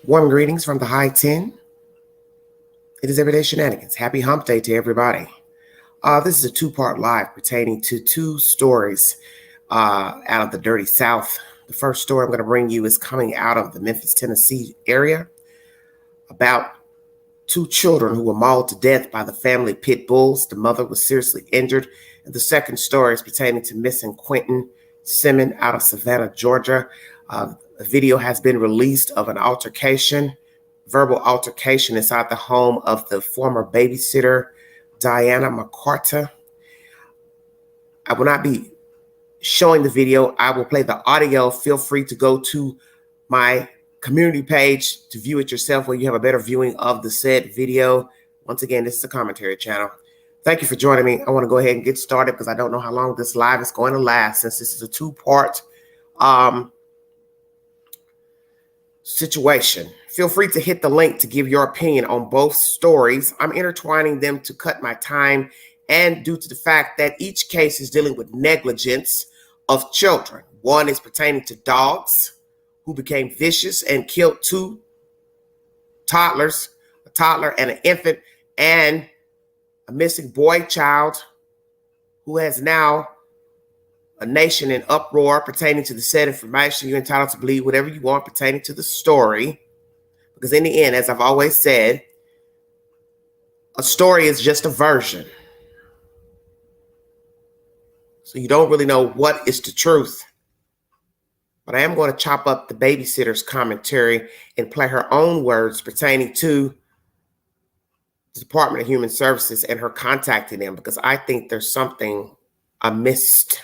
Warm greetings from the high 10. It is Everyday Shenanigans. Happy hump day to everybody. This is a two-part live pertaining to two stories out of the dirty South. The first story I'm going to bring you is coming out of the Memphis, Tennessee area about two children who were mauled to death by the family Pitbulls. The mother was seriously injured. And the second story is pertaining to missing Quentin Simmons out of Savannah, Georgia. A video has been released of an verbal altercation inside the home of the former babysitter, Diana Mccarta. I will not be showing the video. I will play the audio. Feel free to go to my community page to view it yourself where you have a better viewing of the said video. Once again, this is a commentary channel. Thank you for joining me. I want to go ahead and get started because I don't know how long this live is going to last since this is a two-part situation. Feel free to hit the link to give your opinion on both stories. I'm intertwining them to cut my time and due to the fact that each case is dealing with negligence of children. One is pertaining to dogs who became vicious and killed two toddlers, a toddler and an infant, and a missing boy child who has now a nation in uproar pertaining to the said information. You're entitled to believe whatever you want pertaining to the story. Because in the end, as I've always said, a story is just a version. So you don't really know what is the truth. But I am going to chop up the babysitter's commentary and play her own words pertaining to the Department of Human Services and her contacting them, because I think there's something amiss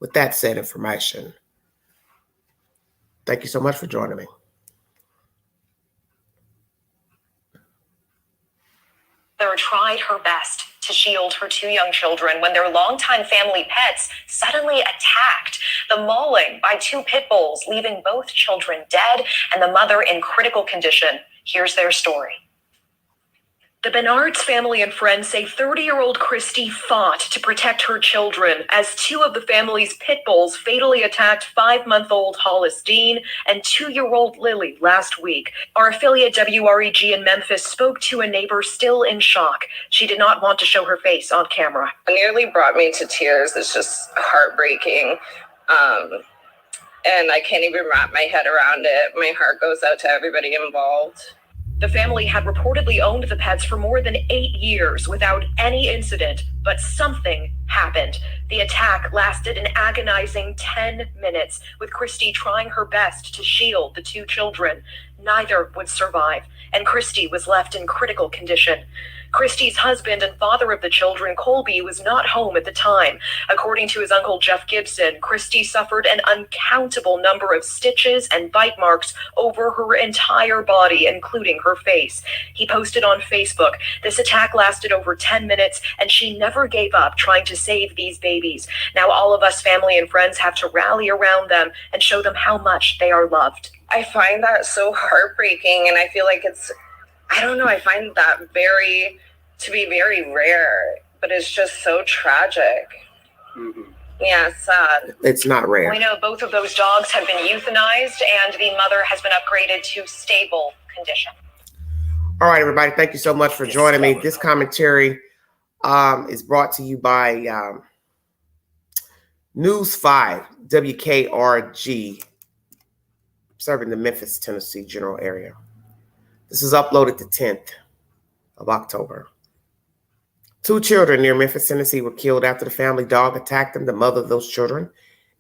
with that said information. Thank you so much for joining me. Tried her best to shield her two young children when their longtime family pets suddenly attacked. The mauling by two pit bulls, leaving both children dead and the mother in critical condition. Here's their story. The Bernard's family and friends say 30-year-old Christy fought to protect her children as two of the family's pit bulls fatally attacked 5-month-old Hollis Dean and 2-year-old Lily last week. Our affiliate WREG in Memphis spoke to a neighbor still in shock. She did not want to show her face on camera. It nearly brought me to tears. It's just heartbreaking. And I can't even wrap my head around it. My heart goes out to everybody involved. The family had reportedly owned the pets for more than 8 years without any incident, but something happened. The attack lasted an agonizing 10 minutes, with Christy trying her best to shield the two children. Neither would survive, and Christy was left in critical condition. Christy's husband and father of the children, Colby, was not home at the time. According to his uncle Jeff Gibson, Christy suffered an uncountable number of stitches and bite marks over her entire body, including her face. He posted on Facebook, "This attack lasted over 10 minutes, and she never gave up trying to save these babies. Now all of us, family and friends, have to rally around them and show them how much they are loved." I find that so heartbreaking, and I feel like I find that to be very rare, but it's just so tragic. Mm-hmm. Yeah, it's sad. It's not rare. We know both of those dogs have been euthanized, and the mother has been upgraded to stable condition. All right, everybody. Thank you so much for joining me. This commentary is brought to you by News 5, WKRG, serving the Memphis, Tennessee general area. This is uploaded the 10th of October. 2 children near Memphis, Tennessee were killed after the family dog attacked them. The mother of those children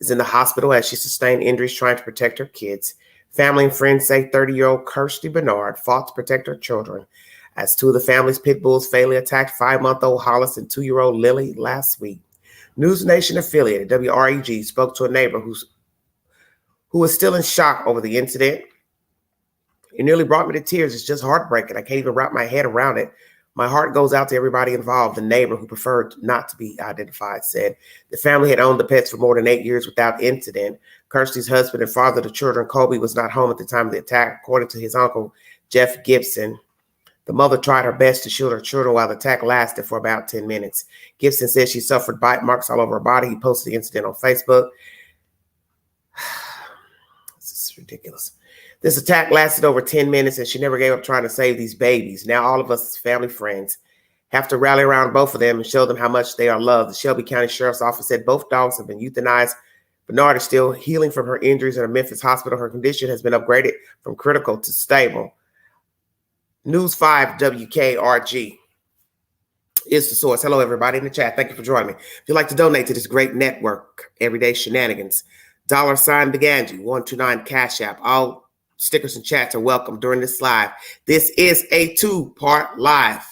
is in the hospital as she sustained injuries trying to protect her kids. Family and friends say 30-year-old Kirsty Bernard fought to protect her children as 2 of the family's pit bulls fatally attacked 5-month-old Hollis and 2-year-old Lily last week. News Nation affiliate WREG spoke to a neighbor who is still in shock over the incident. It nearly brought me to tears. It's just heartbreaking. I can't even wrap my head around it. My heart goes out to everybody involved. The neighbor, who preferred not to be identified, said the family had owned the pets for more than 8 years without incident. Kirsty's husband and father of the children, Colby, was not home at the time of the attack, according to his uncle, Jeff Gibson. The mother tried her best to shield her children while the attack lasted for about 10 minutes. Gibson said she suffered bite marks all over her body. He posted the incident on Facebook. This is It's ridiculous. This attack lasted over 10 minutes and she never gave up trying to save these babies. Now all of us family friends have to rally around both of them and show them how much they are loved. The Shelby County Sheriff's Office said both dogs have been euthanized. Bernard is still healing from her injuries in a Memphis hospital. Her condition has been upgraded from critical to stable. News 5 WKRG is the source. Hello, everybody in the chat. Thank you for joining me. If you'd like to donate to this great network, Everyday Shenanigans, $sign Beganji, 129 Cash App. All stickers and chats are welcome during this live. This is a 2-part live.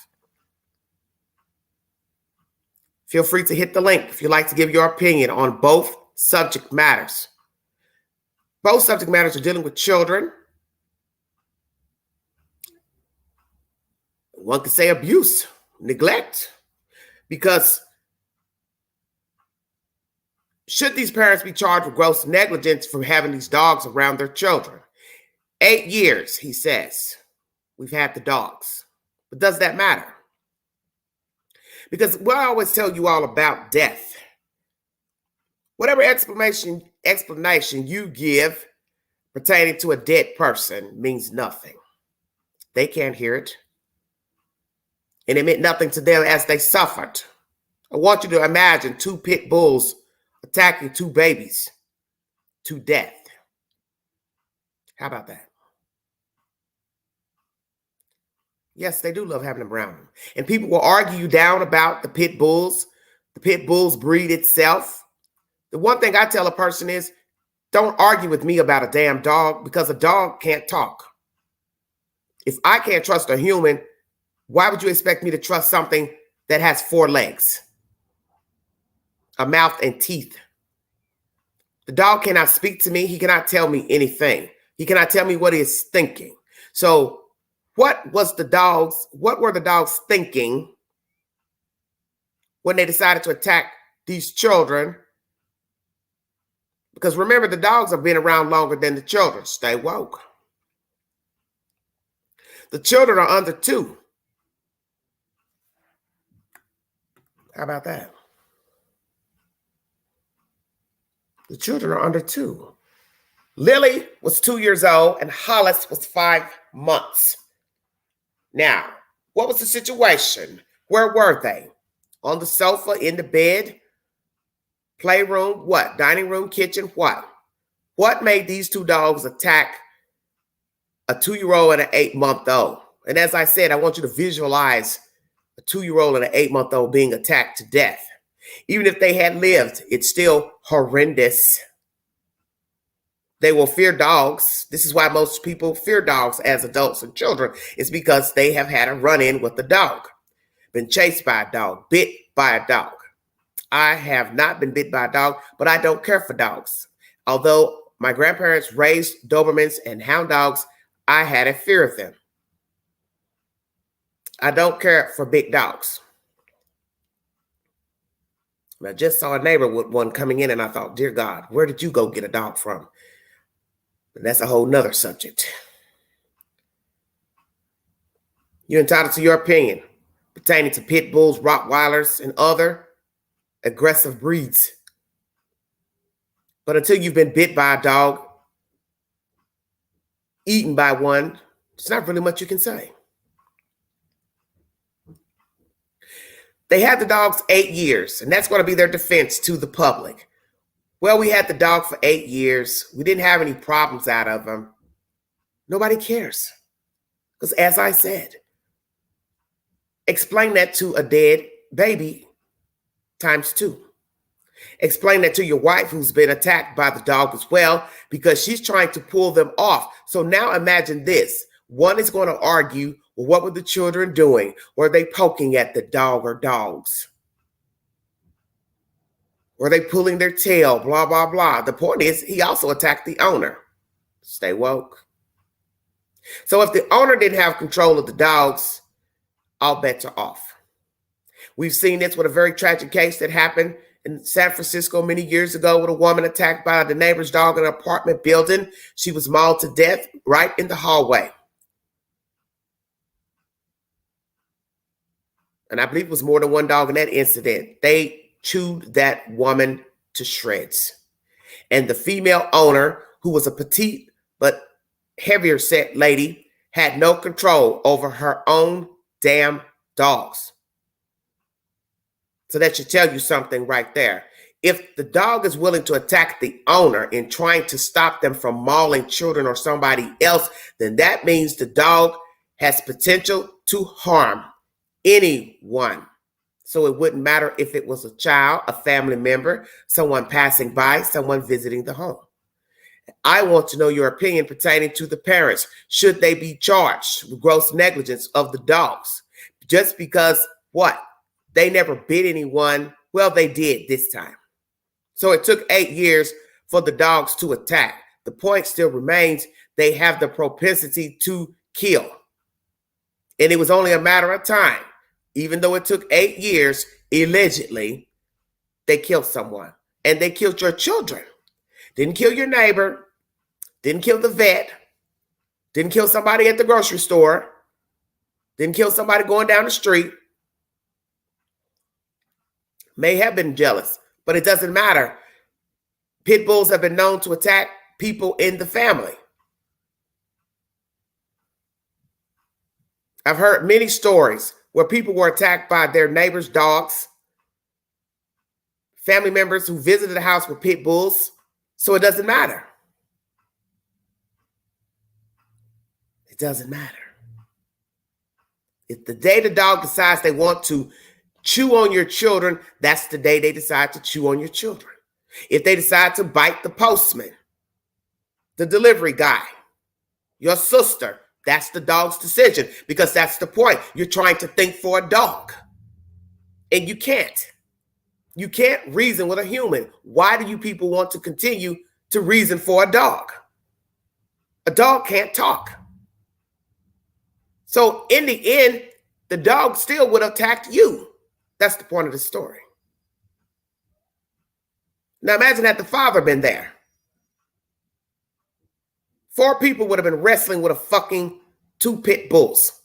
Feel free to hit the link if you'd like to give your opinion on both subject matters. Both subject matters are dealing with children. One could say abuse, neglect, because should these parents be charged with gross negligence for having these dogs around their children? 8 years, he says, we've had the dogs. But does that matter? Because what I always tell you all about death, whatever explanation you give pertaining to a dead person means nothing. They can't hear it. And it meant nothing to them as they suffered. I want you to imagine 2 pit bulls attacking 2 babies to death. How about that? Yes, they do love having them around them. And people will argue you down about the pit bulls breed itself. The one thing I tell a person is, don't argue with me about a damn dog, because a dog can't talk. If I can't trust a human, why would you expect me to trust something that has 4 legs, a mouth and teeth? The dog cannot speak to me. He cannot tell me anything. He cannot tell me what he is thinking. So what were the dogs thinking when they decided to attack these children? Because remember, the dogs have been around longer than the children. Stay woke. The children are under 2. How about that? The children are under 2. Lily was 2 years old and Hollis was 5 months. Now, what was the situation? Where were they? On the sofa, in the bed, playroom, what? Dining room, kitchen, what? What made these 2 dogs attack a 2-year-old and an 8-month-old? And as I said, I want you to visualize a 2-year-old and an 8-month-old being attacked to death. Even if they had lived, it's still horrendous. They will fear dogs. This is why most people fear dogs as adults and children. It's because they have had a run-in with a dog, been chased by a dog, bit by a dog. I have not been bit by a dog, but I don't care for dogs. Although my grandparents raised Dobermans and hound dogs, I had a fear of them. I don't care for big dogs. I just saw a neighbor with one coming in and I thought, dear God, where did you go get a dog from? But that's a whole nother subject. You're entitled to your opinion pertaining to pit bulls, Rottweilers, and other aggressive breeds. But until you've been bit by a dog, eaten by one, there's not really much you can say. They had the dogs 8 years, and that's going to be their defense to the public. Well, we had the dog for 8 years. We didn't have any problems out of him. Nobody cares. Because as I said, explain that to a dead baby times 2. Explain that to your wife who's been attacked by the dog as well, because she's trying to pull them off. So now imagine this. One is going to argue, well, what were the children doing? Were they poking at the dog or dogs? Were they pulling their tail? Blah, blah, blah. The point is, he also attacked the owner. Stay woke. So if the owner didn't have control of the dogs, all bets are off. We've seen this with a very tragic case that happened in San Francisco many years ago with a woman attacked by the neighbor's dog in an apartment building. She was mauled to death right in the hallway. And I believe it was more than one dog in that incident. They chewed that woman to shreds. And the female owner, who was a petite but heavier set lady had no control over her own damn dogs. So that should tell you something right there. If the dog is willing to attack the owner in trying to stop them from mauling children or somebody else, then that means the dog has potential to harm anyone. So it wouldn't matter if it was a child, a family member, someone passing by, someone visiting the home. I want to know your opinion pertaining to the parents. Should they be charged with gross negligence of the dogs? Just because what? They never bit anyone. Well, they did this time. So it took 8 years for the dogs to attack. The point still remains, they have the propensity to kill. And it was only a matter of time. Even though it took 8 years, allegedly, they killed someone. And they killed your children. Didn't kill your neighbor. Didn't kill the vet. Didn't kill somebody at the grocery store. Didn't kill somebody going down the street. May have been jealous, but it doesn't matter. Pit bulls have been known to attack people in the family. I've heard many stories where people were attacked by their neighbors' dogs, family members who visited the house with pit bulls. So it doesn't matter. It doesn't matter. If the day the dog decides they want to chew on your children, that's the day they decide to chew on your children. If they decide to bite the postman, the delivery guy, your sister, that's the dog's decision, because that's the point. You're trying to think for a dog, and you can't. You can't reason with a human. Why do you people want to continue to reason for a dog? A dog can't talk. So in the end, the dog still would have attacked you. That's the point of the story. Now imagine had the father been there. 4 people would have been wrestling with a fucking 2 pit bulls.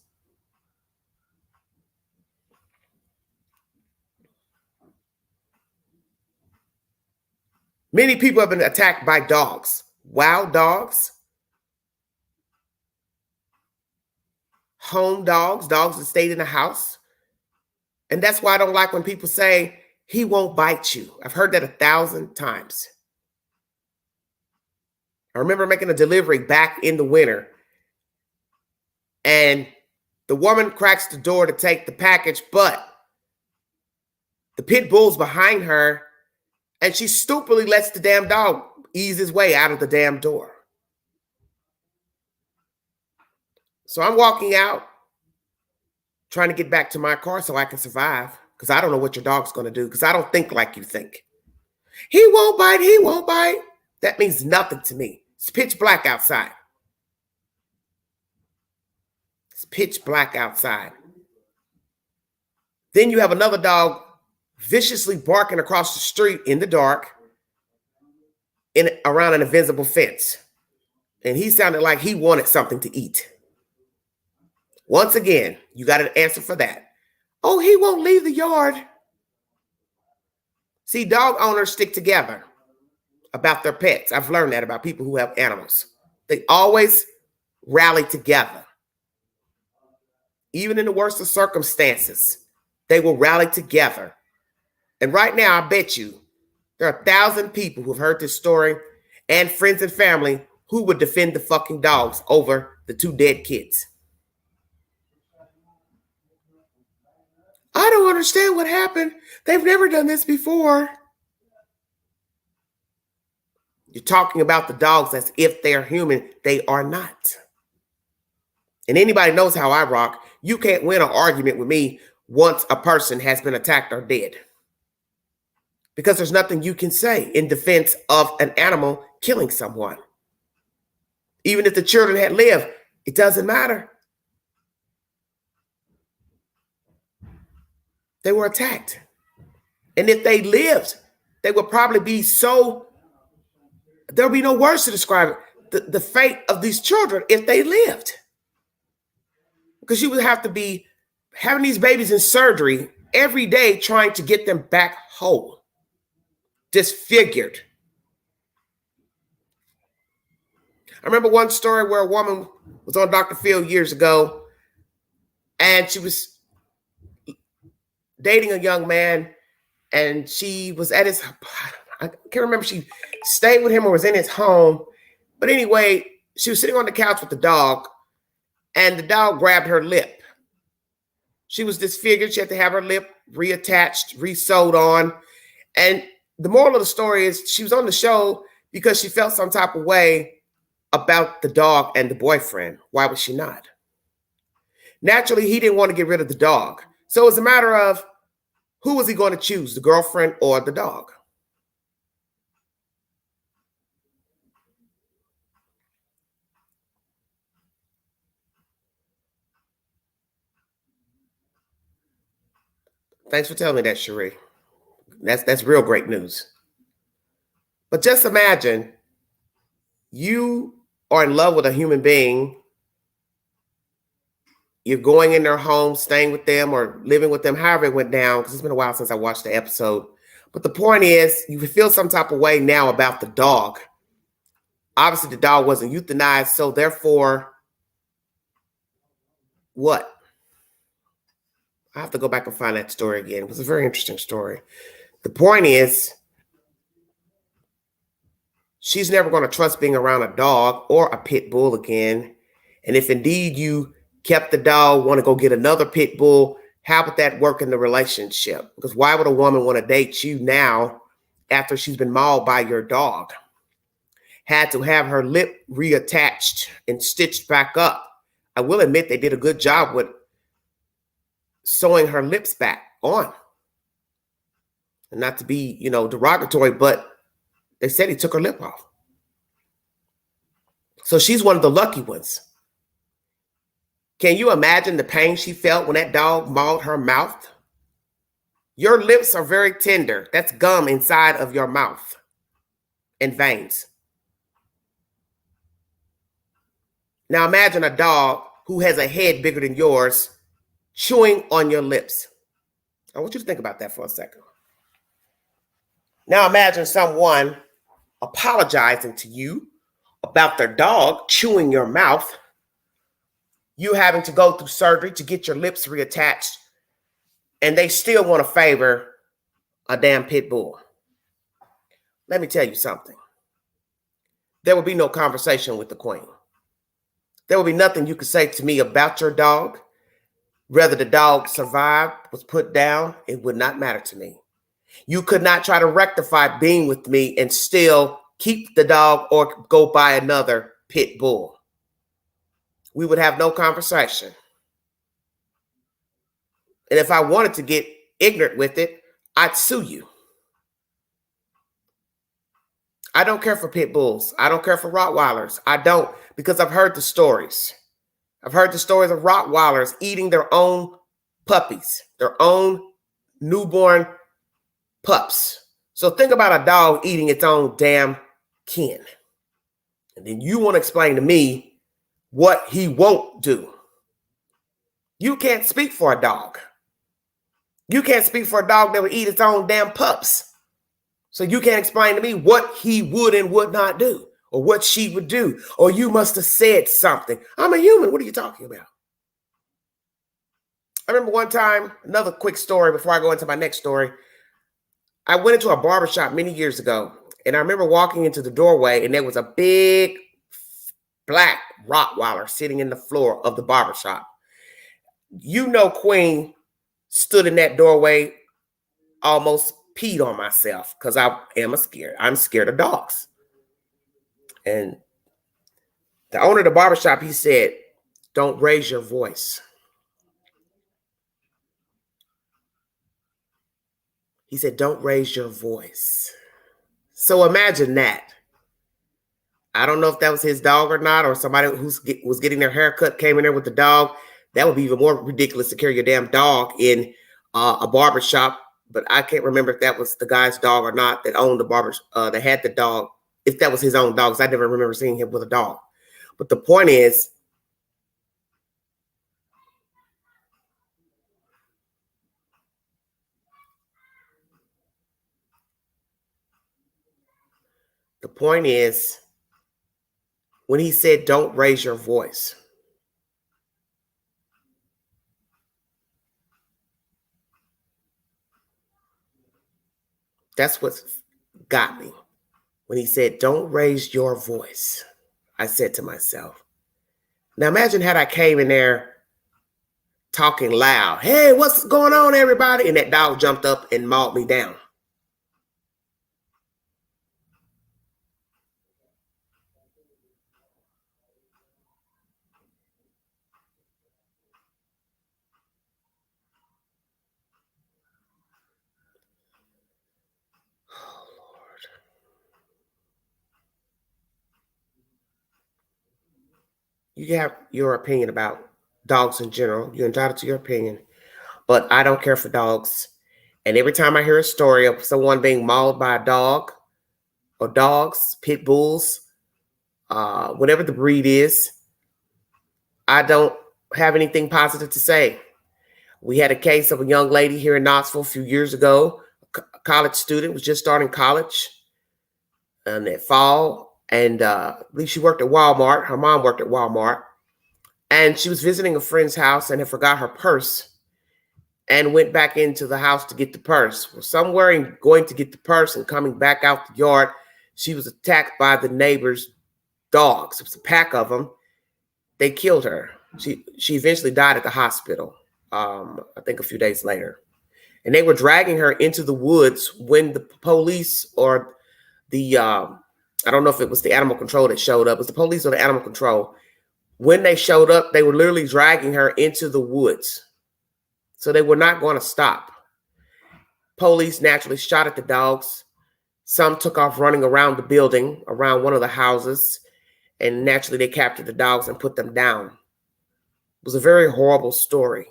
Many people have been attacked by dogs, wild dogs, home dogs, dogs that stayed in the house. And that's why I don't like when people say, he won't bite you. I've heard that 1,000 times. I remember making a delivery back in the winter, and the woman cracks the door to take the package, but the pit bull's behind her, and she stupidly lets the damn dog ease his way out of the damn door. So I'm walking out, trying to get back to my car so I can survive, because I don't know what your dog's going to do, because I don't think like you think. He won't bite, he won't bite. That means nothing to me. It's pitch black outside. It's pitch black outside. Then you have another dog viciously barking across the street in the dark around an invisible fence. And he sounded like he wanted something to eat. Once again, you got an answer for that. Oh, he won't leave the yard. See, dog owners stick together about their pets. I've learned that about people who have animals. They always rally together. Even in the worst of circumstances, they will rally together. And right now, I bet you there are 1,000 people who have heard this story, and friends and family who would defend the fucking dogs over the 2 dead kids. I don't understand what happened. They've never done this before. You're talking about the dogs as if they're human. They are not. And anybody knows how I rock. You can't win an argument with me once a person has been attacked or dead. Because there's nothing you can say in defense of an animal killing someone. Even if the children had lived, it doesn't matter. They were attacked. And if they lived, they would probably be there'll be no words to describe it. The fate of these children if they lived. Because you would have to be having these babies in surgery every day trying to get them back whole. Disfigured. I remember one story where a woman was on Dr. Phil years ago, and she was dating a young man, and she was at his, I can't remember if she stayed with him or was in his home. But anyway, she was sitting on the couch with the dog, and the dog grabbed her lip. She was disfigured. She had to have her lip reattached, re-sewed on. And the moral of the story is she was on the show because she felt some type of way about the dog and the boyfriend. Why was she not? Naturally, he didn't want to get rid of the dog. So it was a matter of who was he going to choose, the girlfriend or the dog? Thanks for telling me that, Cherie. That's real great news. But just imagine you are in love with a human being. You're going in their home, staying with them or living with them, however it went down, because it's been a while since I watched the episode. But the point is, you feel some type of way now about the dog. Obviously, the dog wasn't euthanized, so therefore, what? I have to go back and find that story again. It was a very interesting story. The point is, she's never going to trust being around a dog or a pit bull again. And if indeed you kept the dog, want to go get another pit bull, how would that work in the relationship? Because why would a woman want to date you now after she's been mauled by your dog? Had to have her lip reattached and stitched back up. I will admit they did a good job with sewing her lips back on. And not to be, derogatory, but they said he took her lip off. So she's one of the lucky ones. Can you imagine the pain she felt when that dog mauled her mouth? Your lips are very tender. That's gum inside of your mouth and veins. Now imagine a dog who has a head bigger than yours chewing on your lips. I want you to think about that for a second. Now imagine someone apologizing to you about their dog chewing your mouth, you having to go through surgery to get your lips reattached, and they still want to favor a damn pit bull. Let me tell you something. There will be no conversation with the queen. There will be nothing you could say to me about your dog. Whether the dog survived, was put down, it would not matter to me. You could not try to rectify being with me and still keep the dog or go buy another pit bull. We would have no conversation. And if I wanted to get ignorant with it, I'd sue you. I don't care for pit bulls. I don't care for Rottweilers. I don't, because I've heard the stories. I've heard the stories of Rottweilers eating their own puppies, their own newborn pups. So think about a dog eating its own damn kin. And then you want to explain to me what he won't do. You can't speak for a dog. You can't speak for a dog that would eat its own damn pups. So you can't explain to me what he would and would not do, or what she would do, or you must have said something. I'm a human. What are you talking about? I remember one time, another quick story before I go into my next story. I went into a barbershop many years ago, and I remember walking into the doorway, and there was a big black Rottweiler sitting in the floor of the barbershop. Queen stood in that doorway, almost peed on myself because I'm scared of dogs. And the owner of the barbershop, he said, "Don't raise your voice." He said, "Don't raise your voice." So imagine that. I don't know if that was his dog or not, or somebody who was getting their hair cut came in there with the dog. That would be even more ridiculous to carry your damn dog in a barbershop. But I can't remember if that was the guy's dog or not that owned the that had the dog, if that was his own dog, because I never remember seeing him with a dog. But the point is, when he said, don't raise your voice. That's what got me. When he said, don't raise your voice, I said to myself, now imagine had I came in there talking loud. Hey, what's going on, everybody? And that dog jumped up and mauled me down. Oh, Lord. You have your opinion about dogs in general. You're entitled to your opinion. But I don't care for dogs. And every time I hear a story of someone being mauled by a dog or dogs, Pitbulls, whatever the breed is, I don't have anything positive to say. We had a case of a young lady here in Knoxville a few years ago. A college student was just starting college in that fall. And I believe she worked at Walmart. Her mom worked at Walmart. And she was visiting a friend's house and had forgot her purse and went back into the house to get the purse. Well, somewhere in going to get the purse and coming back out the yard, she was attacked by the neighbor's dogs. It was a pack of them. They killed her. She eventually died at the hospital, I think a few days later. And they were dragging her into the woods when the police or the, I don't know if it was the animal control that showed up. It was the police or the animal control. When they showed up, they were literally dragging her into the woods. So they were not going to stop. Police naturally shot at the dogs. Some took off running around the building, around one of the houses. And naturally, they captured the dogs and put them down. It was a very horrible story.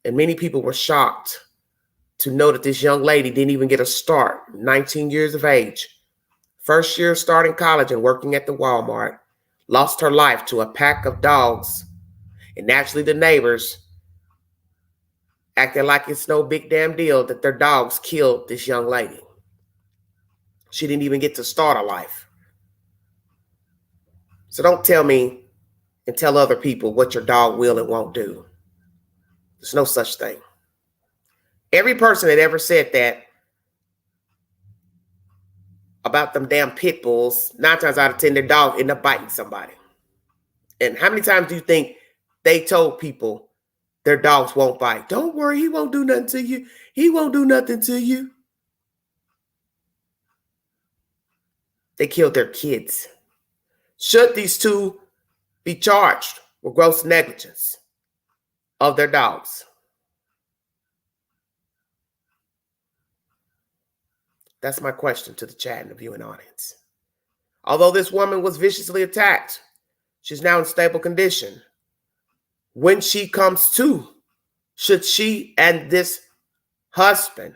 And many people were shocked to know that this young lady didn't even get a start, 19 years of age, first year starting college and working at the Walmart, lost her life to a pack of dogs. And naturally, the neighbors acting like it's no big damn deal that their dogs killed this young lady. She didn't even get to start a life. So don't tell me and tell other people what your dog will and won't do. There's no such thing. Every person that ever said that about them damn pit bulls, 9 times out of 10, their dog end up biting somebody. And how many times do you think they told people their dogs won't bite? Don't worry, he won't do nothing to you. He won't do nothing to you. They killed their kids. Should these two be charged with gross negligence of their dogs? That's my question to the chat and the viewing audience. Although this woman was viciously attacked, she's now in stable condition. When she comes to, should she and this husband,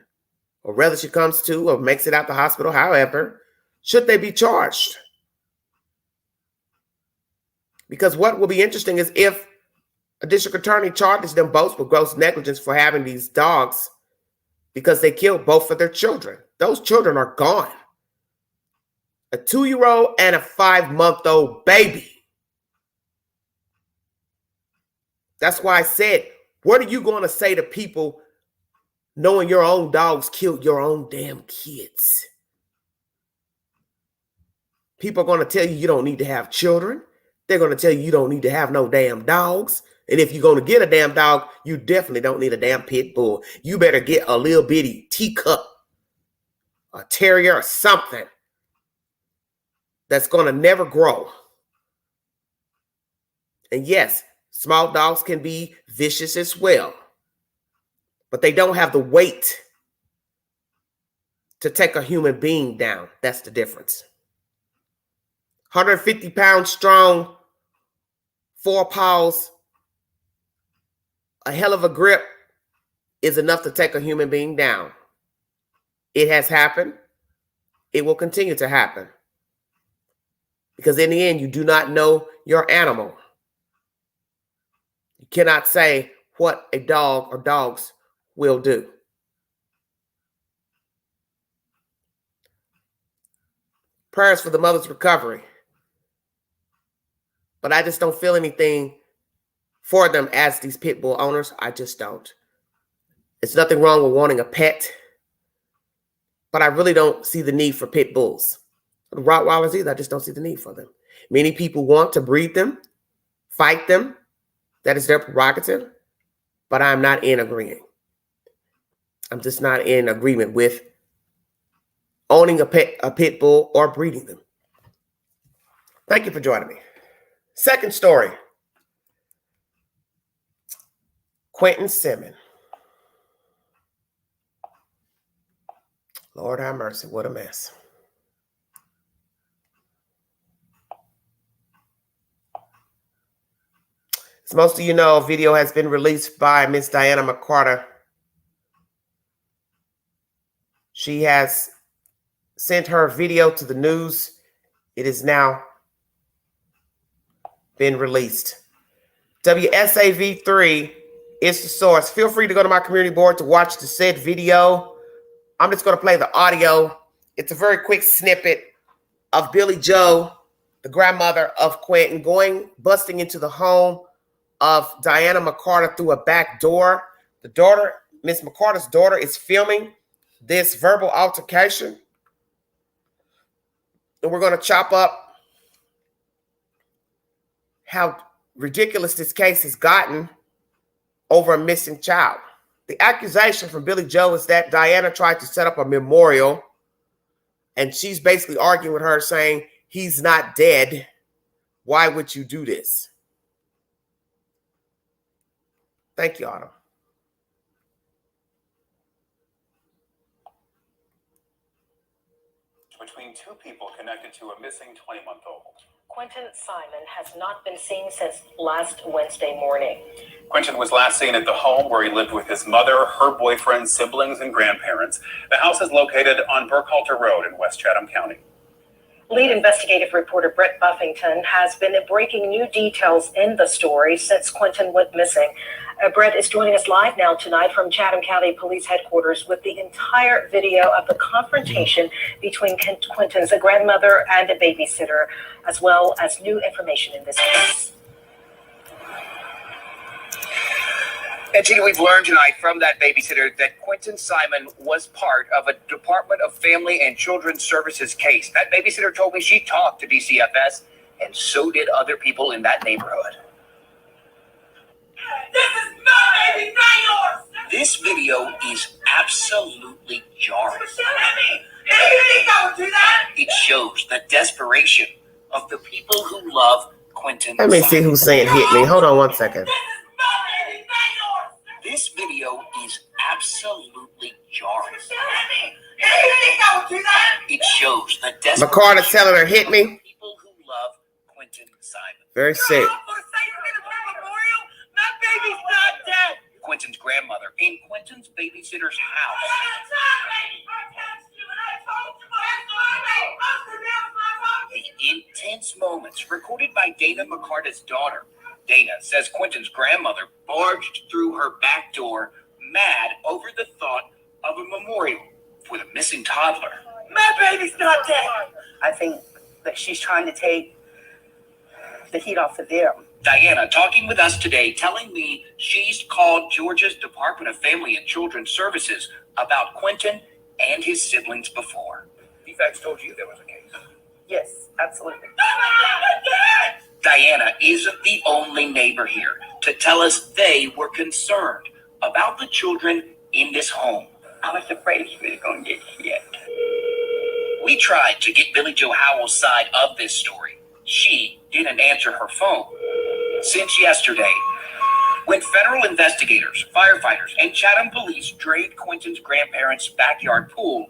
or whether she comes to or makes it out the hospital, however, should they be charged? Because what will be interesting is if a district attorney charges them both with gross negligence for having these dogs because they killed both of their children. Those children are gone. A 2-year-old and a 5-month-old baby. That's why I said, what are you going to say to people knowing your own dogs killed your own damn kids? People are going to tell you you don't need to have children. They're going to tell you you don't need to have no damn dogs. And if you're going to get a damn dog, you definitely don't need a damn pit bull. You better get a little bitty teacup, a terrier or something that's going to never grow. And yes, small dogs can be vicious as well, but they don't have the weight to take a human being down. That's the difference. 150 pounds strong, 4 paws, a hell of a grip is enough to take a human being down. It has happened. It will continue to happen. Because in the end, you do not know your animal. You cannot say what a dog or dogs will do. Prayers for the mother's recovery. But I just don't feel anything for them as these pit bull owners. I just don't. It's nothing wrong with wanting a pet, but I really don't see the need for pit bulls. Rottweilers either, I just don't see the need for them. Many people want to breed them, fight them. That is their prerogative, but I'm not in agreeing. I'm just not in agreement with owning a pit bull or breeding them. Thank you for joining me. Second story. Quentin Simmons. Lord have mercy, what a mess. As most of you know, a video has been released by Miss Diana Mccarta. She has sent her video to the news. It has now been released. WSAV3 is the source. Feel free to go to my community board to watch the said video. I'm just going to play the audio. It's a very quick snippet of Billie Joe, the grandmother of Quentin, busting into the home of Diana Mccarta through a back door. The daughter, Miss Mccarta's daughter, is filming this verbal altercation. And we're going to chop up how ridiculous this case has gotten over a missing child. The accusation from Billie Joe is that Diana tried to set up a memorial, and she's basically arguing with her, saying, he's not dead. Why would you do this? Thank you, Autumn. Between two people connected to a missing 20-month-old. Quentin Simon has not been seen since last Wednesday morning. Quentin was last seen at the home where he lived with his mother, her boyfriend, siblings, and grandparents. The house is located on Burkhalter Road in West Chatham County. Lead investigative reporter Brett Buffington has been breaking new details in the story since Quentin went missing. Brett is joining us live now tonight from Chatham County Police Headquarters with the entire video of the confrontation between Quentin's grandmother and a babysitter, as well as new information in this case. And Gina, we've learned tonight from that babysitter that Quentin Simon was part of a Department of Family and Children's Services case. That babysitter told me she talked to DCFS, and so did other people in that neighborhood. This is my baby, not yours! This video is absolutely jarring. Don't do that! It shows the desperation of the people who love Quentin Let me Simon. see who's saying hit me. Hold on one second. This video is absolutely jarring. Don't do that! It shows the desperation Mccarta telling her hit me. of people who love Quentin Simon. Very sick. My baby's not dead! Quentin's grandmother in Quentin's babysitter's house. The intense moments recorded by Dana Mccarta's daughter. Dana says Quentin's grandmother barged through her back door, mad over the thought of a memorial for the missing toddler. My baby's not dead! I think that she's trying to take the heat off of them. Diana talking with us today, telling me she's called Georgia's Department of Family and Children's Services about Quentin and his siblings before. Defects told you there was a case. Yes, absolutely. Diana isn't the only neighbor here to tell us they were concerned about the children in this home. I was afraid she was going to get hit. We tried to get Billie Joe Howell's side of this story. She didn't answer her phone since yesterday, when federal investigators, firefighters, and Chatham police drained Quentin's grandparents' backyard pool.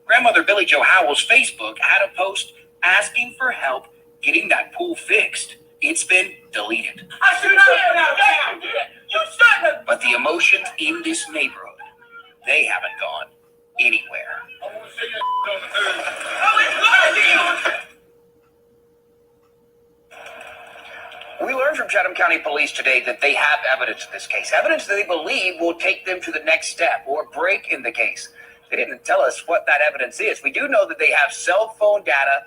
Grandmother Billie Joe Howell's Facebook had a post asking for help getting that pool fixed. It's been deleted. I should not have. You shouldn't have. But the emotions in this neighborhood, they haven't gone anywhere. I want to see you on the third. We learned from Chatham County Police today that they have evidence in this case, evidence that they believe will take them to the next step or break in the case. They didn't tell us what that evidence is. We do know that they have cell phone data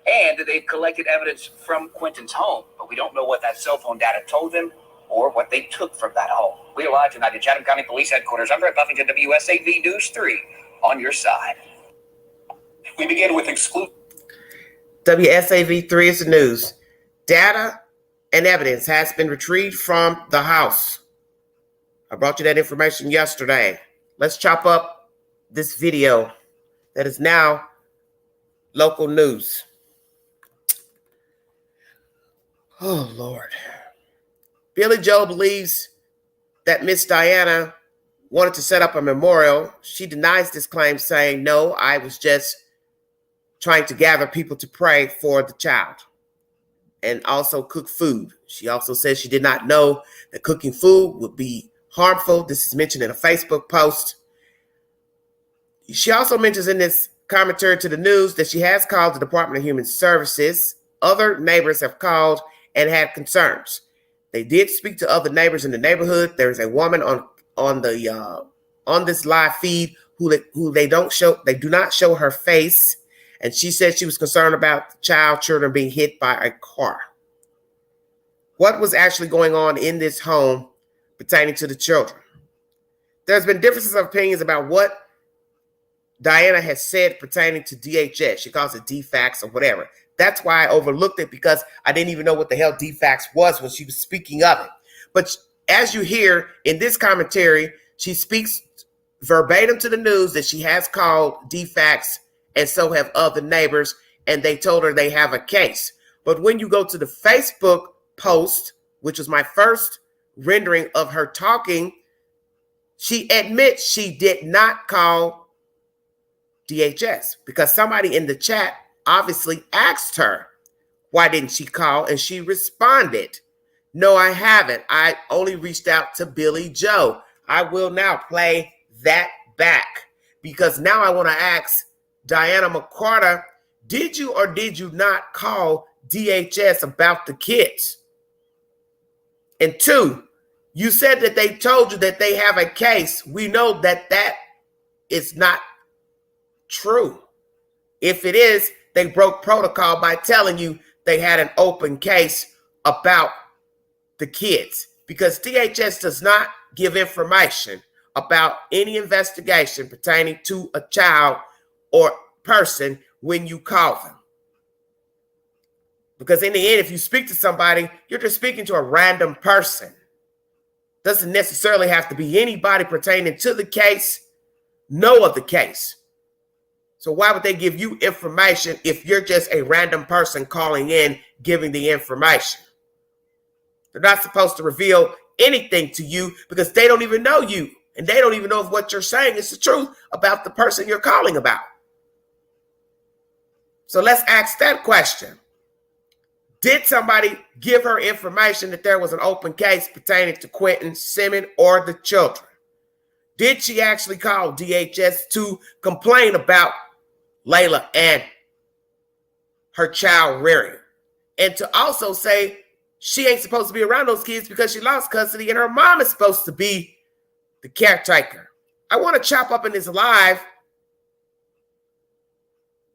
and that they've collected evidence from Quentin's home, but but we don't know what that cell phone data told them or what they took from that home. We are live tonight at Chatham County Police Headquarters. I'm Brett Buffington, WSAV News 3, on your side. We begin with exclusive. WSAV3 is the news. Data and evidence has been retrieved from the house. I brought you that information yesterday. Let's chop up this video that is now local news. Oh, Lord. Billie Joe believes that Miss Diana wanted to set up a memorial. She denies this claim, saying, no, I was just trying to gather people to pray for the child and also cook food. She also says she did not know that cooking food would be harmful. This is mentioned in a Facebook post. She also mentions in this commentary to the news that she has called the Department of Human Services. Other neighbors have called and had concerns. They did speak to other neighbors in the neighborhood. There's a woman on this live feed who they do not show her face, and she said she was concerned about children being hit by a car. What was actually going on in this home pertaining to the children? There's been differences of opinions about what Diana has said pertaining to DHS. She calls it DFACS or whatever. That's why I overlooked it, because I didn't even know what the hell DFACS was when she was speaking of it. But as you hear in this commentary, she speaks verbatim to the news that she has called DFACS, and so have other neighbors, and they told her they have a case. But when you go to the Facebook post, which was my first rendering of her talking, she admits she did not call DHS, because somebody in the chat obviously asked her, why didn't she call? And she responded, no, I haven't. I only reached out to Billie Joe. I will now play that back, because now I want to ask Diana Mccarta, did you or did you not call DHS about the kids? And two, you said that they told you that they have a case. We know that that is not true. If it is, they broke protocol by telling you they had an open case about the kids, because DHS does not give information about any investigation pertaining to a child or person when you call them. Because in the end, if you speak to somebody, you're just speaking to a random person. Doesn't necessarily have to be anybody pertaining to the case, know of the case. So why would they give you information if you're just a random person calling in, giving the information? They're not supposed to reveal anything to you, because they don't even know you, and they don't even know if what you're saying is the truth about the person you're calling about. So let's ask that question. Did somebody give her information that there was an open case pertaining to Quentin, Simmons, or the children? Did she actually call DHS to complain about Layla and her child rearing? And to also say she ain't supposed to be around those kids because she lost custody and her mom is supposed to be the caretaker. I want to chop up in this live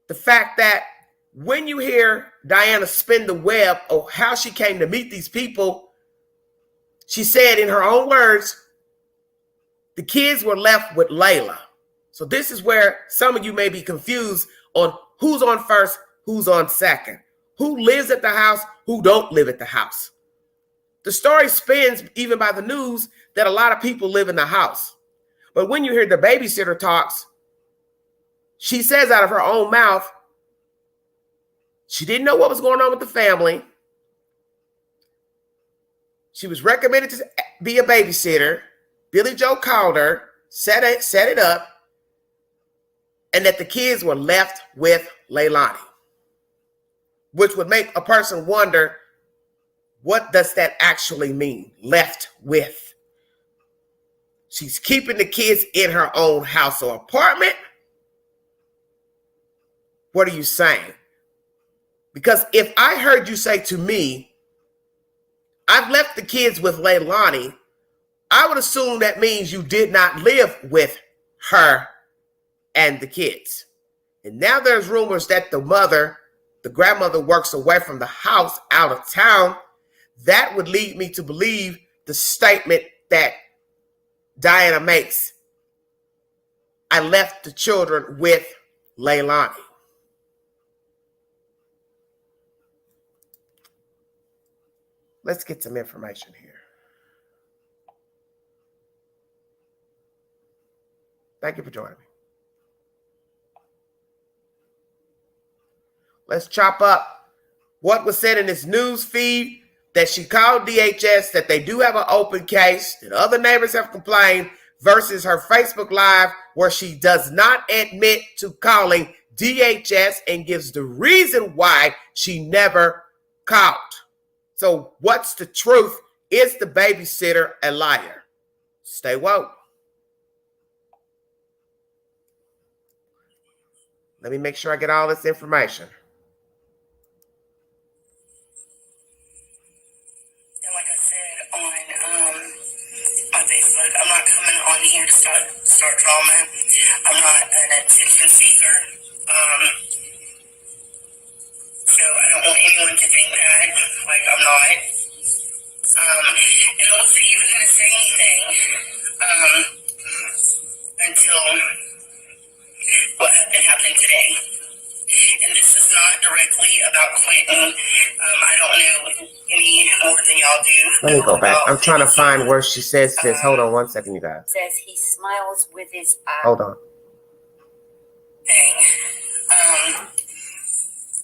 the fact that when you hear Diana spin the web of how she came to meet these people, she said in her own words, the kids were left with Layla. So this is where some of you may be confused on who's on first, who's on second, who lives at the house, who don't live at the house. The story spins even by the news that a lot of people live in the house. But when you hear the babysitter talks, she says out of her own mouth, she didn't know what was going on with the family. She was recommended to be a babysitter. Billie Joe called her, set it up, and that the kids were left with Leilani, which would make a person wonder, what does that actually mean, left with? She's keeping the kids in her own house or apartment? What are you saying? Because if I heard you say to me, I've left the kids with Leilani, I would assume that means you did not live with her and the kids. And now there's rumors that the grandmother works away from the house out of town. that would lead me to believe the statement that Diana makes. I left the children with Leilani. Let's get some information here. Thank you for joining me. Let's chop up what was said in this news feed, that she called DHS, that they do have an open case, that other neighbors have complained, versus her Facebook Live where she does not admit to calling DHS and gives the reason why she never called. So what's the truth? Is the babysitter a liar? Stay woke. Let me make sure I get all this information. And like I said on Facebook, I'm not coming on here to start drama. I'm not an attention seeker. So I don't want anyone to think that, like I'm not. And I wasn't even going to say anything until what happened today. And this is not directly about Clinton. I don't know any more than y'all do. Let me go back. I'm trying to find where she says this. Hold on one second, you guys. Says he smiles with his eyes. Hold on.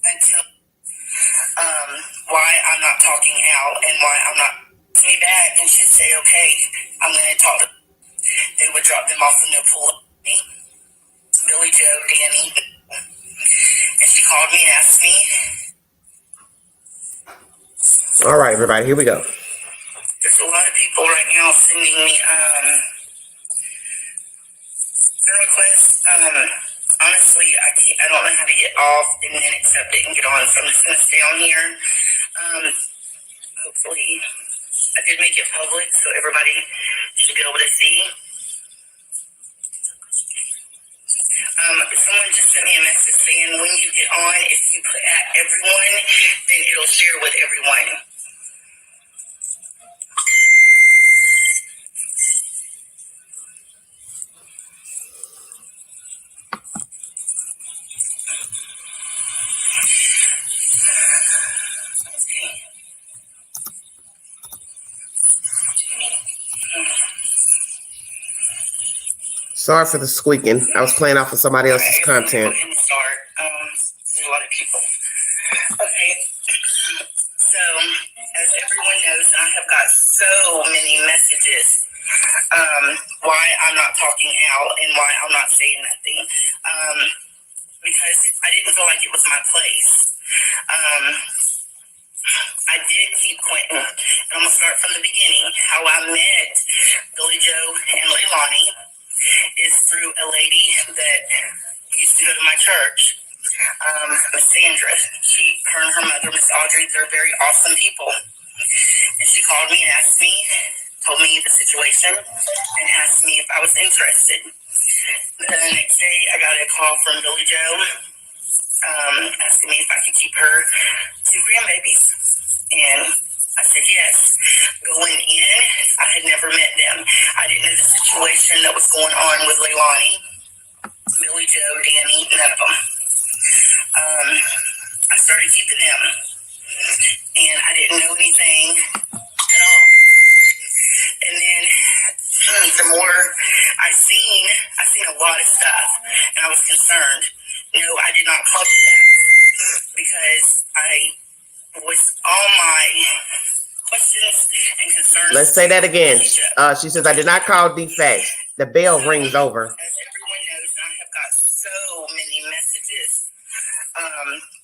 Until why I'm not talking out and why I'm not me back and she'd say, okay, I'm going to talk. They would drop them off in the pool. Billie Joe, Danny. And she called me and asked me. All right, everybody, here we go. There's a lot of people right now sending me friend requests. Honestly, I don't know how to get off and then accept it and get on, so I'm just going to stay on here. Hopefully, I did make it public, so everybody should be able to see. Someone just sent me a message saying when you get on, if you put at everyone, then it'll share with everyone. Sorry for the squeaking. I was playing off of somebody else's content. There's a lot of people. Okay. So, as everyone knows, I have got so many messages why I'm not talking out and why I'm not saying nothing. Because I didn't feel like it was my place. I did keep Quentin. And I'm going to start from the beginning. How I met Billie Joe and Leilani is through a lady that used to go to my church, Miss Sandra. Her and her mother, Miss Audrey, they're very awesome people. And she called me and asked me, told me the situation, and asked me if I was interested. The next day, I got a call from Billie Joe asking me if I could keep her 2 grandbabies. And I said yes. Going in, I had never met them. I didn't know the situation that was going on with Leilani, Billie Joe, Danny, none of them. I started keeping them, and I didn't know anything at all. And then the more I seen a lot of stuff, and I was concerned. No, I did not call you that because I was all my questions and concerns. Let's say that again. She says, I did not call defect. The bell rings over. As everyone knows, I have got so many messages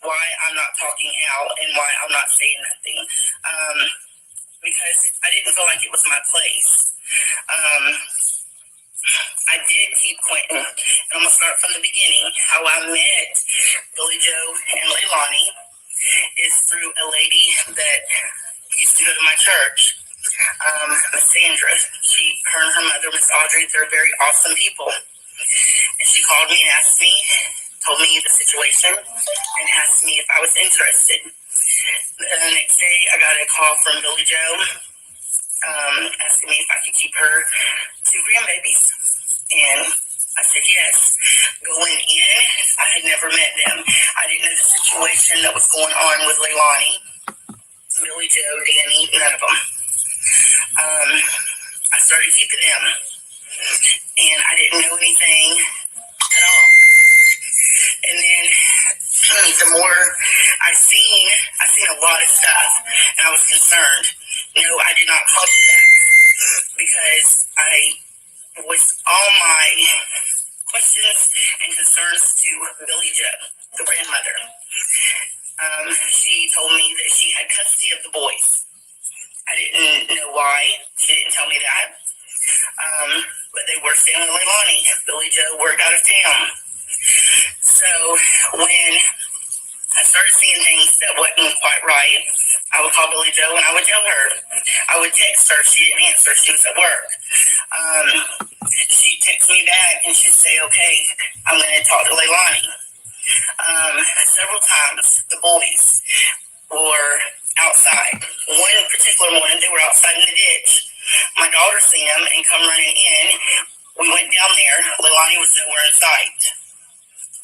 why I'm not talking out and why I'm not saying nothing. Because I didn't feel like it was my place. I did keep Quentin. And I'm going to start from the beginning. How I met Billie Joe and Leilani is through a lady that used to go to my church, Miss Sandra. Her and her mother, Miss Audrey, they're very awesome people. And she called me and asked me, told me the situation, and asked me if I was interested. The next day, I got a call from Billie Joe asking me if I could keep her 2 grandbabies. And I said yes. Going in, I had never met them. I didn't know the situation that was going on with Leilani, Billie Joe, Danny, none of them. I started keeping them, and I didn't know anything at all. And then the more I seen a lot of stuff, and I was concerned. No, I did not call you that because I voiced all my questions and concerns to Billie Joe, the grandmother. She told me that she had custody of the boys. I didn't know why. She didn't tell me that. But they were staying with Leilani. Billie Joe worked out of town. So when I started seeing things that wasn't quite right, I would call Billie Joe and I would tell her. I would text her. She didn't answer. She was at work. She'd text me back and she'd say, okay, I'm going to talk to Leilani. Several times, the boys were outside. One particular morning, they were outside in the ditch. My daughter seen them and come running in. We went down there. Leilani was nowhere in sight.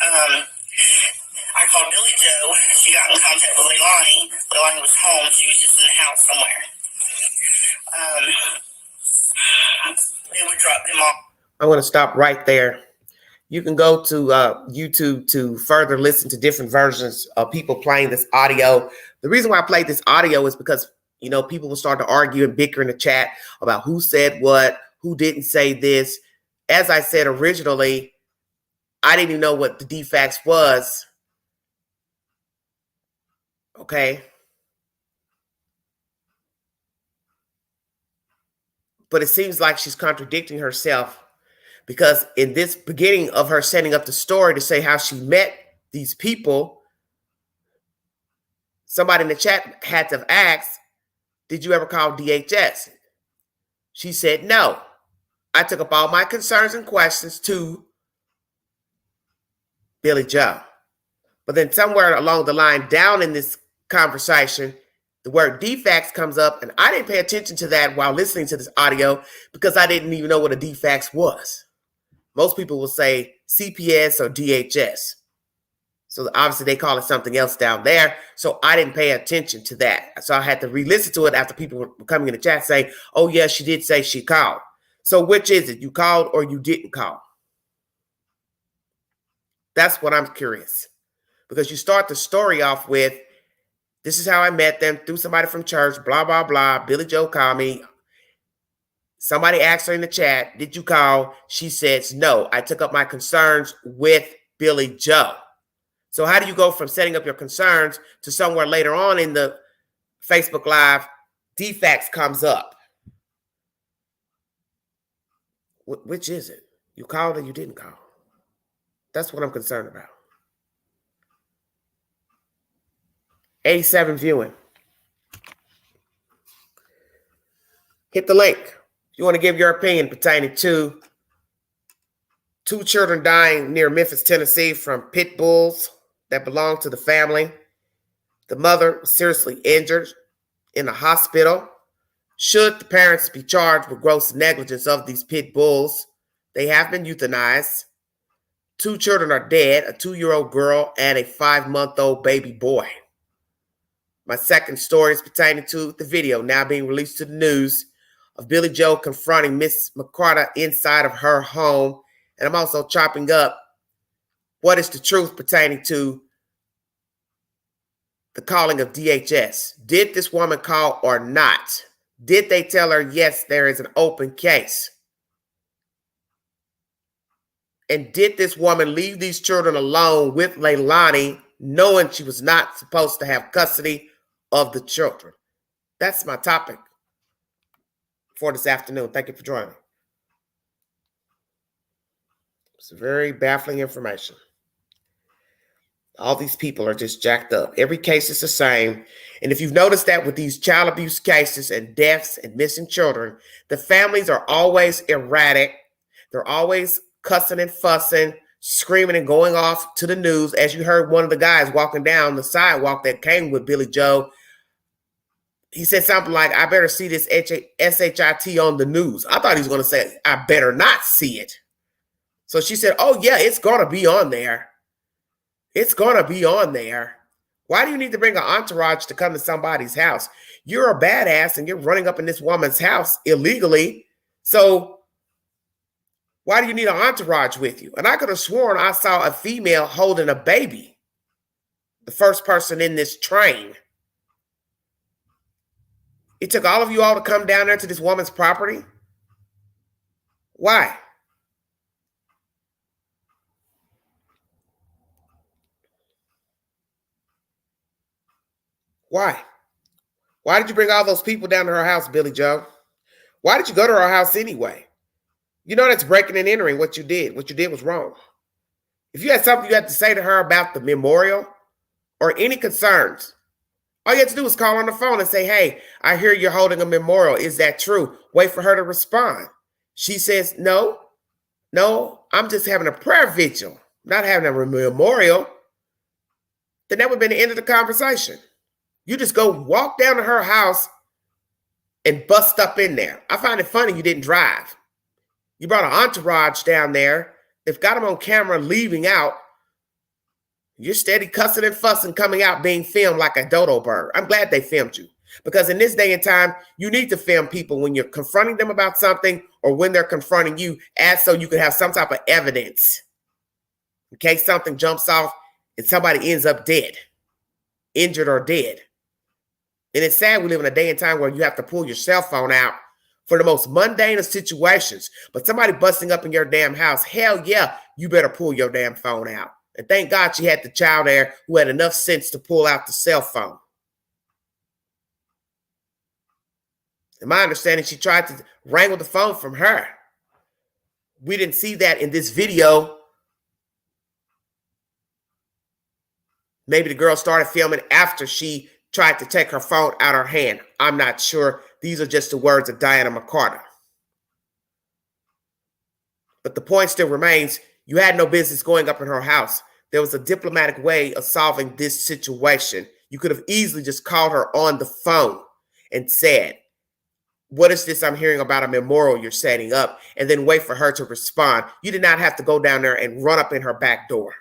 I called Billie Joe. She got in contact with Leilani. Leilani was home. She was just in the house somewhere. They would drop them off. I'm going to stop right there. You can go to YouTube to further listen to different versions of people playing this audio. The reason why I played this audio is because, you know, people will start to argue and bicker in the chat about who said what, who didn't say this. As I said originally, I didn't even know what the defects was. Okay. But it seems like she's contradicting herself. Because in this beginning of her setting up the story to say how she met these people, somebody in the chat had to have asked, did you ever call DHS? She said, no. I took up all my concerns and questions to Billie Joe. But then somewhere along the line down in this conversation, the word defects comes up, and I didn't pay attention to that while listening to this audio because I didn't even know what a defects was. Most people will say CPS or DHS. So obviously they call it something else down there. So I didn't pay attention to that. So I had to re-listen to it after people were coming in the chat saying, oh, yeah, she did say she called. So which is it? You called or you didn't call? That's what I'm curious. Because you start the story off with, this is how I met them through somebody from church, blah, blah, blah. Billie Joe called me. Somebody asked her in the chat, did you call? She says, no, I took up my concerns with Billie Joe. So how do you go from setting up your concerns to somewhere later on in the Facebook Live, defects comes up? Which is it? You called or you didn't call? That's what I'm concerned about. 87 viewing. Hit the link. You want to give your opinion pertaining to 2 children dying near Memphis, Tennessee from Pitbulls that belong to the family. The mother was seriously injured in a hospital. Should the parents be charged with gross negligence of these Pitbulls? They have been euthanized. 2 children are dead, a 2-year-old girl and a 5-month-old baby boy. My second story is pertaining to the video now being released to the news of Billie Joe confronting Miss Mccarta inside of her home. And I'm also chopping up what is the truth pertaining to the calling of DHS. Did this woman call or not? Did they tell her, yes, there is an open case? And did this woman leave these children alone with Leilani, knowing she was not supposed to have custody of the children? That's my topic for this afternoon. Thank you for joining me. It's very baffling information. All these people are just jacked up. Every case is the same. And if you've noticed that with these child abuse cases and deaths and missing children, the families are always erratic. They're always cussing and fussing, screaming and going off to the news. As you heard one of the guys walking down the sidewalk that came with Billie Joe, he said something like, I better see this SHIT on the news. I thought he was going to say, I better not see it. So she said, oh, yeah, it's going to be on there. It's going to be on there. Why do you need to bring an entourage to come to somebody's house? You're a badass and you're running up in this woman's house illegally. So why do you need an entourage with you? And I could have sworn I saw a female holding a baby. The first person in this train. It took all of you all to come down there to this woman's property? Why? Why? Why did you bring all those people down to her house, Billie Joe? Why did you go to her house anyway? You know that's breaking and entering what you did. What you did was wrong. If you had something you had to say to her about the memorial or any concerns, all you had to do was call on the phone and say, hey, I hear you're holding a memorial. Is that true? Wait for her to respond. She says, no, I'm just having a prayer vigil, not having a memorial. Then that would have been the end of the conversation. You just go walk down to her house and bust up in there. I find it funny you didn't drive. You brought an entourage down there. They've got them on camera leaving out. You're steady cussing and fussing, coming out being filmed like a dodo bird. I'm glad they filmed you. Because in this day and time, you need to film people when you're confronting them about something or when they're confronting you, as so you can have some type of evidence in case something jumps off and somebody ends up dead, injured or dead. And it's sad we live in a day and time where you have to pull your cell phone out for the most mundane of situations. But somebody busting up in your damn house, hell yeah, you better pull your damn phone out. And thank God she had the child there who had enough sense to pull out the cell phone. In my understanding, she tried to wrangle the phone from her. We didn't see that in this video. Maybe the girl started filming after she tried to take her phone out of her hand. I'm not sure. These are just the words of Diana Mccarta. But the point still remains, you had no business going up in her house. There was a diplomatic way of solving this situation. You could have easily just called her on the phone and said, what is this I'm hearing about a memorial you're setting up? And then wait for her to respond. You did not have to go down there and run up in her back door.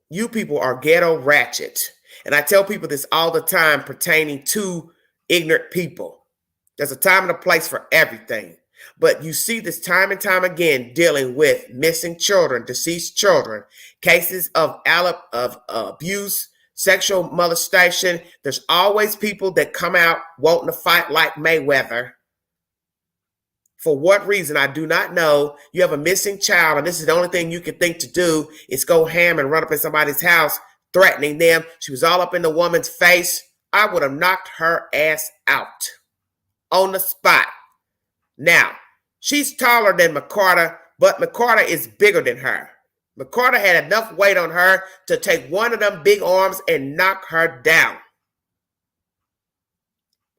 You people are ghetto ratchet. And I tell people this all the time pertaining to ignorant people. There's a time and a place for everything. But you see this time and time again dealing with missing children, deceased children, cases of abuse, sexual molestation. There's always people that come out wanting to fight like Mayweather. For what reason, I do not know. You have a missing child, and this is the only thing you can think to do is go ham and run up in somebody's house, threatening them. She was all up in the woman's face. I would have knocked her ass out on the spot. Now, she's taller than Mccarta, but Mccarta is bigger than her. Mccarta had enough weight on her to take one of them big arms and knock her down.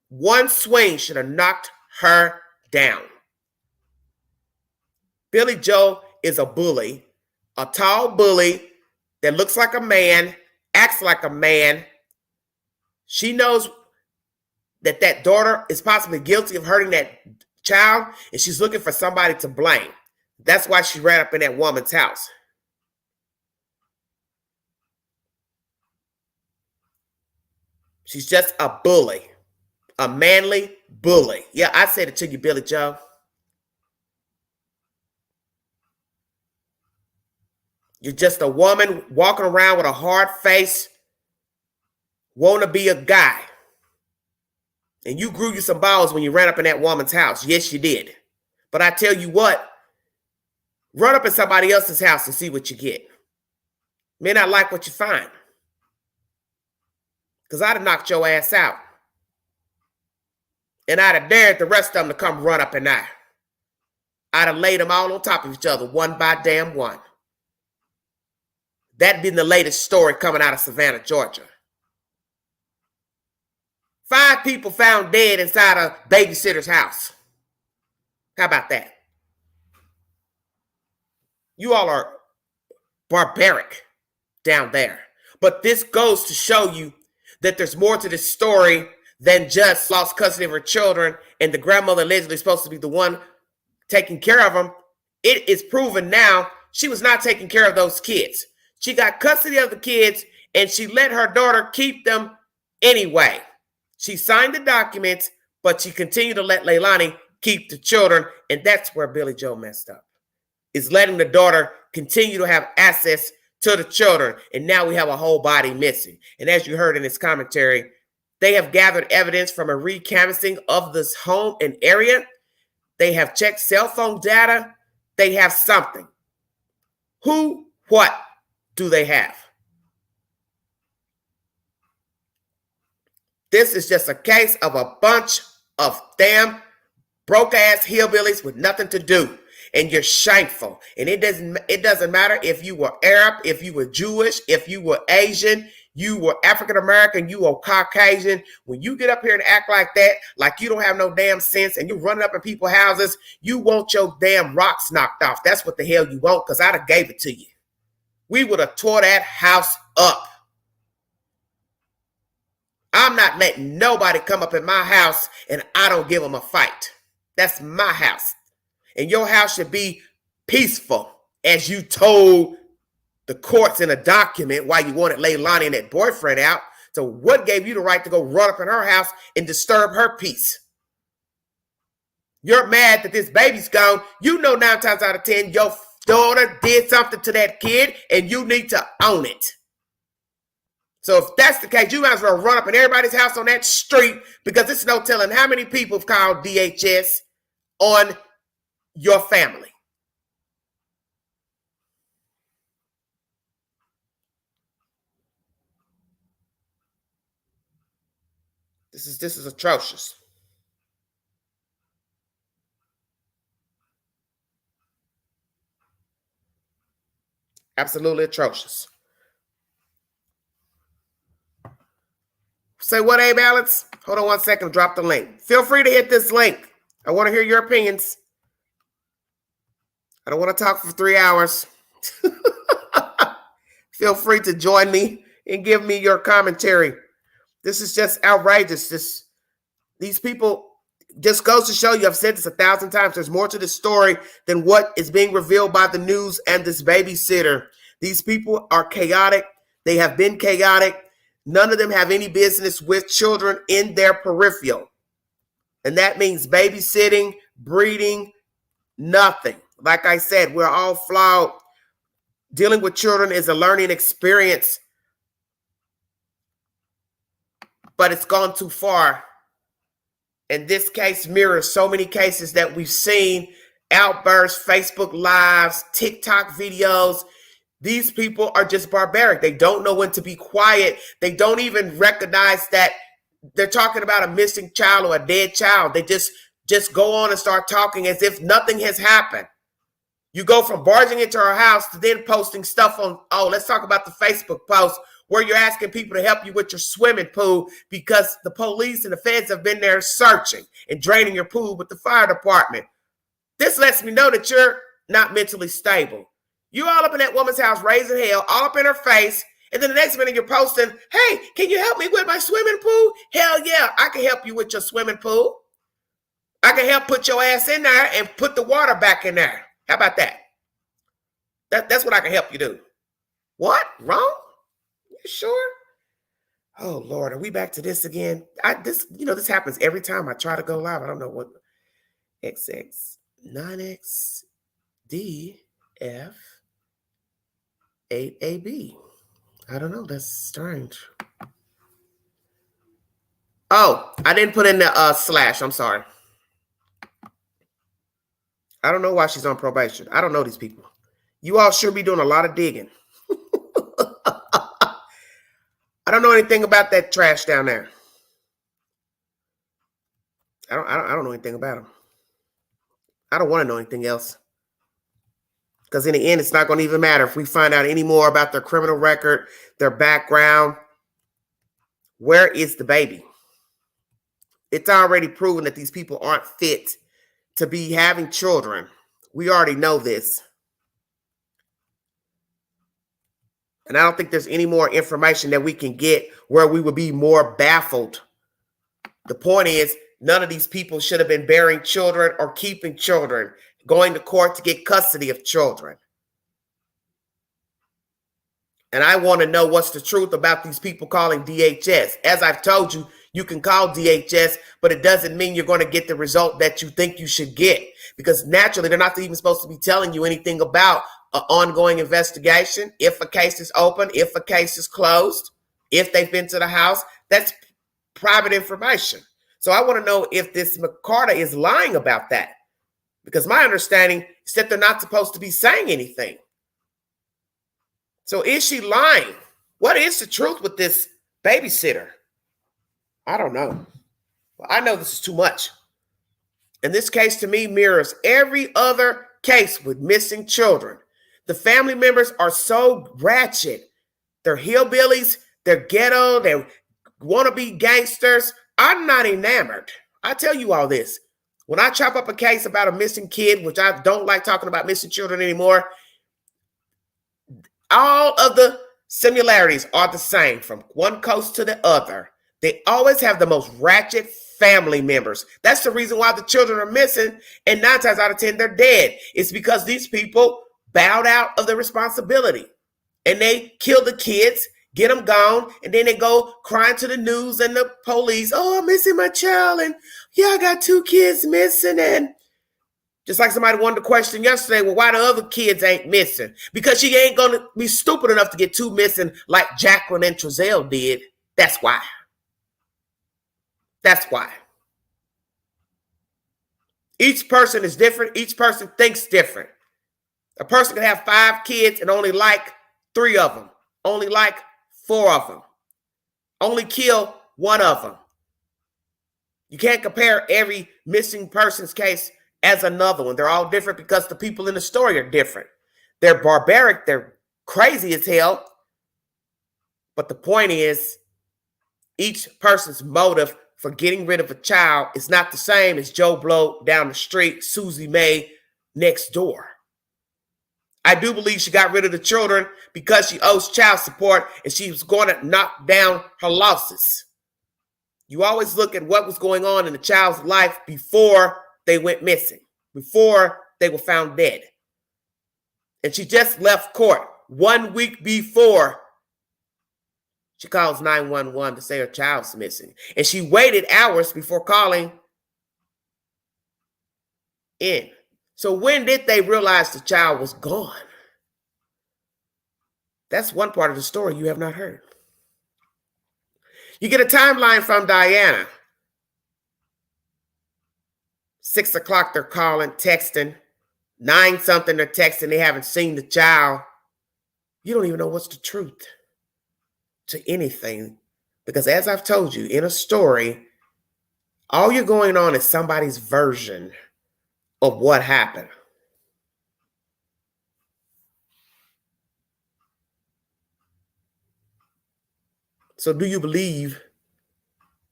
One swing should have knocked her down. Billie Joe is a bully, a tall bully that looks like a man, acts like a man. She knows that that daughter is possibly guilty of hurting that child, and she's looking for somebody to blame. That's why she ran up in that woman's house. She's just a bully, a manly bully. Yeah, I said it to you, Billie Joe. You're just a woman walking around with a hard face, want to be a guy. And you grew you some balls when you ran up in that woman's house. Yes, you did. But I tell you what, run up in somebody else's house and see what you get. May not like what you find. Because I'd have knocked your ass out. And I'd have dared the rest of them to come run up in there. I'd have laid them all on top of each other, one by damn one. That'd been the latest story coming out of Savannah, Georgia. 5 people found dead inside a babysitter's house. How about that? You all are barbaric down there. But this goes to show you that there's more to this story than just lost custody of her children and the grandmother allegedly supposed to be the one taking care of them. It is proven now she was not taking care of those kids. She got custody of the kids and she let her daughter keep them anyway. She signed the documents, but she continued to let Leilani keep the children. And that's where Billie Joe messed up, is letting the daughter continue to have access to the children. And now we have a whole body missing. And as you heard in this commentary, they have gathered evidence from a recanvassing of this home and area. They have checked cell phone data. They have something. Who, what do they have? This is just a case of a bunch of damn broke-ass hillbillies with nothing to do. And you're shameful. And it doesn't matter if you were Arab, if you were Jewish, if you were Asian, you were African American, you were Caucasian. When you get up here and act like that, like you don't have no damn sense, and you're running up in people's houses, you want your damn rocks knocked off. That's what the hell you want, because I'd have gave it to you. We would have tore that house up. I'm not letting nobody come up in my house and I don't give them a fight. That's my house. And your house should be peaceful, as you told the courts in a document why you wanted Leilani and that boyfriend out. So what gave you the right to go run up in her house and disturb her peace? You're mad that this baby's gone. You know 9 times out of 10 your daughter did something to that kid and you need to own it. So if that's the case, you might as well run up in everybody's house on that street, because it's no telling how many people have called DHS on your family. This is atrocious. Absolutely atrocious. Say what, Abe Alex? Hold on 1 second. Drop the link. Feel free to hit this link. I want to hear your opinions. I don't want to talk for 3 hours. Feel free to join me and give me your commentary. This is just outrageous. These people just goes to show you, I've said this 1,000 times, there's more to this story than what is being revealed by the news and this babysitter. These people are chaotic. They have been chaotic. None of them have any business with children in their peripheral. And that means babysitting, breeding, nothing. Like I said, we're all flawed. Dealing with children is a learning experience, but it's gone too far. And this case mirrors so many cases that we've seen, outbursts, Facebook Lives, TikTok videos. These people are just barbaric. They don't know when to be quiet. They don't even recognize that they're talking about a missing child or a dead child. They just go on and start talking as if nothing has happened. You go from barging into her house to then posting stuff on, let's talk about the Facebook post where you're asking people to help you with your swimming pool because the police and the feds have been there searching and draining your pool with the fire department. This lets me know that you're not mentally stable. You all up in that woman's house raising hell, all up in her face, and then the next minute you're posting, hey, can you help me with my swimming pool? Hell yeah, I can help you with your swimming pool. I can help put your ass in there and put the water back in there. How about that? That's what I can help you do. What? Wrong? You sure? Oh, Lord, are we back to this again? This happens every time I try to go live. I don't know what. XX, 9X, D, F, 8AB. I don't know. That's strange. Oh, I didn't put in the slash. I'm sorry. I don't know why she's on probation. I don't know these people. You all should be doing a lot of digging. I don't know anything about that trash down there. I don't know anything about them. I don't want to know anything else. Because in the end, it's not going to even matter if we find out any more about their criminal record, their background. Where is the baby? It's already proven that these people aren't fit to be having children. We already know this. And I don't think there's any more information that we can get where we would be more baffled. The point is, none of these people should have been bearing children or keeping children, going to court to get custody of children. And I want to know what's the truth about these people calling DHS. As I've told you, you can call DHS, but it doesn't mean you're going to get the result that you think you should get. Because naturally, they're not even supposed to be telling you anything about an ongoing investigation. If a case is open, if a case is closed, if they've been to the house, that's private information. So I want to know if this Mccarta is lying about that. Because my understanding is that they're not supposed to be saying anything. So is she lying? What is the truth with this babysitter? I don't know. Well, I know this is too much. And this case to me mirrors every other case with missing children. The family members are so ratchet. They're hillbillies. They're ghetto. They want to be gangsters. I'm not enamored. I tell you all this. When I chop up a case about a missing kid, which I don't like talking about missing children anymore, all of the similarities are the same from one coast to the other. They always have the most ratchet family members. That's the reason why the children are missing, and 9 times out of 10, they're dead. It's because these people bowed out of the responsibility, and they kill the kids, get them gone, and then they go crying to the news and the police, oh, I'm missing my child, and yeah, I got 2 kids missing, and just like somebody wanted to question yesterday, well, why the other kids ain't missing? Because she ain't going to be stupid enough to get 2 missing like Jacqueline and Trezelle did. That's why. That's why. Each person is different. Each person thinks different. A person can have 5 kids and only like 3 of them. Only like 4 of them. Only kill 1 of them. You can't compare every missing person's case as another one. They're all different because the people in the story are different. They're barbaric. They're crazy as hell. But the point is, each person's motive for getting rid of a child is not the same as Joe Blow down the street, Susie Mae next door. I do believe she got rid of the children because she owes child support and she was going to knock down her losses. You always look at what was going on in the child's life before they went missing, before they were found dead. And she just left court 1 week before she calls 911 to say her child's missing. And she waited hours before calling in. So when did they realize the child was gone? That's one part of the story you have not heard. You get a timeline from Diana. 6 o'clock, they're calling, texting. 9 something, they're texting. They haven't seen the child. You don't even know what's the truth to anything. Because as I've told you, in a story, all you're going on is somebody's version of what happened. So do you believe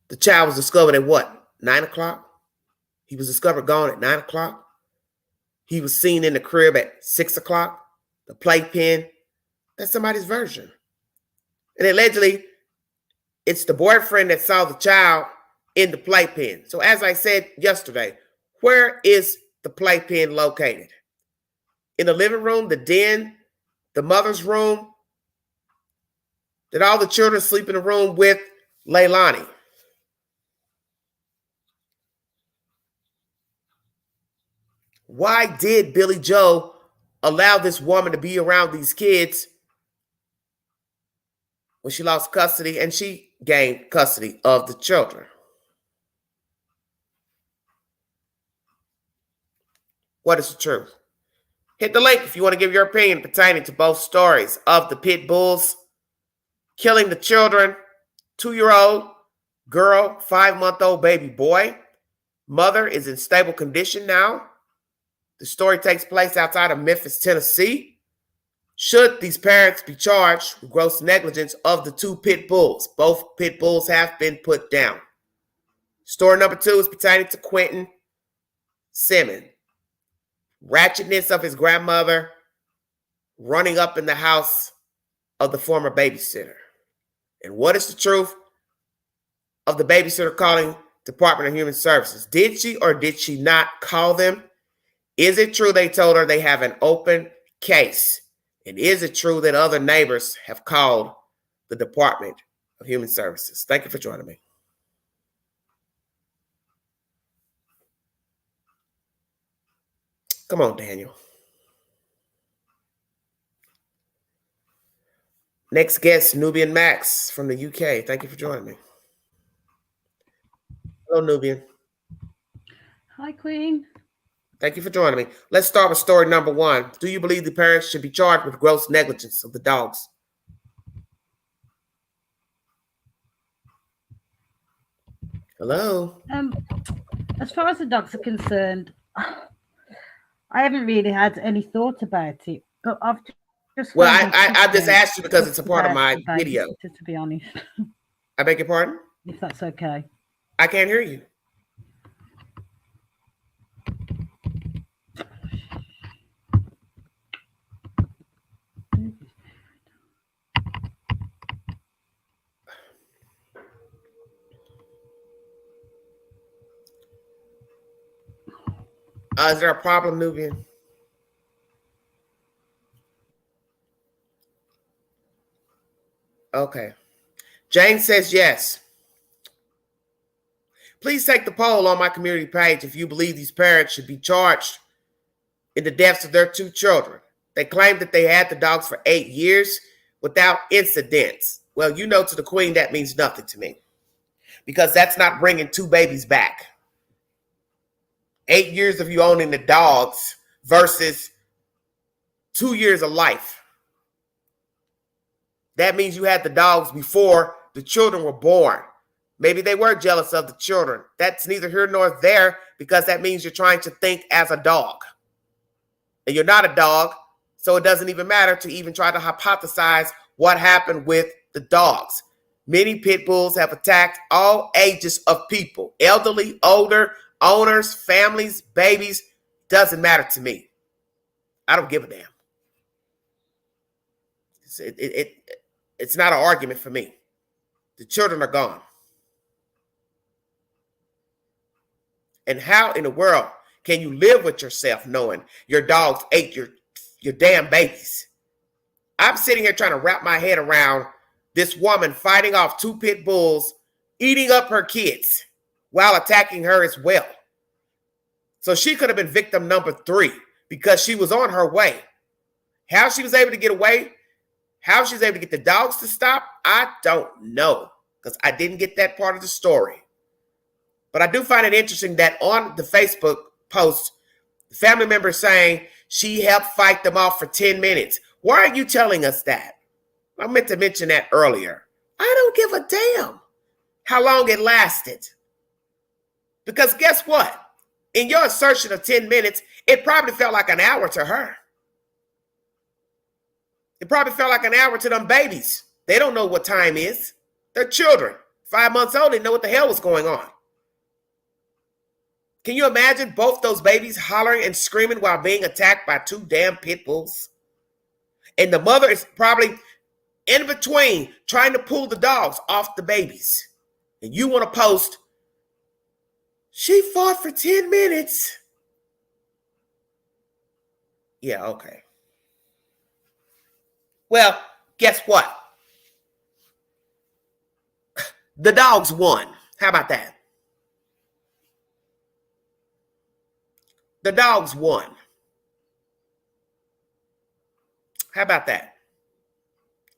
the child was discovered at what? 9 o'clock? He was discovered gone at 9 o'clock. He was seen in the crib at 6 o'clock. The playpen. That's somebody's version. And allegedly, it's the boyfriend that saw the child in the playpen. So as I said yesterday, where is the playpen located? In the living room, the den, the mother's room? Did all the children sleep in the room with Leilani? Why did Billie Joe allow this woman to be around these kids when she lost custody and she gained custody of the children? What is the truth? Hit the link if you want to give your opinion pertaining to both stories of the Pitbulls killing the children, 2-year-old girl, 5-month-old baby boy. Mother is in stable condition now. The story takes place outside of Memphis, Tennessee. Should these parents be charged with gross negligence of the 2 pit bulls? Both pit bulls have been put down. Story number 2 is pertaining to Quentin Simmons. Ratchetness of his grandmother running up in the house of the former babysitter? And what is the truth of the babysitter calling Department of Human Services? Did she or did she not call them? Is it true they told her they have an open case? And is it true that other neighbors have called the Department of Human Services? Thank you for joining me. Come on, Daniel. Next guest, Nubian Max from the UK. Thank you for joining me. Hello, Nubian. Hi, Queen. Thank you for joining me. Let's start with story number 1. Do you believe the parents should be charged with gross negligence of the dogs? Hello. As far as the dogs are concerned, I haven't really had any thought about it, but I've just... Well, I just asked you because it's a part of my video. To be honest. I beg your pardon? If that's okay. I can't hear you. Is there a problem, Nubian? Okay. Jane says yes. Please take the poll on my community page if you believe these parents should be charged in the deaths of their 2 children. They claim that they had the dogs for 8 years without incidents. Well, you know, to the Queen, that means nothing to me because that's not bringing 2 babies back. 8 years of you owning the dogs versus 2 years of life. That means you had the dogs before the children were born. Maybe they were jealous of the children. That's neither here nor there because that means you're trying to think as a dog. And you're not a dog, so it doesn't even matter to even try to hypothesize what happened with the dogs. Many pit bulls have attacked all ages of people, elderly, older, owners, families, babies. Doesn't matter to me. I don't give a damn. It's not an argument for me. The children are gone. And how in the world can you live with yourself knowing your dogs ate your damn babies? I'm sitting here trying to wrap my head around this woman fighting off 2 pit bulls, eating up her kids while attacking her as well. So she could have been victim number 3 because she was on her way. How she was able to get away, how she was able to get the dogs to stop, I don't know because I didn't get that part of the story. But I do find it interesting that on the Facebook post, the family member saying she helped fight them off for 10 minutes. Why are you telling us that? I meant to mention that earlier. I don't give a damn how long it lasted. Because guess what? In your assertion of 10 minutes, it probably felt like an hour to her. It probably felt like an hour to them babies. They don't know what time is. They're children. 5 months old, they know what the hell was going on. Can you imagine both those babies hollering and screaming while being attacked by 2 damn pit bulls? And the mother is probably in between trying to pull the dogs off the babies. And you want to post, she fought for 10 minutes. Yeah, okay. Well, guess what? The dogs won. How about that? The dogs won. How about that?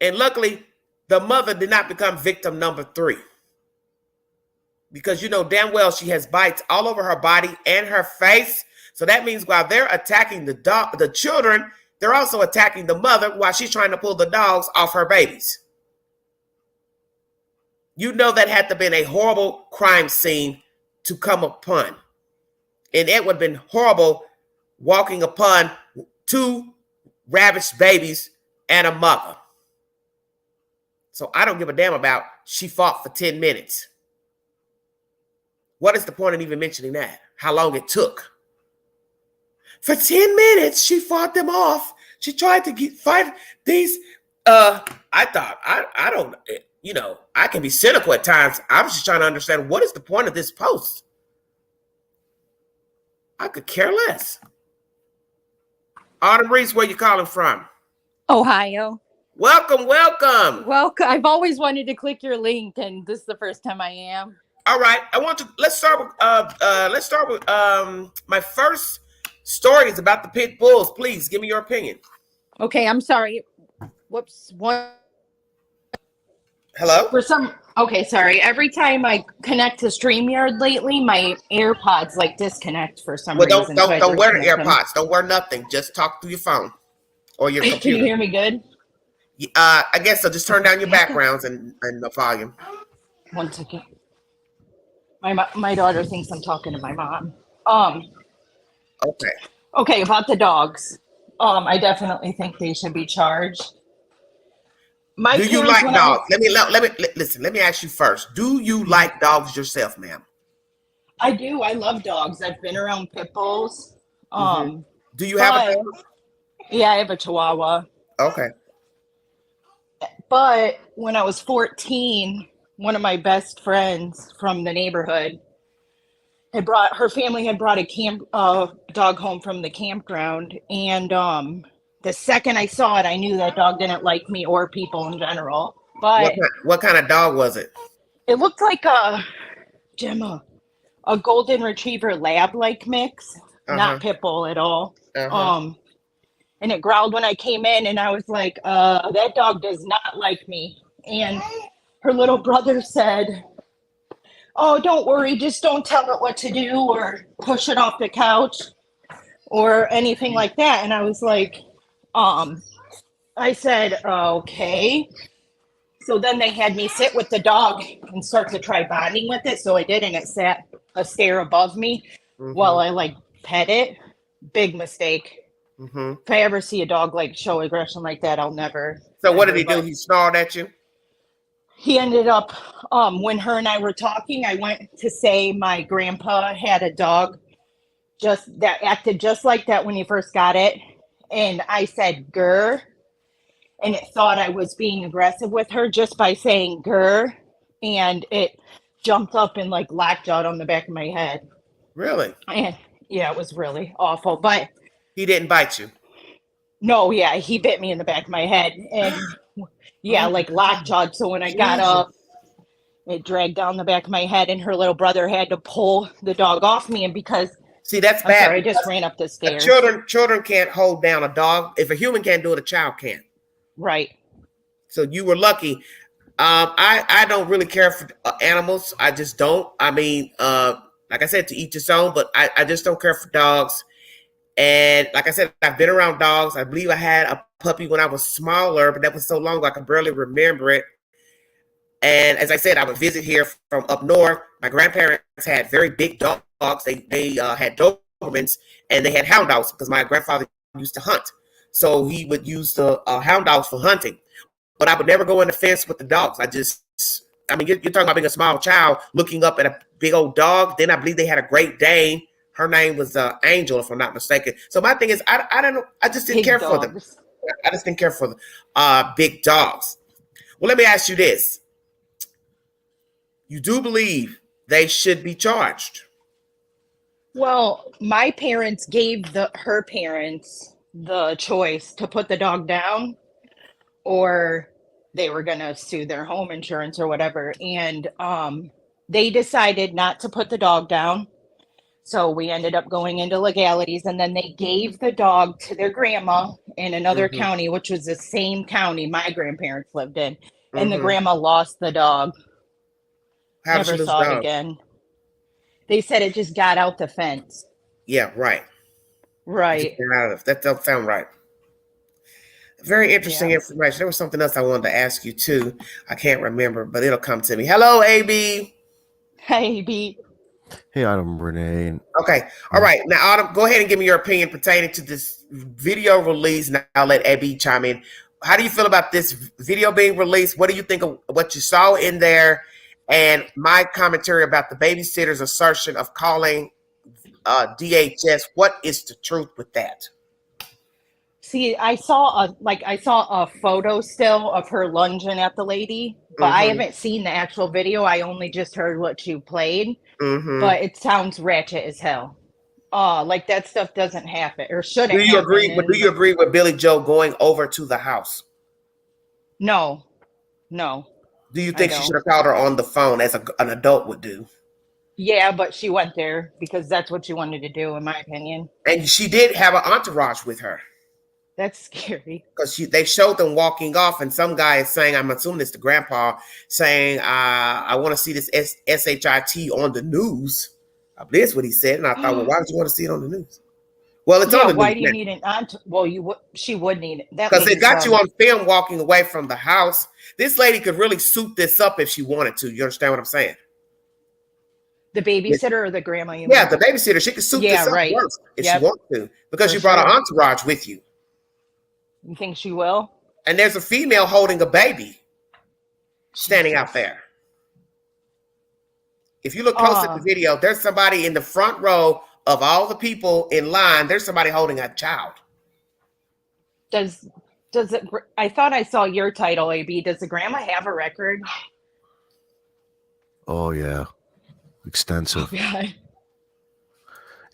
And luckily, the mother did not become victim number 3. Because you know damn well she has bites all over her body and her face. So that means while they're attacking the children, they're also attacking the mother while she's trying to pull the dogs off her babies. You know that had to have been a horrible crime scene to come upon. And it would have been horrible walking upon 2 ravished babies and a mother. So I don't give a damn about she fought for 10 minutes. What is the point of even mentioning that? How long it took? For 10 minutes, she fought them off. She tried to fight these I thought, I don't, you know, I can be cynical at times. I was just trying to understand what is the point of this post. I could care less. Autumn Reese, where you calling from? Ohio. Welcome. Welcome. I've always wanted to click your link, and this is the first time I am. All right, let's start with my first story is about the Pitbulls. Please give me your opinion. Okay, I'm sorry. Whoops. Hello? Sorry. Every time I connect to StreamYard lately, my AirPods like disconnect for some reason. Don't wear the AirPods. Don't wear nothing. Just talk through your phone or your computer. Can you hear me good? I guess so. Just turn down your backgrounds and the volume. 1 second. My daughter thinks I'm talking to my mom. Okay, about the dogs. I definitely think they should be charged. Do you like dogs? Let me ask you first. Do you like dogs yourself, ma'am? I do. I love dogs. I've been around Pitbulls. Do you have a dog? Yeah, I have a Chihuahua. Okay. But when I was 14, one of my best friends from the neighborhood her family had brought a dog home from the campground, and the second I saw it, I knew that dog didn't like me or people in general. But what kind of dog was it? It looked like a golden retriever lab-like mix, not pit bull at all. And it growled when I came in, and I was like, that dog does not like me. And her little brother said, oh, don't worry, just don't tell it what to do or push it off the couch or anything like that. And I was like, I said, okay. So then they had me sit with the dog and start to try bonding with it. So I did, and it sat a stair above me while I like pet it. Big mistake. If I ever see a dog like show aggression like that, I'll never. So what did he do? He snarled at you? He ended up, when her and I were talking, I went to say my grandpa had a dog that acted just like that when he first got it. And I said, grr. And it thought I was being aggressive with her just by saying grr. And it jumped up and like lockjawed on the back of my head. Really? And yeah, it was really awful. But he didn't bite you? No, yeah, he bit me in the back of my head. And yeah, like lockjawed. So when I got up, it dragged down the back of my head, and her little brother had to pull the dog off me. And because that's bad. Sorry, I just ran up the stairs. Children can't hold down a dog. If a human can't do it, a child can. Right. So you were lucky. I don't really care for animals. I just don't. I mean, like I said, to each his own, but I just don't care for dogs. And like I said, I've been around dogs. I believe I had a puppy when I was smaller, but that was so long ago I can barely remember it. And as I said, I would visit here from up north. My grandparents had very big dogs. They had Dobermans, and they had hound dogs because my grandfather used to hunt. So he would use the hound dogs for hunting. But I would never go in the fence with the dogs. You're talking about being a small child looking up at a big old dog. Then I believe they had a Great Dane. Her name was Angel, if I'm not mistaken. So my thing is, I don't know. I just didn't care for them. I just didn't care for the big dogs. Well, let me ask you this. You do believe they should be charged? Well, my parents gave her parents the choice to put the dog down, or they were going to sue their home insurance or whatever. And they decided not to put the dog down. So we ended up going into legalities, and then they gave the dog to their grandma in another county, which was the same county my grandparents lived in. And the grandma lost the dog. Never saw it again. They said it just got out the fence. Yeah, right. Right. That don't sound right. Very interesting information. There was something else I wanted to ask you too. I can't remember, but it'll come to me. Hello, AB. Hi, AB. Hey, Autumn, Renee. Okay. All right. Now, Autumn, go ahead and give me your opinion pertaining to this video release. Now, I'll let AB chime in. How do you feel about this video being released? What do you think of what you saw in there? And my commentary about the babysitter's assertion of calling DHS. What is the truth with that? See, I saw a photo still of her lunging at the lady, but I haven't seen the actual video. I only just heard what you played. But it sounds ratchet as hell. Like that stuff doesn't happen or shouldn't happen. Do you agree with Billie Joe going over to the house? No. Do you think she should have called her on the phone as an adult would do? Yeah, but she went there because that's what she wanted to do, in my opinion. And she did have an entourage with her. That's scary. Because they showed them walking off, and some guy is saying, I'm assuming it's the grandpa, saying, I want to see this SHIT on the news. I believe that's what he said. And I thought, well, why would you want to see it on the news? Well, it's on the news. Why do you need an entourage? Well, she would need it. Because they got you on film walking away from the house. This lady could really suit this up if she wanted to. You understand what I'm saying? The babysitter or the grandma? Yeah, the babysitter. She could suit this up worse if she wanted to. Because you brought an entourage with you. You think she will? And there's a female holding a baby standing out there. If you look close at the video, there's somebody in the front row of all the people in line. There's somebody holding a child. Does it? I thought I saw your title, AB. Does the grandma have a record? Oh yeah, extensive. Oh, God.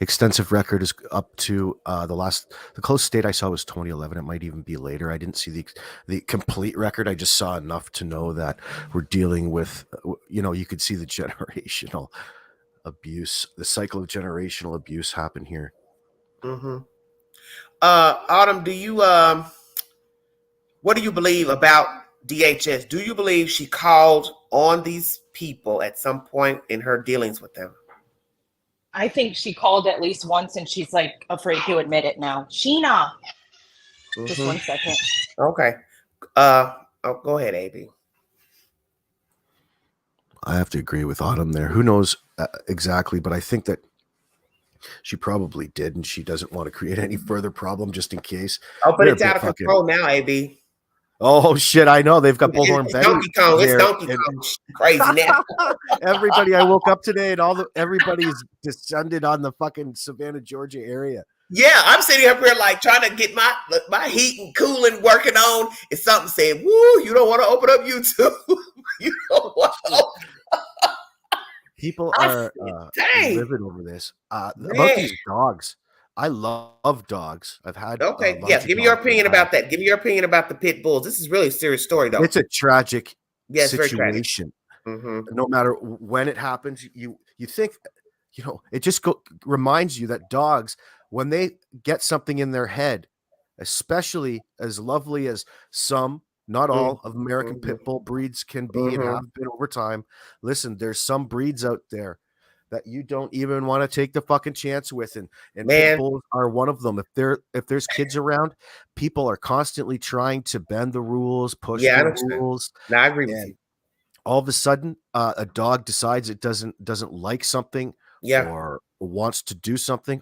Extensive record is up to the closest date I saw was 2011. It might even be later. I didn't see the complete record. I just saw enough to know that we're dealing with, you could see the generational abuse, the cycle of generational abuse happen here. Autumn, do you what do you believe about DHS? Do you believe she called on these people at some point in her dealings with them? I think she called at least once, and she's like afraid to admit it now. Sheena, just 1 second. Okay. Go ahead, AB. I have to agree with Autumn there. Who knows exactly, but I think that she probably did, and she doesn't want to create any further problem just in case. Oh, but it's out of control now, AB. Oh shit! I know they've got Bullhorn Betty. Donkey Kong. It's Donkey Kong. Crazy now. Everybody, I woke up today and everybody's descended on the fucking Savannah, Georgia area. Yeah, I'm sitting up here like trying to get my heat and cooling working on. And something saying, "Woo, you don't want to open up YouTube. You don't want to." People are livid over this. About these dogs. I love dogs. I've had give me your opinion about that. Give me your opinion about the Pitbulls. This is really a serious story, though. It's a tragic situation. Very tragic. No matter when it happens, you think, it just reminds you that dogs, when they get something in their head, especially as lovely as some, not all of American pit bull breeds can be and have been over time. Listen, there's some breeds out there that you don't even want to take the fucking chance with, and pit bulls are one of them. If there's kids around, people are constantly trying to bend the rules, push the rules. No, I agree with you. All of a sudden, a dog decides it doesn't like something, or wants to do something.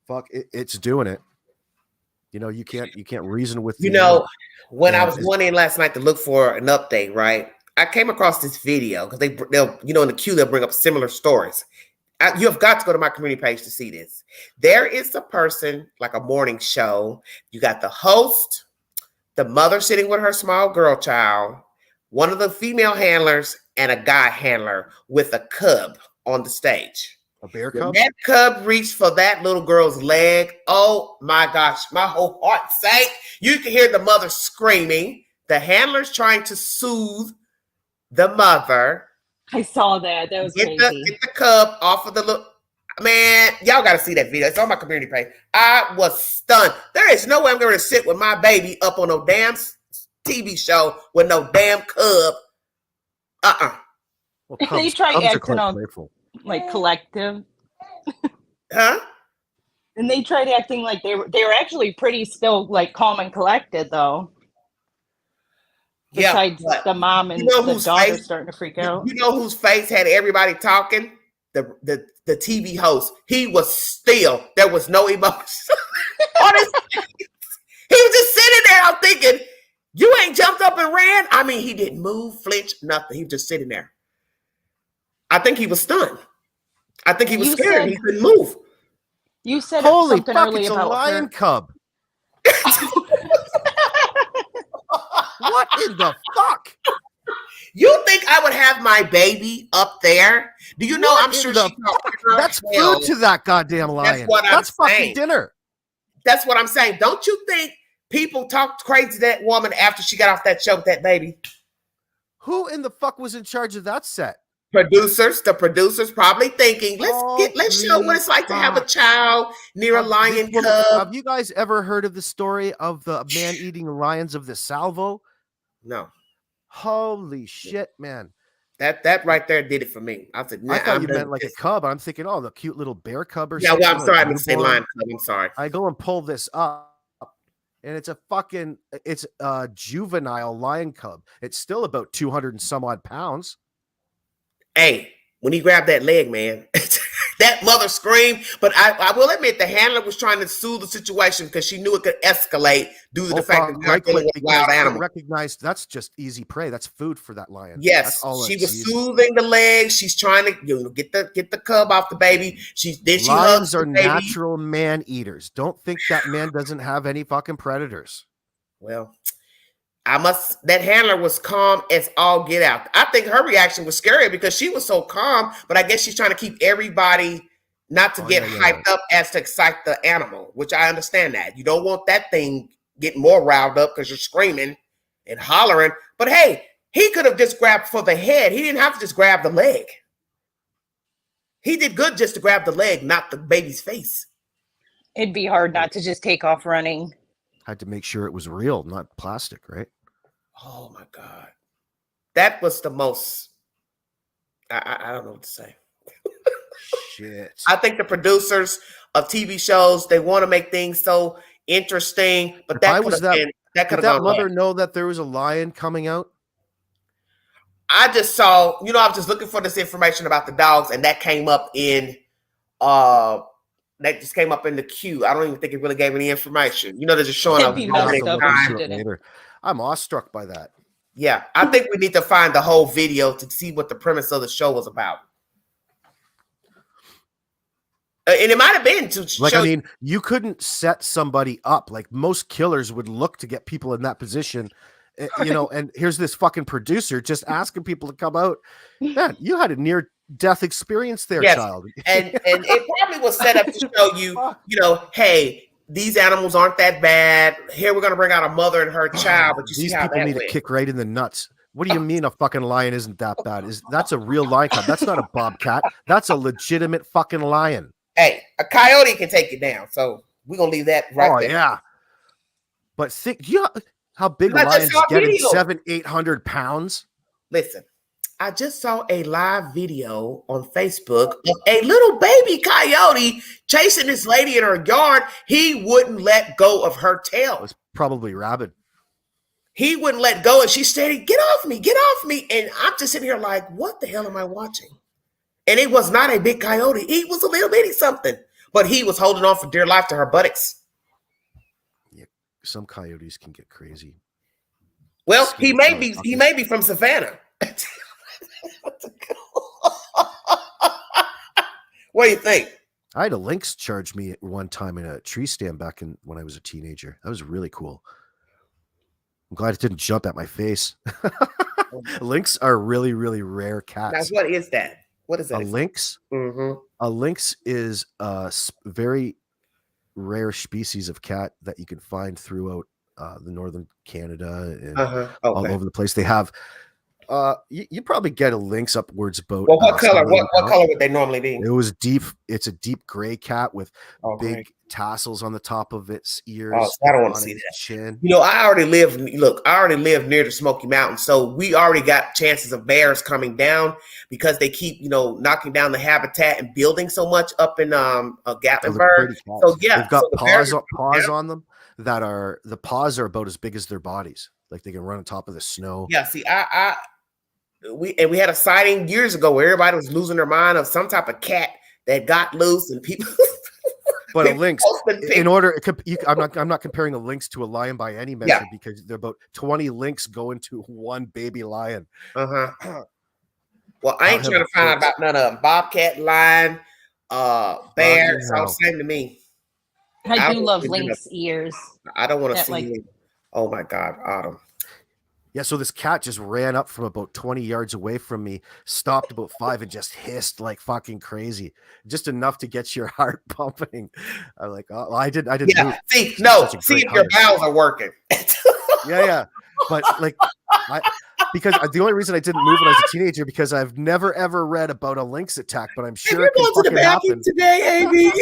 Fuck, it's doing it. You can't reason with. When I was going in last night to look for an update, right? I came across this video because they'll in the queue, they'll bring up similar stories. You have got to go to my community page to see this. There is a person, like a morning show. You got the host, the mother sitting with her small girl child, one of the female handlers, and a guy handler with a cub on the stage. A bear cub? That cub reached for that little girl's leg. Oh my gosh, my whole heart sank. You can hear the mother screaming. The handler's trying to soothe the mother. I saw that. That was crazy. Get the cub off of the look. Man, y'all got to see that video. It's on my community page. I was stunned. There is no way I'm going to sit with my baby up on no damn TV show with no damn cub. Well, they try acting on like collective. Huh? And they tried acting like they were actually pretty still like calm and collected though. Besides the mom and the daughter starting to freak out. You know whose face had everybody talking? The TV host. He was still. There was no emotion on his face. He was just sitting there. I'm thinking, you ain't jumped up and ran. I mean, he didn't move, flinch, nothing. He was just sitting there. I think he was stunned. I think he was scared. He couldn't move. You said holy something fuck, earlier it's about a lion cub. What in the fuck? You think I would have my baby up there? Do you know? I'm sure that's food to that goddamn lion. That's fucking dinner. That's what I'm saying. Don't you think people talked crazy to that woman after she got off that show with that baby? Who in the fuck was in charge of that set? The producers probably thinking, let's show what it's like to have a child near a lion cub. Have you guys ever heard of the story of the man eating lions of the Salvo? No. Holy shit, man. That right there did it for me. I said, I thought you meant like a cub. I'm thinking, the cute little bear cub or something. Yeah, well, I'm sorry, I didn't say lion cub. I'm sorry. I go and pull this up. And it's a juvenile lion cub. It's still about 200 and some odd pounds. Hey, when he grabbed that leg, man, that mother screamed. But I will admit the handler was trying to soothe the situation because she knew it could escalate due to the fact that we were dealing with wild animals. Recognized that's just easy prey. That's food for that lion. Yes, she was soothing the leg. She's trying to get the cub off the baby. Lions are natural man eaters. Don't think that man doesn't have any fucking predators. Well, that handler was calm as all get out. I think her reaction was scary because she was so calm, but I guess she's trying to keep everybody not to get hyped up as to excite the animal, which I understand that. You don't want that thing getting more riled up because you're screaming and hollering. But hey, he could have just grabbed for the head. He didn't have to just grab the leg. He did good just to grab the leg, not the baby's face. It'd be hard not to just take off running. Had to make sure it was real, not plastic, right? Oh my God. That was the most, I don't know what to say. Shit. I think the producers of TV shows, they want to make things so interesting, but that could have been, that could have gone mother know that there was a lion coming out? I just saw, I was just looking for this information about the dogs, and that came up in the queue. I don't even think it really gave any information. They're just showing up. I'm awestruck by that. Yeah, I think we need to find the whole video to see what the premise of the show was about. And it might have been to you couldn't set somebody up. Like most killers would look to get people in that position, and here's this fucking producer just asking people to come out. Man, you had a near death experience there, child. and it probably was set up to show you, hey, these animals aren't that bad. Here we're gonna bring out a mother and her child, but these people need a kick right in the nuts. What do you mean a fucking lion isn't that bad? That's a real lion cub. That's not a bobcat. That's a legitimate fucking lion. Hey, a coyote can take it down, so we're gonna leave that right there. Oh yeah, but think how big lions get in 700-800 pounds. Listen, I just saw a live video on Facebook of a little baby coyote chasing this lady in her yard. He wouldn't let go of her tail. It was probably rabid. He wouldn't let go, and she said, "Get off me, get off me." And I'm just sitting here like, what the hell am I watching? And it was not a big coyote. He was a little bitty something, but he was holding on for dear life to her buttocks. Yeah, some coyotes can get crazy. Well, he may be from Savannah. What do you think? I had a lynx charge me at one time in a tree stand back when I was a teenager. That was really cool. I'm glad it didn't jump at my face. Lynx are really, really rare cats. Now, what is that? What is that? A lynx? Mm-hmm. A lynx is a very rare species of cat that you can find throughout the northern Canada and all over the place. They have you probably get a lynx upwards about. Well, what color? What color would they normally be? It was deep. It's a deep gray cat with big tassels on the top of its ears. Oh, I don't want to see that. Chin. I already live near the Smoky Mountains, so we already got chances of bears coming down because they keep knocking down the habitat and building so much up in Gatlinburg. So yeah, they've got paws on them that are the paws are about as big as their bodies. Like they can run on top of the snow. Yeah, see, we had a sighting years ago where everybody was losing their mind of some type of cat that got loose and people. But a lynx, I'm not comparing a lynx to a lion by any measure because they're about 20 lynx go into one baby lion. Well, I ain't trying to find out about none of them. Bobcat, lion, bear. It's all the same to me. I do love lynx ears. I don't want to see. Oh my God, Autumn. Yeah, so this cat just ran up from about 20 yards away from me, stopped about 5 and just hissed like fucking crazy. Just enough to get your heart pumping. I'm like, oh, I didn't move. See, no, see if your bowels are working. Yeah. But like because the only reason I didn't move when I was a teenager because I've never ever read about a lynx attack, but I'm sure it can fucking happen today, AB.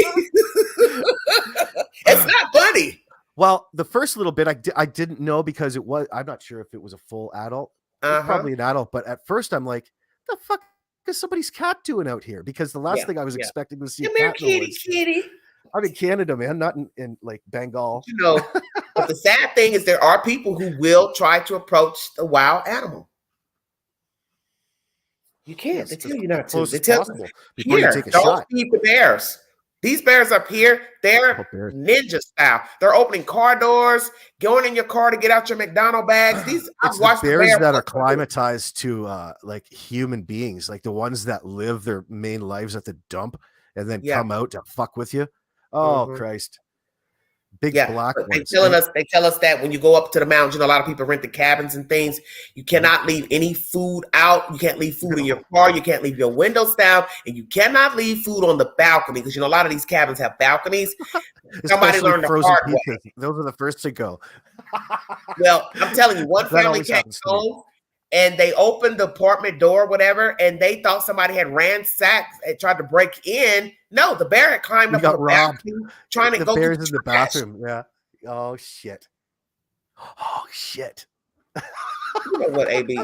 It's not funny. Well, the first little bit I didn't know because I'm not sure if it was a full adult. It was probably an adult, but at first I'm like, the fuck is somebody's cat doing out here? Because the last thing I was expecting to see Come a here, cat in the woods. kitty. I'm in Canada, man, not in like Bengal. You know, but the sad thing is there are people who will try to approach the wild animal. You can't. They tell you not to. They tell before you take a don't shot. feed the bears. These bears up here, they're ninja style. They're opening car doors, going in your car to get out your McDonald's bags. It's the bears that are acclimatized to like human beings, like the ones that live their main lives at the dump and then come out to fuck with you. Oh Christ. Big black ones. They tell us that when you go up to the mountains, you know, a lot of people rent the cabins and things. You cannot leave any food out. You can't leave food in your car. You can't leave your windows down, and you cannot leave food on the balcony because you know a lot of these cabins have balconies. Somebody learned the hard way. Those are the first to go. Well, I'm telling you, one family came home and they opened the apartment door, whatever, and they thought somebody had ransacked and tried to break in. No, the bear had climbed up on the balcony trying to go. The bears in the bathroom. Yeah. Oh shit. Oh shit. You know what, AB?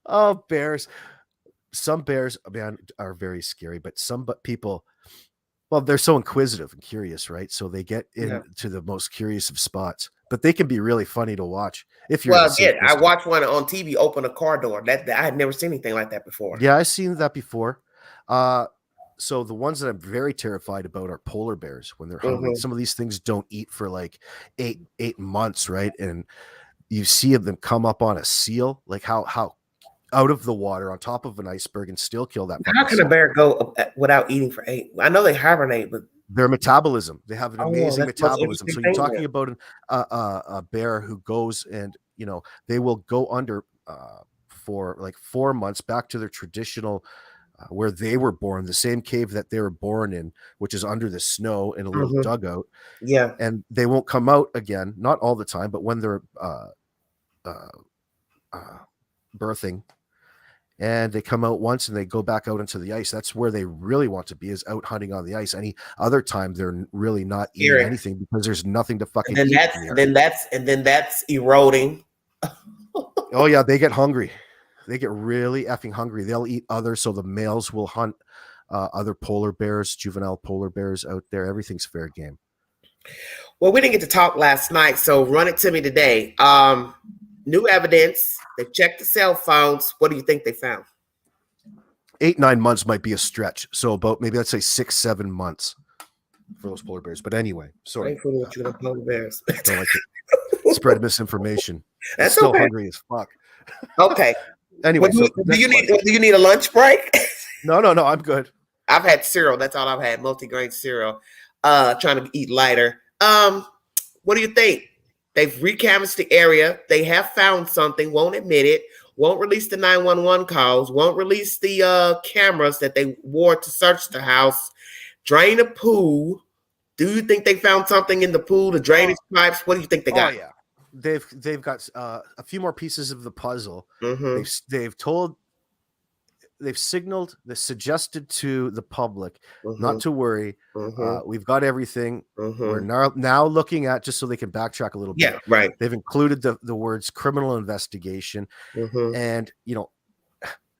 Oh, bears. Some bears, man, are very scary, but people, well, they're so inquisitive and curious, right? So they get into the most curious of spots. But they can be really funny to watch if you're. Well, again, I watched one on TV open a car door. That I had never seen anything like that before. Yeah, I've seen that before. So the ones that I'm very terrified about are polar bears when they're hungry. Some of these things don't eat for like eight months, right? And you see them come up on a seal, like how out of the water on top of an iceberg and still kill that. How can a bear go without eating for 8? I know they hibernate, but their metabolism, they have an amazing metabolism. So you're talking about a bear who goes and, you know, they will go under for like 4 months back to their traditional where they were born, the same cave that they were born in, which is under the snow in a little dugout. Yeah. And they won't come out again, not all the time, but when they're birthing. And they come out once and they go back out into the ice. That's where they really want to be, is out hunting on the ice. Any other time they're really not eating anything because there's nothing to fucking eat. Then that's eroding. Oh yeah, they get hungry. They get really effing hungry. They'll eat others. So the males will hunt other polar bears, juvenile polar bears out there. Everything's fair game. Well, we didn't get to talk last night, so run it to me today. New evidence. They checked the cell phones. What do you think they found? 8-9 months might be a stretch. So about maybe let's say 6-7 months for those polar bears. But anyway, sorry. Polar bears. Don't like to spread misinformation. That's still okay. hungry as fuck. Okay. Anyway, do you need a lunch break? No, I'm good. I've had cereal. That's all I've had. Multi-grain cereal. Trying to eat lighter. What do you think? They've recanvassed the area. They have found something, won't admit it, won't release the 911 calls, won't release the cameras that they wore to search the house, drain a pool. Do you think they found something in the pool, the drainage pipes? What do you think they got? Oh, yeah. They've got a few more pieces of the puzzle. They've signaled, they suggested to the public not to worry. We've got everything. We're now looking at, just so they can backtrack a little bit. Yeah, right. They've included the words criminal investigation, and you know,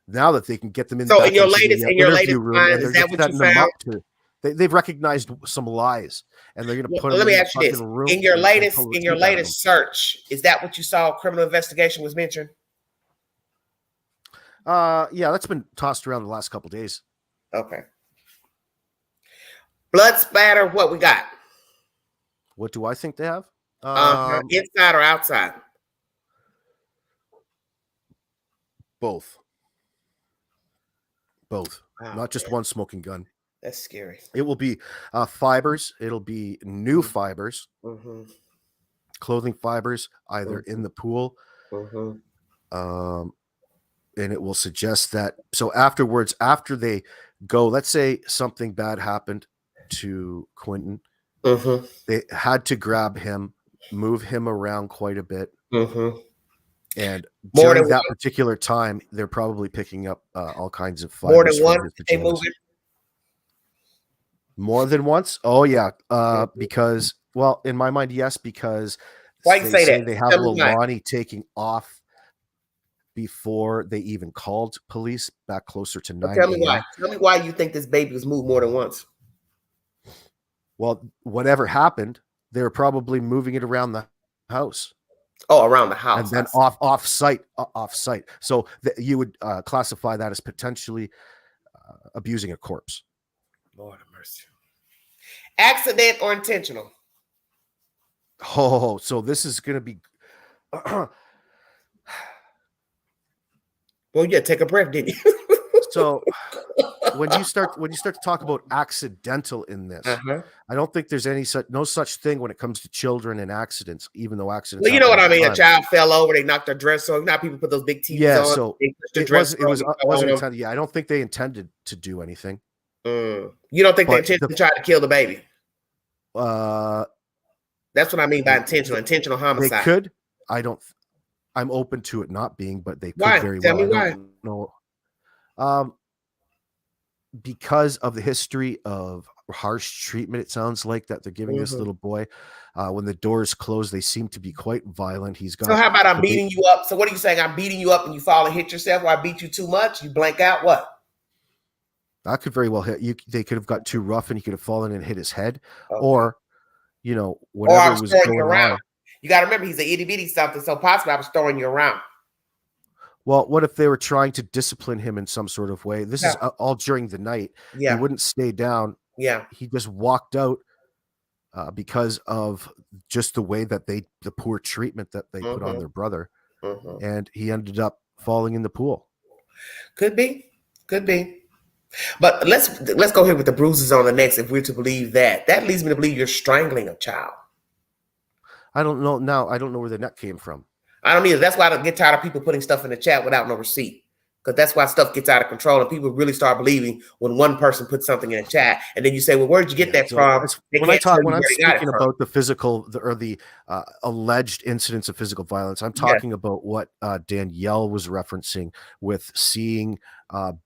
now that they can get them in. So in your latest find, is that what you found? They've recognized some lies, and they're going to put. Let me ask you this: in your latest search, is that what you saw? Criminal investigation was mentioned. Yeah, that's been tossed around the last couple of days. Okay. Blood spatter. What we got? What do I think they have? Inside or outside? Both. Wow, not just one smoking gun. That's scary. It will be fibers. It'll be new fibers, clothing fibers, either in the pool And it will suggest that. So afterwards, after they go, let's say something bad happened to Quentin. They had to grab him, move him around quite a bit. And during that particular time, they're probably picking up all kinds of fibers. More than one, they move it. More than once? Oh yeah. Because, well, in my mind, yes, because why you say that? They have Leilani taking off before they even called police back closer to 9 Tell me why. Tell me why you think this baby was moved more than once. Well, whatever happened, they were probably moving it around the house. Oh, around the house. And then off site. So you would classify that as potentially abusing a corpse. Lord have mercy. Accident or intentional? Oh, so this is going to be... Well, yeah, take a breath, didn't you? So when you start to talk about accidental in this, I don't think there's no such thing when it comes to children and accidents, even though accidents. Well, you know what I mean. A child fell over, they knocked their dress on. Now people put those big TVs on. So it wasn't intended. Yeah, I don't think they intended to do anything. You don't think they intended to try to kill the baby? That's what I mean by intentional homicide. They could. I'm open to it not being, but they could very well. Tell me why. No. Because of the history of harsh treatment, it sounds like that they're giving this little boy. When the doors close, they seem to be quite violent. So how about I'm beating you up? So what are you saying? I'm beating you up and you fall and hit yourself, or I beat you too much, you blank out? What? That could very well hit you. They could have got too rough and he could have fallen and hit his head, or whatever was going around. on. You got to remember, he's an itty bitty something, so possibly I was throwing you around. Well, what if they were trying to discipline him in some sort of way? This is all during the night. Yeah. He wouldn't stay down. Yeah. He just walked out because of just the way that the poor treatment that they put on their brother. And he ended up falling in the pool. Could be. But let's go ahead with the bruises on the neck. If we're to believe that leads me to believe you're strangling a child. I don't know now. I don't know where the neck came from. I don't either. That's why I get tired of people putting stuff in the chat without no receipt. Because that's why stuff gets out of control and people really start believing when one person puts something in the chat. And then you say, well, where'd you get that from? When I'm speaking about the physical or the alleged incidents of physical violence, I'm talking about what Danielle was referencing with seeing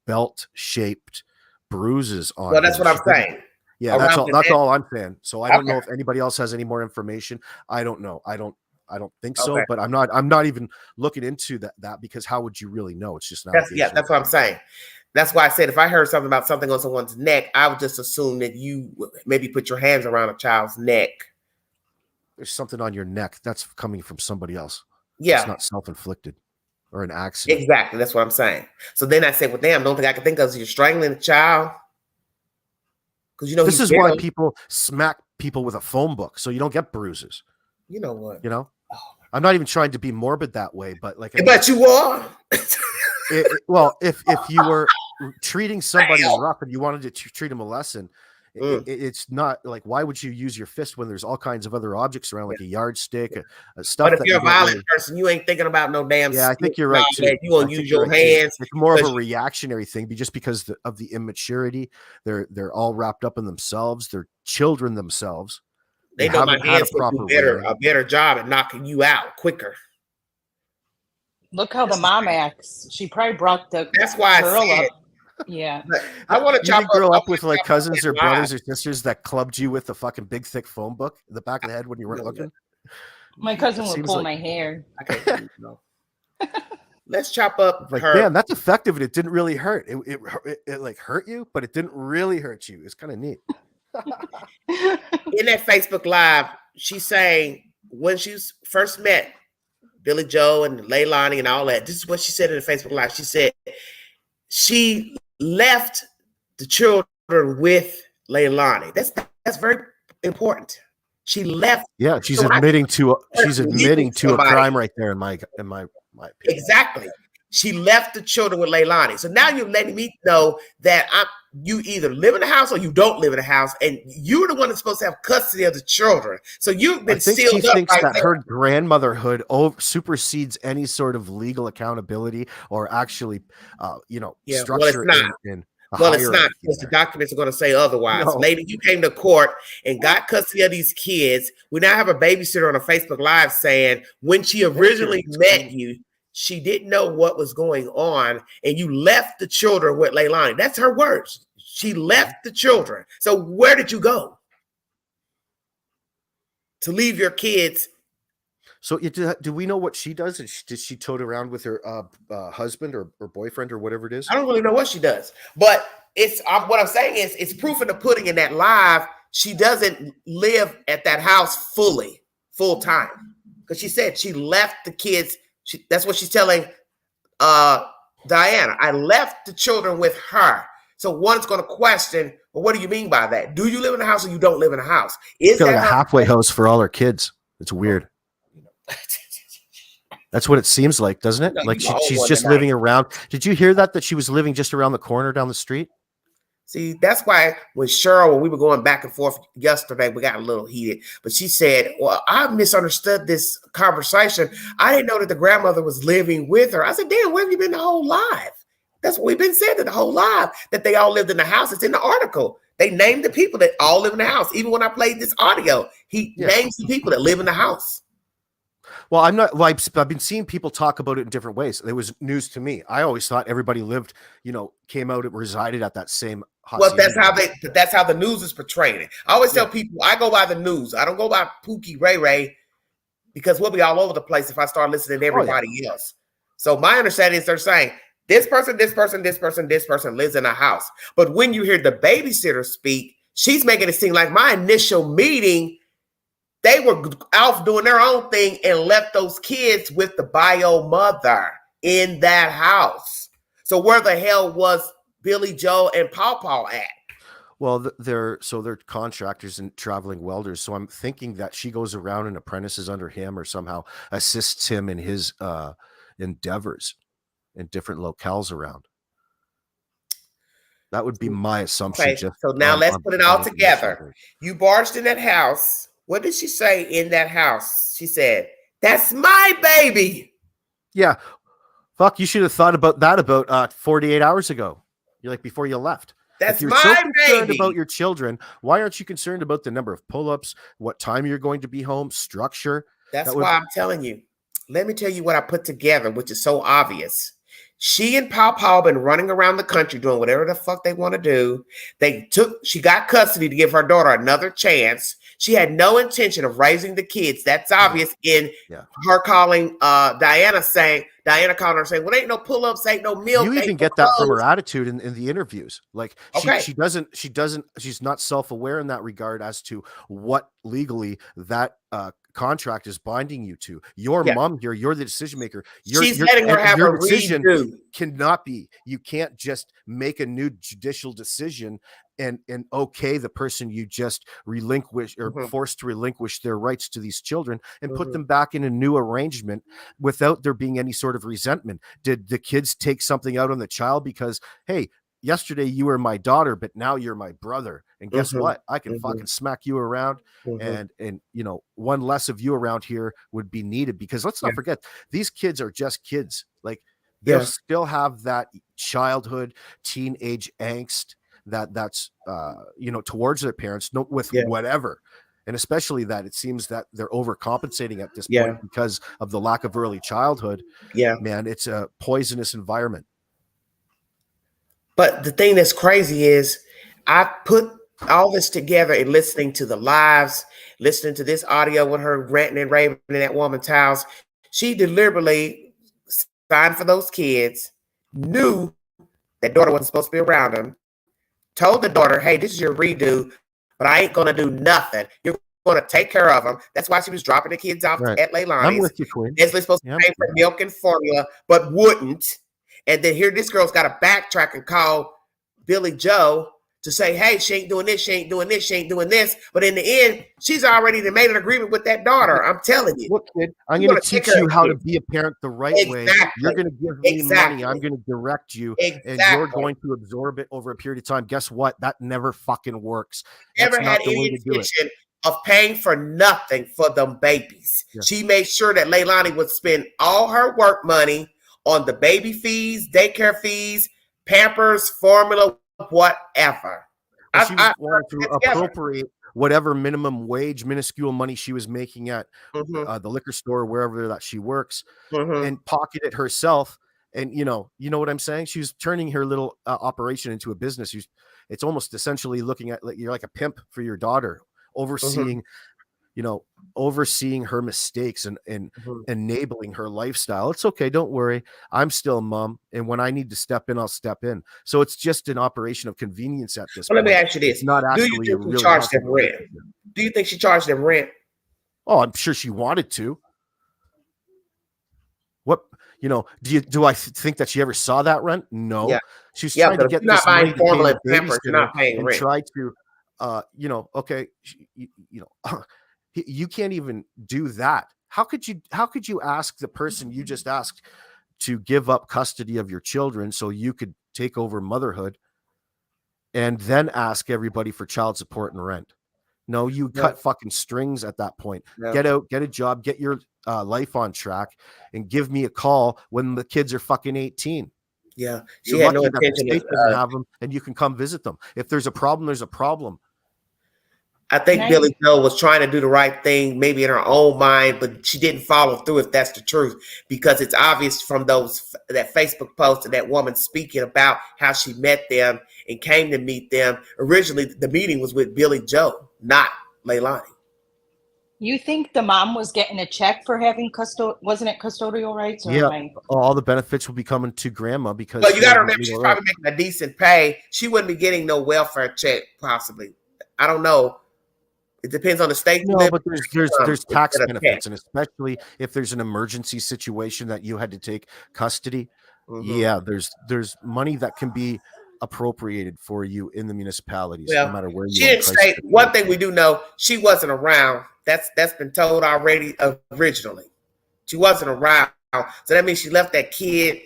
belt-shaped bruises on. Well, that's what I'm saying. Yeah, that's all I'm saying. So I don't know if anybody else has any more information. I don't know. I don't think so, but I'm not even looking into that because how would you really know? It's just not. That's what I'm saying. That's why I said if I heard something about something on someone's neck, I would just assume that you maybe put your hands around a child's neck. There's something on your neck that's coming from somebody else. Yeah, it's not self-inflicted or an accident. Exactly, that's what I'm saying. So then I say, well, damn, the only thing I can think of is you're strangling a child. Because this is why people smack people with a phone book, so you don't get bruises. You know what? I'm not even trying to be morbid that way, but but you are. Well, if you were treating somebody rough and you wanted to treat them a lesson, it's not like, why would you use your fist when there's all kinds of other objects around, like a yardstick, stuff. But if you're a violent person, you ain't thinking about no damn. Yeah, I think you're right too. You won't use your hands. It's more of a reactionary thing, just because of the immaturity. They're all wrapped up in themselves. They're children themselves. They know my hands will do a better job at knocking you out quicker. Look how the mom acts. She probably brought the girl up. Yeah. I want to chop grow up with like cousins or brothers or sisters that clubbed you with a fucking big thick phone book in the back of the head when you weren't looking. My cousin would pull my hair. Let's chop up like, her. Damn, that's effective, and it didn't really hurt. It like hurt you, but it didn't really hurt you. It's kind of neat. In that Facebook Live, she's saying when she first met Billie Joe and Leilani and all that, this is what she said in the Facebook Live. She said she left the children with Leilani. That's very important. She left. Yeah, she's admitting to a crime right there in my opinion. Exactly. She left the children with Leilani. So now you're letting me know that you either live in the house or you don't live in the house, and you're the one that's supposed to have custody of the children. So you've been sealed up. I think she thinks that her grandmotherhood supersedes any sort of legal accountability or actually, structure. Well, it's not. Well, it's not, because the documents are going to say otherwise. No. Lady, you came to court and got custody of these kids. We now have a babysitter on a Facebook Live saying when she originally met you, she didn't know what was going on, and you left the children with Leilani. That's her words. She left the children. So where did you go to leave your kids? So do we know what she does? Did she tote around with her husband or boyfriend or whatever it is? I don't really know what she does, but it's what I'm saying is it's proof in the pudding in that live. She doesn't live at that house full time, because she said she left the kids. That's what she's telling Diana. I left the children with her. So one's going to question, well, what do you mean by that? Do you live in a house or you don't live in a house? Is that like a halfway house for all her kids? It's weird. That's what it seems like, doesn't it? No, like she's just living around. Did you hear that she was living just around the corner down the street? See, that's why when Cheryl, when we were going back and forth yesterday, we got a little heated. But she said, well, I misunderstood this conversation. I didn't know that the grandmother was living with her. I said, damn, where have you been the whole life? That's what we've been saying the whole life, that they all lived in the house. It's in the article. They named the people that all live in the house. Even when I played this audio, he names the people that live in the house. Well, I've been seeing people talk about it in different ways. It was news to me. I always thought everybody lived, came out and resided at that same house. Well, that's how the news is portraying it. I always tell people, I go by the news. I don't go by Pookie Ray Ray, because we'll be all over the place if I start listening to everybody else. So my understanding is they're saying this person lives in a house. But when you hear the babysitter speak, she's making it seem like my initial meeting, they were out doing their own thing and left those kids with the bio mother in that house. So where the hell was Billie Joe and Paw at? Well, they're contractors and traveling welders. So I'm thinking that she goes around and apprentices under him or somehow assists him in his endeavors in different locales around. That would be my assumption. Okay, so now let's put it all together. You barged in that house. What did she say in that house? She said, that's my baby. Yeah. Fuck, you should have thought about that about 48 hours ago. You're like, before you left. That's if you're my so concerned baby about your children, why aren't you concerned about the number of pull-ups, what time you're going to be home, structure? That's why I'm telling you. Let me tell you what I put together, which is so obvious. She and Paw been running around the country doing whatever the fuck they want to do. She got custody to give her daughter another chance. She had no intention of raising the kids. That's obvious in her calling Diana calling her saying, well, ain't no pull-ups, ain't no milk. You even get that from her attitude in the interviews. Like she's not self-aware in that regard as to what legally that contract is binding you to. Your mom here, you're the decision maker. She's letting her have a decision. Cannot be. You can't just make a new judicial decision and okay the person you just relinquish or forced to relinquish their rights to these children and put them back in a new arrangement without there being any sort of resentment. Did the kids take something out on the child because, hey, yesterday you were my daughter, but now you're my brother, and guess what? I can fucking smack you around, and one less of you around here would be needed, because let's not forget, these kids are just kids. Like they still have that childhood, teenage angst that's towards their parents, whatever. And especially that it seems that they're overcompensating at this point because of the lack of early childhood. Yeah, man, it's a poisonous environment. But the thing that's crazy is I put all this together and listening to the lives, listening to this audio with her ranting and raving in that woman's house. She deliberately signed for those kids, knew that daughter wasn't supposed to be around them, told the daughter, hey, this is your redo, but I ain't going to do nothing. You're going to take care of them. That's why she was dropping the kids off at Leilani's. I'm with you, Queen. Leslie's supposed to pay for milk and formula, but wouldn't. And then here this girl's got to backtrack and call Billie Joe to say, hey, she ain't doing this, she ain't doing this, she ain't doing this. But in the end, she's already made an agreement with that daughter. I'm telling you. Look, kid, I'm going to teach you how to be a parent the right way. You're going to give me money. I'm going to direct you. And you're going to absorb it over a period of time. Guess what? That never fucking works. Never had any intention of paying for nothing for them babies. Yeah. She made sure that Leilani would spend all her work money on the baby fees, daycare fees, Pampers, formula, whatever. She was wanting to appropriate whatever minimum wage, minuscule money she was making at the liquor store, wherever that she works, and pocket it herself. And you know what I'm saying? She was turning her little operation into a business. It's almost essentially looking at you're like a pimp for your daughter, overseeing her mistakes and enabling her lifestyle. It's okay. Don't worry. I'm still a mom. And when I need to step in, I'll step in. So it's just an operation of convenience at this point. Let me ask you this. It's not actually Do you think she charged them rent? Do you think she charged them rent? Oh, I'm sure she wanted to. What, do I think that she ever saw that rent? No. Yeah. She's trying to get this money to pay the babysitter, you're not paying rent. Try to, okay, you can't even do that. How could you ask the person you just asked to give up custody of your children so you could take over motherhood and then ask everybody for child support and rent? No, you cut fucking strings at that point. Get out, get a job, get your life on track, and give me a call when the kids are fucking 18. Yeah, she had no intention to have them, and you can come visit them. If there's a problem, there's a problem. I think Billie Joe was trying to do the right thing, maybe in her own mind, but she didn't follow through, if that's the truth, because it's obvious from that Facebook post and that woman speaking about how she met them and came to meet them. Originally, the meeting was with Billie Joe, not Leilani. You think the mom was getting a check for having wasn't it custodial rights? Or yeah, all the benefits will be coming to grandma because. But you got to remember, she's probably making a decent pay. She wouldn't be getting no welfare check, possibly. I don't know. It depends on the state. No, but there's tax benefits, and especially if there's an emergency situation that you had to take custody. Yeah, there's money that can be appropriated for you in the municipalities, no matter where you. She didn't say one thing. We do know she wasn't around. That's been told already originally. She wasn't around, so that means she left that kid,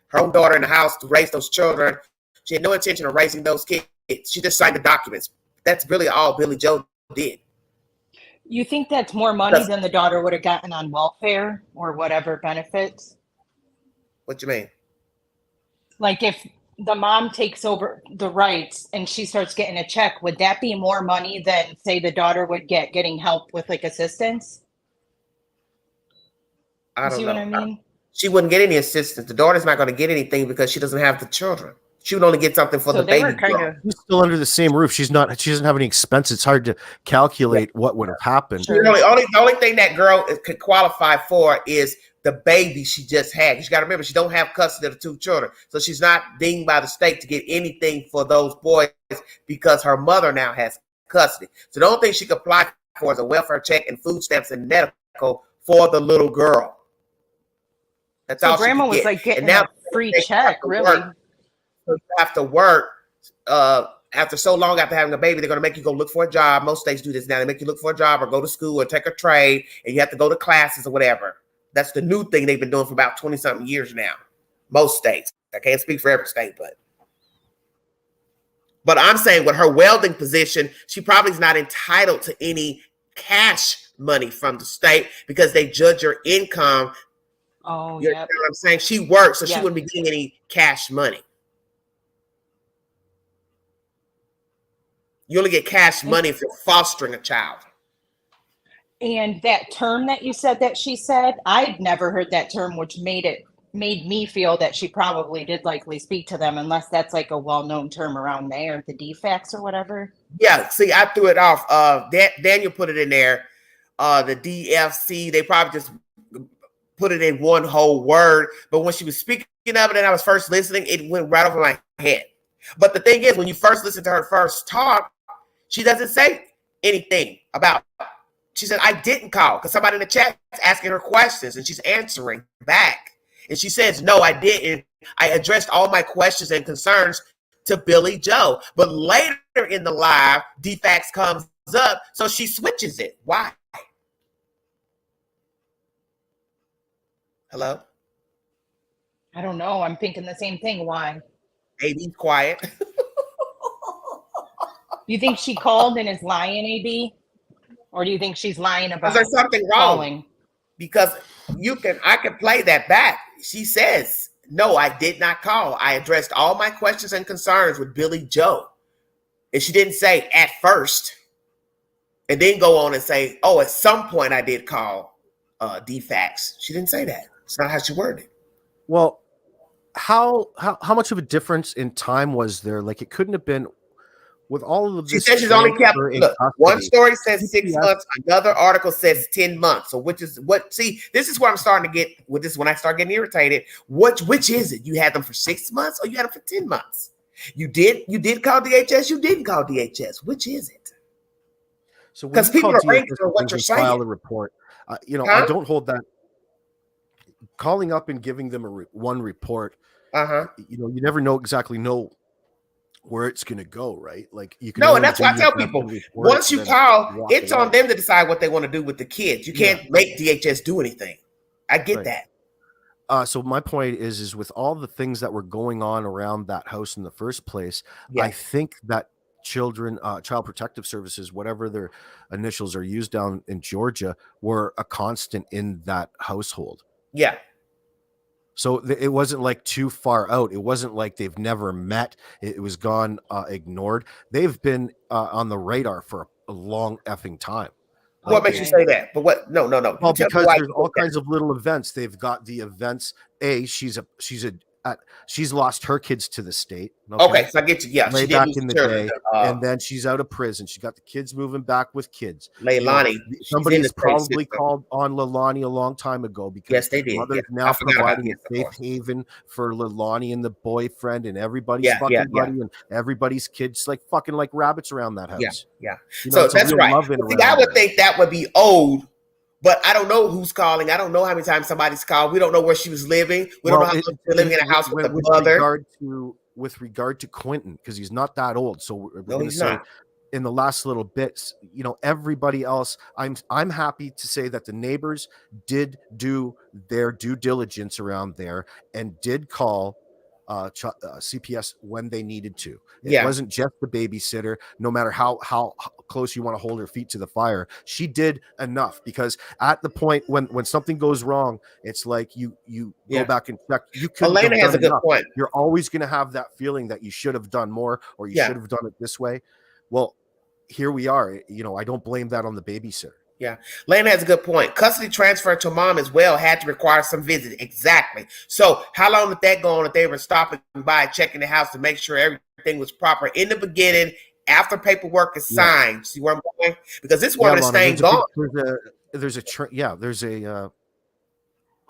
her own daughter, in the house to raise those children. She had no intention of raising those kids. She just signed the documents. That's really all Billie Joe did. You think that's more money than the daughter would have gotten on welfare or whatever benefits? What you mean? Like if the mom takes over the rights and she starts getting a check, would that be more money than say the daughter would getting help with like assistance? I don't know. See what I mean? She wouldn't get any assistance. The daughter's not going to get anything because she doesn't have the children. She would only get something for the baby. She's still under the same roof. She doesn't have any expenses. It's hard to calculate what would have happened. The only thing that girl could qualify for is the baby she just had. You got to remember, she don't have custody of the two children. So she's not dinged by the state to get anything for those boys because her mother now has custody. So the only thing she could apply for is a welfare check and food stamps and medical for the little girl. That's all grandma was like getting a free check, really. So you have to work after so long after having a baby. They're going to make you go look for a job. Most states do this now. They make you look for a job or go to school or take a trade, and you have to go to classes or whatever. That's the new thing they've been doing for about 20-something years now. Most states. I can't speak for every state, but I'm saying with her welding position, she probably is not entitled to any cash money from the state because they judge your income. Oh, you know what I'm saying? She works, so she wouldn't be getting any cash money. You only get cash money if you're fostering a child. And that term that you said that she said, I'd never heard that term, which made me feel that she probably did likely speak to them, unless that's like a well-known term around there, the defects or whatever. Yeah, see, I threw it off. Daniel put it in there. The DFC, they probably just put it in one whole word. But when she was speaking of it and I was first listening, it went right over my head. But the thing is, when you first listen to her first talk, she doesn't say anything about it. She said, I didn't call because somebody in the chat is asking her questions and she's answering back. And she says, no, I didn't. I addressed all my questions and concerns to Billie Joe. But later in the live, DFAX comes up, so she switches it. Why? Hello? I don't know. I'm thinking the same thing. Why? AB's quiet. Do you think she called and is lying, AB? Or do you think she's lying about there's something wrong? Calling? Because I can play that back. She says, no, I did not call. I addressed all my questions and concerns with Billie Joe. And she didn't say at first. And then go on and say, oh, at some point I did call DFAX. She didn't say that. It's not how she worded it. Well, how much of a difference in time was there? Like, it couldn't have been with all of this. She said she's only kept, look, one story says 6 months, another article says 10 months. So which is what? See, this is where I'm starting to get with this. When I start getting irritated, which is it? You had them for 6 months or you had them for 10 months? You did call DHS, you didn't call DHS. Which is it? So because people are waiting for what you're saying. File a report. I don't hold that. Calling up and giving them one report. You never exactly know where it's going to go, right? Like you can. No, and that's why I tell people: once you call, it's on them to decide what they want to do with the kids. You can't make DHS do anything. I get that. So my point is with all the things that were going on around that house in the first place, I think that Child Protective Services, whatever their initials are used down in Georgia, were a constant in that household. Yeah. So it wasn't like too far out. It wasn't like they've never met. It was gone, ignored. They've been on the radar for a long effing time. What makes you say that? But what? No. Well, because there's all kinds of little events. They've got the events. She's lost her kids to the state. Okay, so I get you. Yeah, way back in the day, and then she's out of prison. She got the kids moving back with kids. Leilani, somebody's probably called on Leilani a long time ago because they did. Mother's now providing a safe haven for Leilani and the boyfriend and everybody's buddy and everybody's kids, like fucking like rabbits around that house. Yeah. So that's right. See, I would think that would be old. But I don't know who's calling. I don't know how many times somebody's called. We don't know where she was living. We don't know how long she was living in a house with the mother. With regard to Quentin, because he's not that old. So we're going to say in the last little bits, everybody else, I'm happy to say that the neighbors did do their due diligence around there and did call CPS when they needed to. It wasn't just the babysitter. No matter how close you want to hold her feet to the fire, she did enough, because at the point when something goes wrong, it's like you go back and check. Elena has a good point. You're always going to have that feeling that you should have done more, or you should have done it this way. Well, here we are. I don't blame that on the babysitter. Yeah, Lana has a good point. Custody transfer to mom as well had to require some visit. Exactly. So how long did that go on if they were stopping by, checking the house to make sure everything was proper in the beginning, after paperwork is signed? See where I'm going? Because this woman is staying gone. There's a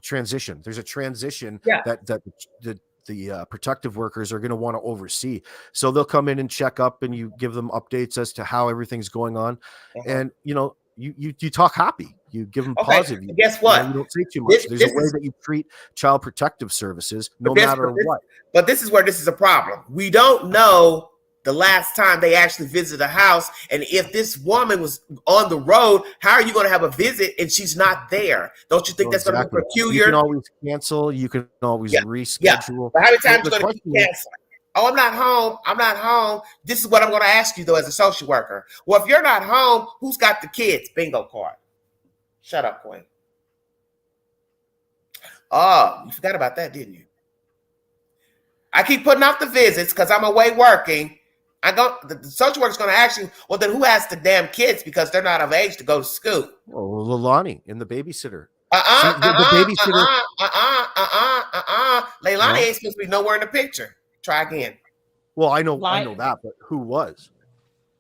transition. There's a transition that the protective workers are going to want to oversee. So they'll come in and check up, and you give them updates as to how everything's going on. And, you talk happy. You give them positive. Guess what? You don't say too much. There's a way that you treat Child Protective Services, no matter what. But this is where this is a problem. We don't know the last time they actually visited a house. And if this woman was on the road, how are you going to have a visit and she's not there? Don't you think that's going to be peculiar? You can always cancel. You can always reschedule. Yeah. But how many times are you going to keep canceling? Oh, I'm not home. This is what I'm going to ask you, though, as a social worker. Well, if you're not home, who's got the kids? Bingo card. Shut up, Queen. Oh, you forgot about that, didn't you? I keep putting off the visits because I'm away working. The social worker's going to ask you, well, then who has the damn kids because they're not of age to go to school? Oh, Leilani and the babysitter. Leilani ain't supposed to be nowhere in the picture. Try again. Well, I know that, but who was?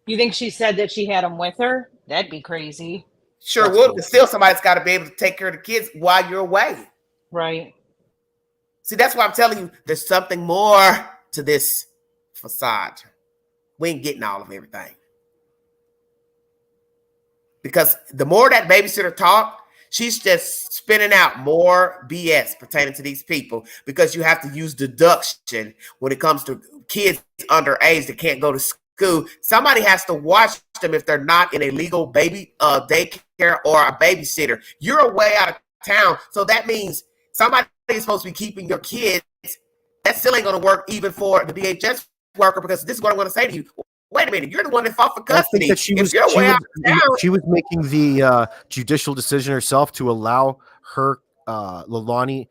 You think she said that she had them with her? That'd be crazy. Sure would, but still somebody's got to be able to take care of the kids while you're away. Right. See, that's why I'm telling you, there's something more to this facade. We ain't getting all of everything. Because the more that babysitter talk, she's just spinning out more BS pertaining to these people, because you have to use deduction when it comes to kids underage that can't go to school. Somebody has to watch them if they're not in a legal baby daycare or a babysitter. You're away out of town, so that means somebody is supposed to be keeping your kids. That still ain't going to work even for the DHS worker, because this is what I'm going to say to you. Wait a minute, you're the one that fought for custody. I think that she was making the judicial decision herself to allow her Leilani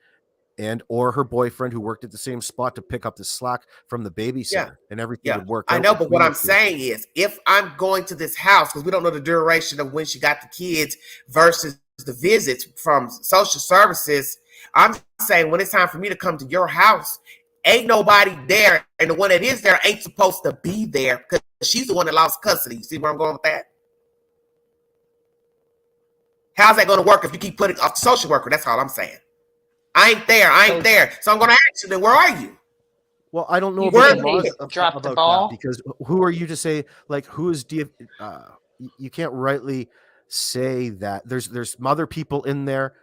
and or her boyfriend who worked at the same spot to pick up the slack from the babysitter, and everything would work out. I know, but what I'm saying is, if I'm going to this house, because we don't know the duration of when she got the kids versus the visits from social services, I'm saying when it's time for me to come to your house, ain't nobody there, and the one that is there ain't supposed to be there because she's the one that lost custody. You see where I'm going with that? How's that going to work if you keep putting off the social worker? That's all I'm saying. I ain't there. So I'm going to ask you, then where are you? Well, I don't know if dropped the ball, because who are you to say, like, who is you can't rightly say that. There's other people in there.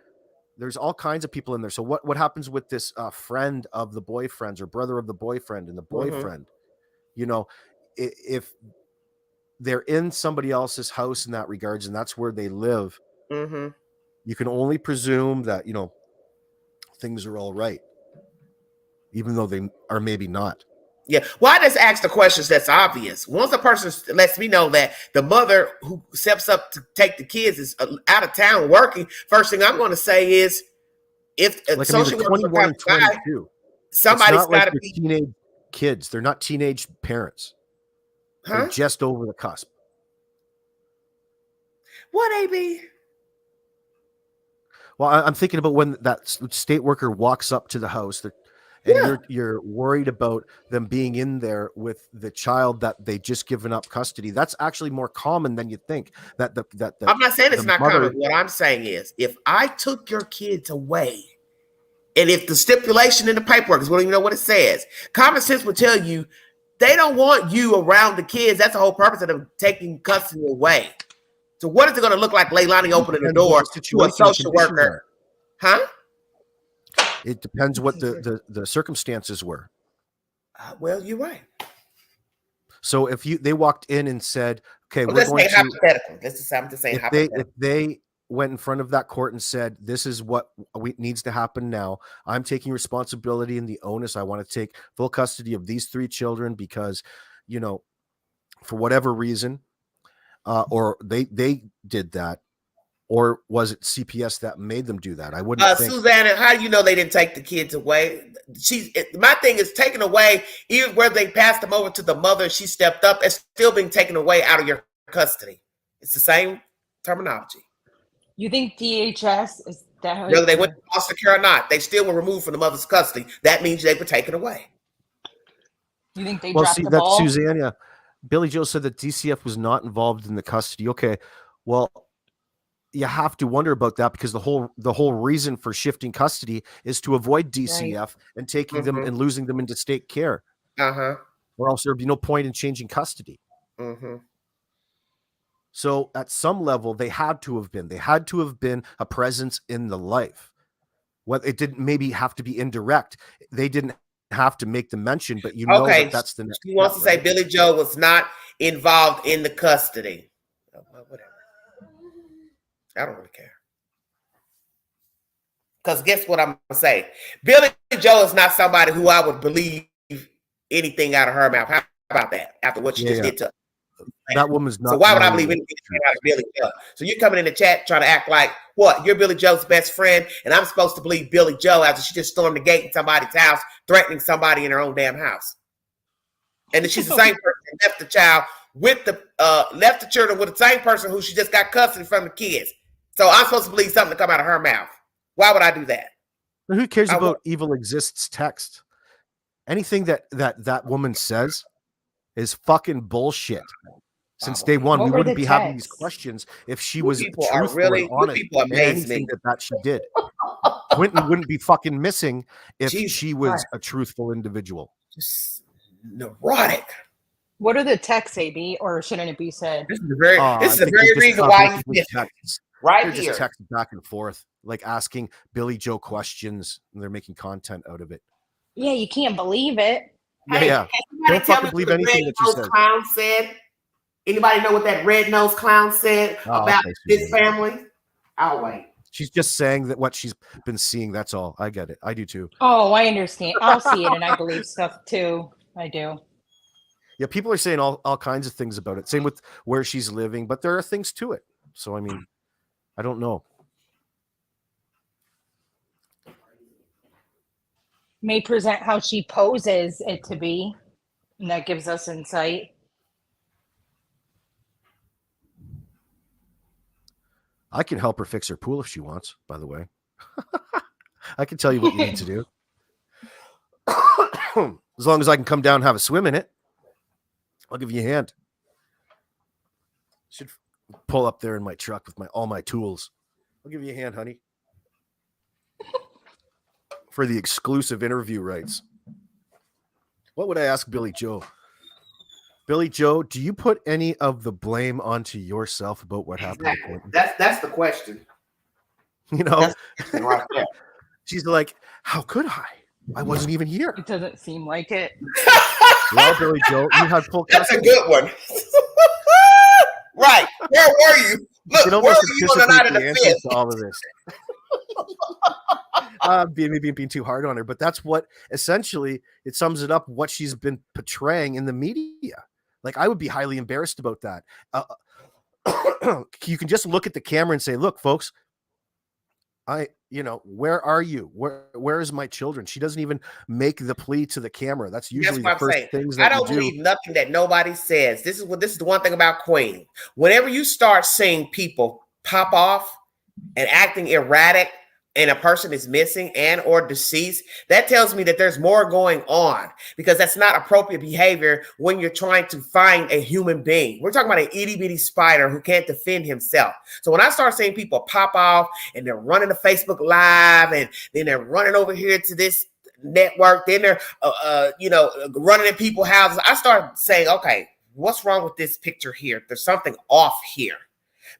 There's all kinds of people in there. So what happens with this friend of the boyfriend's or brother of the boyfriend and the boyfriend? You know, if they're in somebody else's house in that regards, and that's where they live, you can only presume that, you know, things are all right, even though they are maybe not. Yeah. Well, I just ask the questions that's obvious. Once a person lets me know that the mother who steps up to take the kids is out of town working, first thing I'm going to say is, if a social worker 21 and 22, somebody's got to be teenage kids. They're not teenage parents. They're just over the cusp. What, AB? Well, I'm thinking about when that state worker walks up to the house, and you're worried about them being in there with the child that they just given up custody. That's actually more common than you think. I'm not saying it's not common. What I'm saying is, if I took your kids away, and if the stipulation in the paperwork, because we don't even know what it says, common sense would tell you they don't want you around the kids. That's the whole purpose of them taking custody away. So what is it going to look like, Leilani opening the door to a social worker? It depends what the circumstances were. Well, you're right. So if they walked in and said, "Okay, we're going to hypothetical." This is something to say hypothetical. If they went in front of that court and said, "This is what needs to happen now. I'm taking responsibility and the onus. I want to take full custody of these 3 children because, you know, for whatever reason." Or they did that, or was it CPS that made them do that? I wouldn't think. Susanna, how do you know they didn't take the kids away? My thing is taken away, even where they passed them over to the mother, she stepped up, it's still being taken away out of your custody. It's the same terminology. You think DHS is that? Whether they went to foster care or not, they still were removed from the mother's custody. That means they were taken away. You think they dropped the ball? That's Susanna. Billie Joe said that DCF was not involved in the custody. Okay, well, you have to wonder about that, because the whole reason for shifting custody is to avoid DCF and taking them and losing them into state care. Or else there'd be no point in changing custody. So at some level, they had to have been a presence in the life. Well, it didn't maybe have to be indirect. They didn't have to make the mention, but you know that's the next. He wants to say Billie Joe was not involved in the custody. Whatever. I don't really care. Because guess what I'm going to say? Billie Joe is not somebody who I would believe anything out of her mouth. How about that? After what she just did to her. That woman's not. So why would I believe anything out of Billie Joe? So you're coming in the chat trying to act like, what? You're Billie Joe's best friend, and I'm supposed to believe Billie Joe after she just stormed the gate in somebody's house, threatening somebody in her own damn house. And then she's the same person that left the child with left the children with the same person who she just got custody from the kids. So I'm supposed to believe something to come out of her mouth. Why would I do that? But who cares about evil exists text? Anything that woman says is fucking bullshit. Since day one, we wouldn't be having these questions if she was truthful and honest in anything that she did. Quentin wouldn't be fucking missing if she was a truthful individual. Just neurotic. What are the texts, AB, or shouldn't it be said? This is the very reason why he's right here. Just texting back and forth, like asking Billie Joe questions, and they're making content out of it. Yeah, you can't believe it. Yeah. Don't fucking believe anything that she says. Clown said. Anybody know what that red-nosed clown said about this family? I'll wait. She's just saying that what she's been seeing. That's all. I get it. I do too. Oh, I understand. I'll see it and I believe stuff too. I do. Yeah, people are saying all kinds of things about it. Same with where she's living, but there are things to it. So, I mean, I don't know. May present how she poses it to be, and that gives us insight. I can help her fix her pool if she wants, by the way. I can tell you what you need to do. As long as I can come down and have a swim in it, I'll give you a hand. Should pull up there in my truck with all my tools. I'll give you a hand, honey. For the exclusive interview rights. What would I ask Billie Joe? Billie Joe, do you put any of the blame onto yourself about what happened? Exactly. That's the question. You know, right there. She's like, how could I? I wasn't even here. It doesn't seem like it. Well, Billie Joe, you had full custody. That's a good one. Right. Where were you? Look, where were you on the night of the fifth? All of this. Being too hard on her, but that's what essentially it sums it up. What she's been portraying in the media. Like, I would be highly embarrassed about that. You can just look at the camera and say, "Look, folks, where are you? Where is my children?" She doesn't even make the plea to the camera. That's usually the first things that I don't believe nothing that nobody says. This is the one thing about Queen. Whenever you start seeing people pop off and acting erratic, and a person is missing and or deceased, that tells me that there's more going on, because that's not appropriate behavior when you're trying to find a human being. We're talking about an itty bitty spider who can't defend himself. So when I start seeing people pop off and they're running to Facebook Live and then they're running over here to this network, then they're running in people's houses, I start saying, okay, what's wrong with this picture here? There's something off here.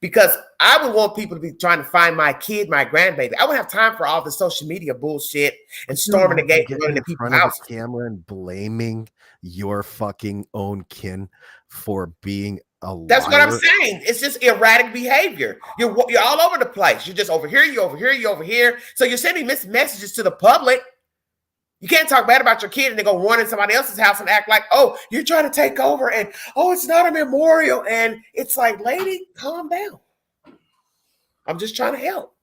Because I would want people to be trying to find my kid, my grandbaby. I wouldn't have time for all the social media bullshit and storming the gate and running to people's houses. Camera and blaming your fucking own kin for being a liar. That's what I'm saying. It's just erratic behavior. You're all over the place. You're just over here, you over here, you over here. So you're sending messages to the public. You can't talk bad about your kid and they go run in somebody else's house and act like, oh, you're trying to take over and, oh, it's not a memorial. And it's like, lady, calm down. I'm just trying to help.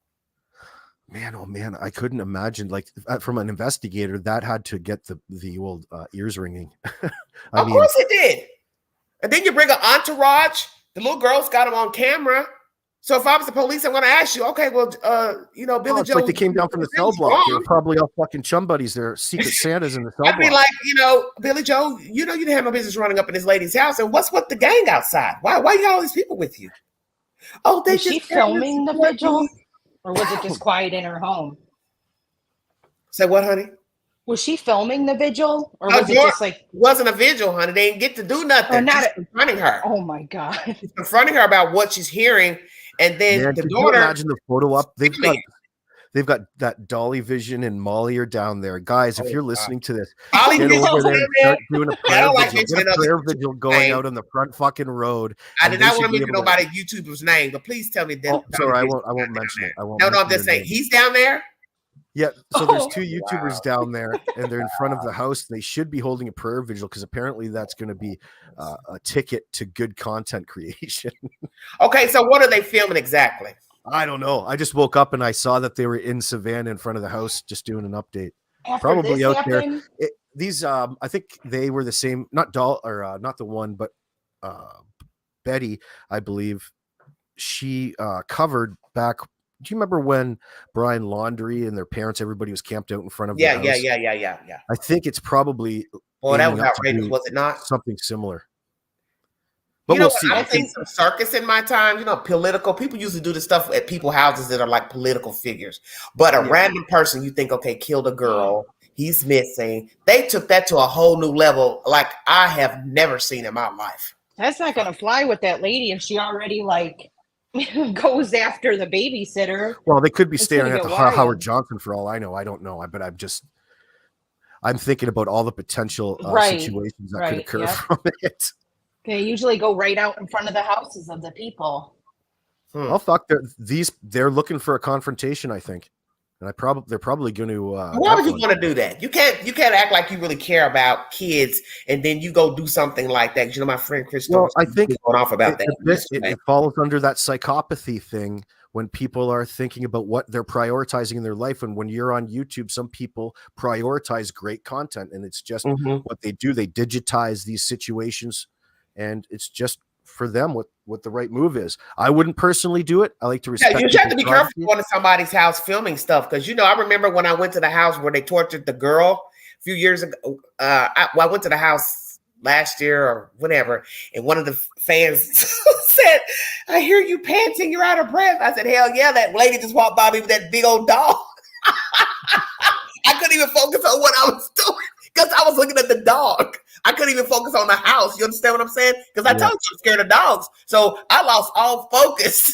Man, oh man, I couldn't imagine, like, from an investigator, that had to get the old ears ringing. Of course it did. And then you bring an entourage. The little girl's got them on camera. So if I was the police, I'm going to ask you, okay, well, Billie Joe. Like they came down from the cell block. They were probably all fucking chum buddies. They're secret Santas in the cell block. I'd be like, Billie Joe, you didn't have no business running up in this lady's house. And what's with the gang outside? Why you got all these people with you? Oh, was she filming the vigil? Or was it just quiet in her home? Say what, honey? Was she filming the vigil? Or was it just like... It wasn't a vigil, honey. They didn't get to do nothing. She's confronting her. Oh, my God. She's confronting her about what she's hearing. And then the daughter... imagine the photo up? They've got that Dolly Vision and Molly are down there. Guys, if you're listening to this, get over there and start doing a prayer vigil going out on the front fucking road. I did not want to mention nobody YouTuber's name, but please tell me that. Oh, sorry, I won't mention it. No, I'm just saying he's down there. Yeah, so there's two YouTubers down there, and they're in front of the house. They should be holding a prayer vigil because apparently that's going to be a ticket to good content creation. Okay, so what are they filming exactly? I don't know. I just woke up and I saw that they were in Savannah in front of the house just doing an update. Probably out there. These, I think they were the same, not the one, but Betty, I believe. She covered back. Do you remember when Brian Laundrie and their parents, everybody was camped out in front of the house? Yeah. I think it's probably that was outrageous, was it not? Something similar. But we'll see. I've seen some circus in my time, political. People usually do this stuff at people's houses that are like political figures. But a random person, you think, okay, killed a girl, he's missing. They took that to a whole new level like I have never seen in my life. That's not going to fly with that lady if she already, goes after the babysitter. Well, they could be staring at the Howard Johnson for all I know. I don't know. But I'm thinking about all the potential situations that could occur from it. They usually go right out in front of the houses of the people. Oh fuck! They're looking for a confrontation, I think, and they're probably going to. Why would you want to do that? You can't act like you really care about kids, and then you go do something like that. You know, my friend Chris. Well, I think going off about that. It falls under that psychopathy thing when people are thinking about what they're prioritizing in their life. And when you're on YouTube, some people prioritize great content, and it's just what they do. They digitize these situations, and it's just for them what the right move is. I wouldn't personally do it. I like to respect. Yeah, you have to be careful going to somebody's house filming stuff, because I remember when I went to the house where they tortured the girl a few years ago. I went to the house last year or whatever, and one of the fans said, "I hear you panting. You're out of breath." I said, "Hell yeah!" That lady just walked by me with that big old dog. I couldn't even focus on what I was doing because I was looking at the dog. I couldn't even focus on the house. You understand what I'm saying? Because I told you I'm scared of dogs. So I lost all focus.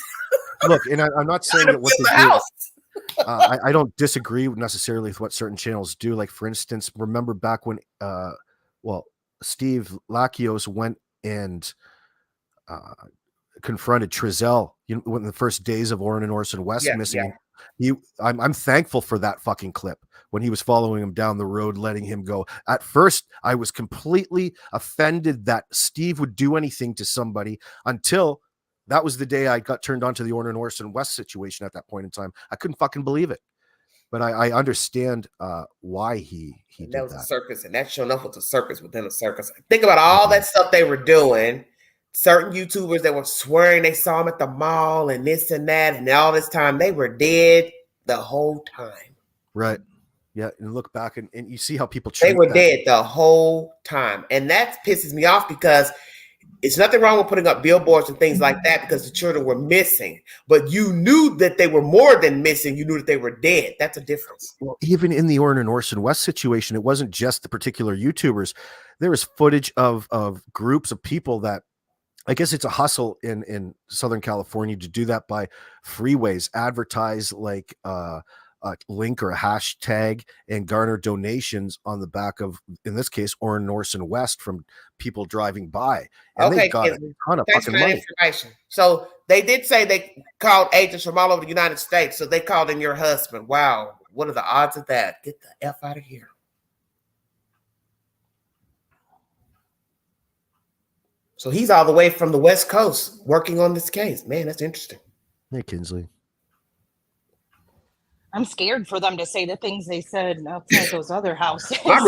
Look, and I'm not saying that what they do. I don't disagree necessarily with what certain channels do. Like, for instance, remember back when, Steve Lakios went and confronted Trezell, in the first days of Orrin and Orson West missing. Yeah. I'm thankful for that fucking clip when he was following him down the road, letting him go. At first, I was completely offended that Steve would do anything to somebody, until that was the day I got turned on to the Orrin and Orson West situation. At that point in time, I couldn't fucking believe it. But I understand why he did that. Was a circus, and that showing up was a circus within a circus. Think about all that stuff they were doing. Certain YouTubers that were swearing they saw him at the mall and this and that, and all this time they were dead the whole time. Right. Yeah, and look back and you see how people treat they were dead the whole time, and that pisses me off, because it's nothing wrong with putting up billboards and things like that, because the children were missing, but you knew that they were more than missing. You knew that they were dead. That's a difference. Well, even in the Orrin and Orson West situation, it wasn't just the particular YouTubers. There was footage of groups of people that, I guess it's a hustle in Southern California to do that by freeways, advertise like a link or a hashtag and garner donations on the back of, in this case, Orrin and Orson West, from people driving by. And they got a ton of fucking money. Information. So they did say they called agents from all over the United States. So they called in your husband. Wow. What are the odds of that? Get the F out of here. So he's all the way from the West Coast working on this case. Man, that's interesting. Hey, Kinsley. I'm scared for them to say the things they said outside those other houses. I'm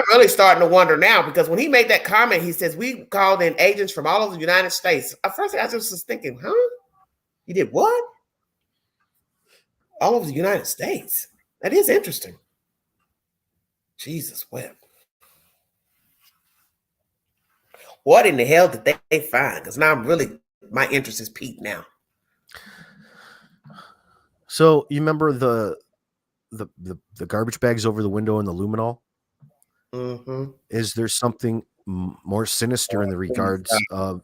really starting to wonder now, because when he made that comment, he says, "We called in agents from all over the United States." At first, I just was thinking, huh? You did what? All over the United States? That is interesting. Jesus wept. What in the hell did they find? Because now my interest is peaked now. So you remember the garbage bags over the window in the luminol? Mm-hmm. Is there something more sinister in the regards of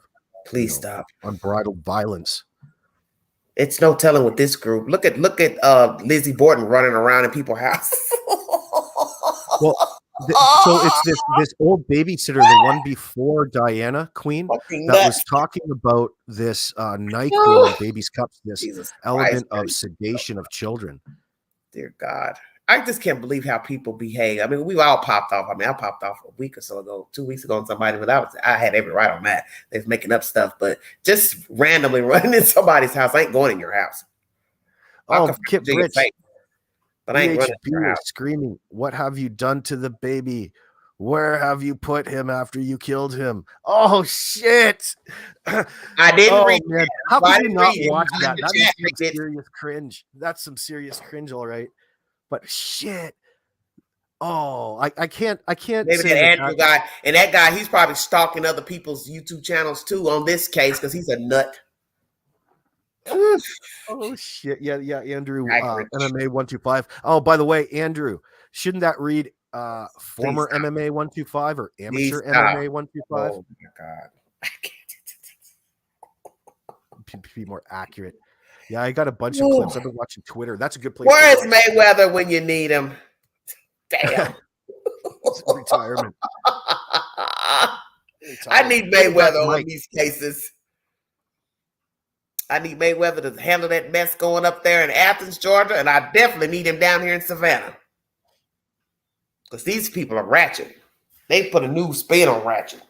stop unbridled violence? It's no telling with this group. Look at Lizzie Borden running around in people's houses. Well, so it's this old babysitter, the one before Diana Queen, that was talking about this NyQuil in babies' cups, this element of sedation of children. Dear God. I just can't believe how people behave. I mean, we've all popped off. I mean, I popped off a week or so ago, 2 weeks ago on somebody, but I had every right on that. They was making up stuff, but just randomly running in somebody's house. I ain't going in your house. Kip Rich. But I ain't running in your house. Screaming, "What have you done to the baby? Where have you put him after you killed him?" Oh shit! I didn't read. Man. How could you not watch that? That's some serious cringe. That's some serious cringe, all right. But shit. Oh, I can't. Maybe that Andrew guy, and that guy, he's probably stalking other people's YouTube channels too on this case, because he's a nut. Oh shit! Yeah, Andrew, MMA 125. Oh, by the way, Andrew, shouldn't that read former MMA 125 or amateur MMA 125? Oh my God, I can't be more accurate. Yeah, I got a bunch of clips. I've been watching Twitter. That's a good place. Where is Mayweather when you need him? Damn. retirement. I need Mayweather on these cases. I need Mayweather to handle that mess going up there in Athens, Georgia, and I definitely need him down here in Savannah. Because these people are ratchet. They put a new spin on ratchet.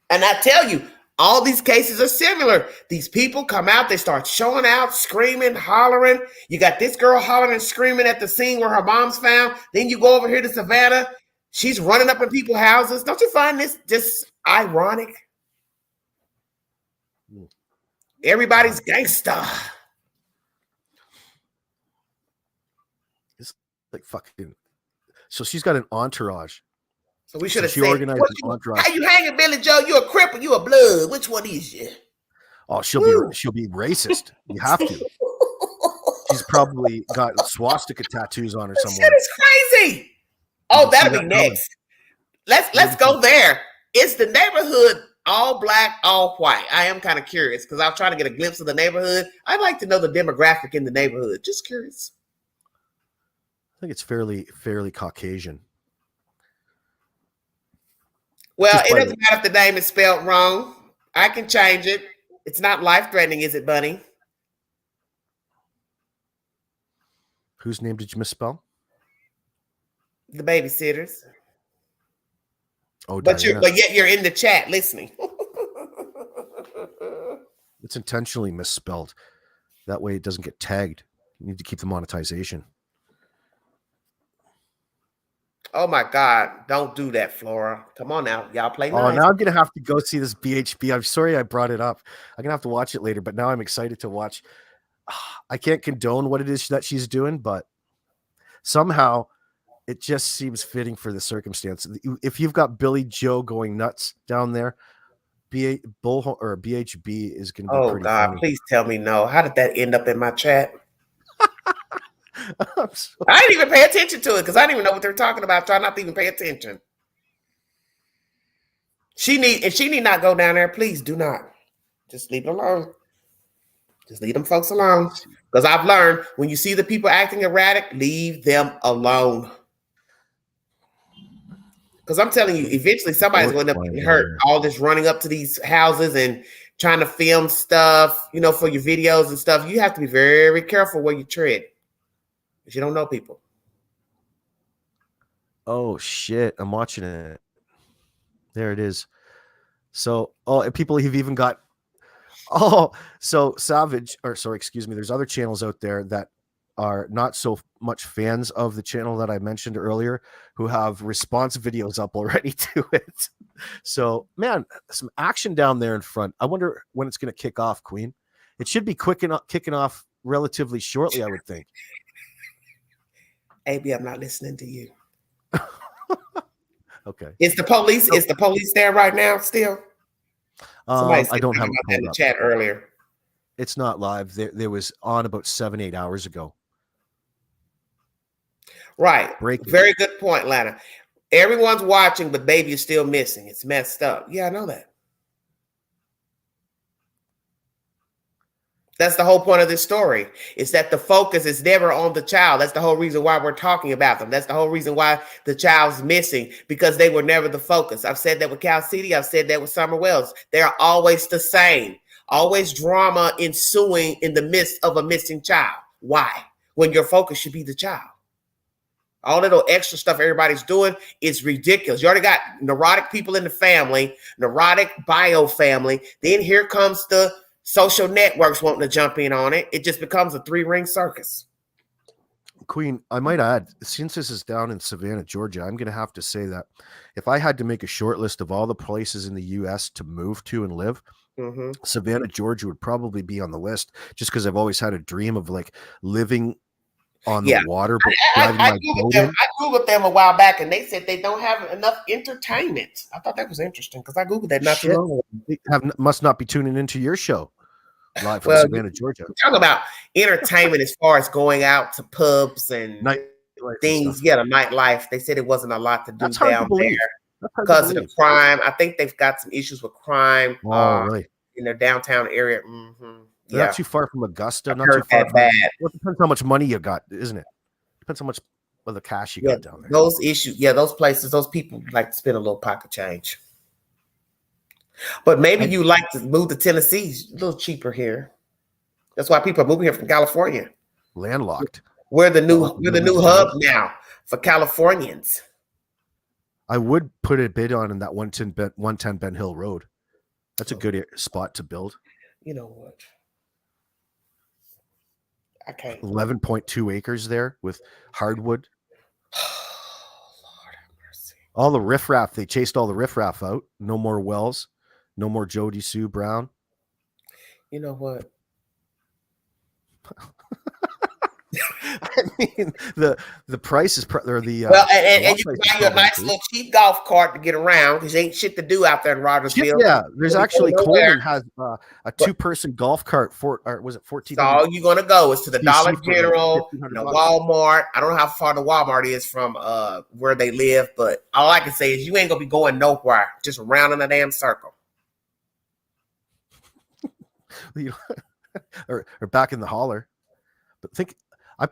And I tell you, all these cases are similar. These people come out, they start showing out, screaming, hollering. You got this girl hollering and screaming at the scene where her mom's found. Then you go over here to Savannah. She's running up in people's houses. Don't you find this just ironic? Everybody's gangsta. It's like fucking. So she's got an entourage. So we should have said, organized an entourage. How you hanging, Billy Joe? You a cripple? You a blood? Which one is you? Oh, she'll be racist. You have to. She's probably got swastika tattoos on her somewhere. Shit is crazy. Oh, that'll be next. Let's go there. Is the neighborhood all black, all white? I am kind of curious because I was trying to get a glimpse of the neighborhood. I'd like to know the demographic in the neighborhood. Just curious. I think it's fairly Caucasian. Well, it doesn't matter if the name is spelled wrong. I can change it. It's not life-threatening, is it, Bunny? Whose name did you misspell? The babysitters. Oh, but yet you're in the chat listening. It's intentionally misspelled. That way it doesn't get tagged. You need to keep the monetization. Oh my God. Don't do that, Flora. Come on now. Y'all play nice. Oh, now I'm going to have to go see this BHB. I'm sorry I brought it up. I'm going to have to watch it later, but now I'm excited to watch. I can't condone what it is that she's doing, but somehow it just seems fitting for the circumstance. If you've got Billie Joe going nuts down there, BHB is going to be pretty funny. Please tell me no. How did that end up in my chat? I didn't even pay attention to it because I didn't even know what they were talking about. Try not to even pay attention. She need not go down there. Please do not. Just leave it alone. Just leave them folks alone. Because I've learned when you see the people acting erratic, leave them alone. Because I'm telling you, eventually somebody's going to get hurt. All this running up to these houses and trying to film stuff, for your videos and stuff. You have to be very careful where you tread. Because you don't know people. Oh, shit. I'm watching it. There it is. So, and people have even got, Savage, there's other channels out there that are not so much fans of the channel that I mentioned earlier who have response videos up already to it. So, man, some action down there in front. I wonder when it's going to kick off, Queen. It should be kicking off relatively shortly, I would think. AB, I'm not listening to you. Okay. Is the police there right now still? I don't have that in the chat earlier. It's not live. There was on about 7-8 hours ago. Right. Very good point, Lana. Everyone's watching, but baby is still missing. It's messed up. Yeah, I know that. That's the whole point of this story. Is that the focus is never on the child. That's the whole reason why we're talking about them. That's the whole reason why the child's missing, because they were never the focus. I've said that with Cal City. I've said that with Summer Wells. They're always the same. Always drama ensuing in the midst of a missing child. Why? When your focus should be the child. All that little extra stuff everybody's doing is ridiculous. You already got neurotic people in the family, neurotic bio family. Then here comes the social networks wanting to jump in on it. It just becomes a 3-ring circus. Queen, I might add, since this is down in Savannah, Georgia, I'm going to have to say that if I had to make a short list of all the places in the U.S. to move to and live, Savannah, Georgia would probably be on the list, just because I've always had a dream of living on the water. But I Googled them a while back, and they said they don't have enough entertainment. I thought that was interesting because I Googled that not too long ago. Must not be tuning into your show live from Savannah, Georgia. Talk about entertainment as far as going out to pubs and things. The nightlife. They said it wasn't a lot to do down there because of the crime. I think they've got some issues with crime in their downtown area. They're not too far from Augusta. Not too far. Well, it depends how much money you got, isn't it? Depends how much the cash you got down there. Those issues, those places, those people like to spend a little pocket change. But maybe you like to move to Tennessee. It's a little cheaper here. That's why people are moving here from California. Landlocked. We're the new hub now for Californians. I would put a bid on in that 110 Ben Hill Road. That's a good spot to build. You know what? I can't. 11.2 acres there with hardwood. Oh, Lord have mercy. All the riffraff, they chased all the riffraff out. No more Wells. No more Jody Sue Brown. You know what? I mean, the price is and you can buy you a nice little cheap golf cart to get around because ain't shit to do out there in Rogersville. Yeah, there's actually Coleman has a 2-person golf cart or was it 14? So all you're gonna go is to the Dollar General, the Walmart. I don't know how far the Walmart is from where they live, but all I can say is you ain't gonna be going nowhere, just around in a damn circle. or back in the holler. But I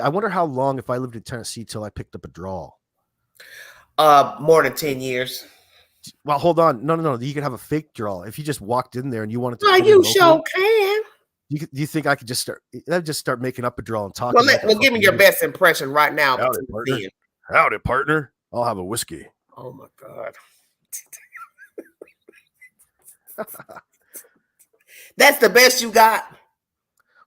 wonder how long if I lived in Tennessee till I picked up a draw. More than 10 years. Well, hold on. No. You could have a fake draw. If you just walked in there and you wanted to. Oh, you sure can. Do you think I could just start making up a draw and talking? Well, give me your best impression right now. Howdy, partner. I'll have a whiskey. Oh my God. That's the best you got.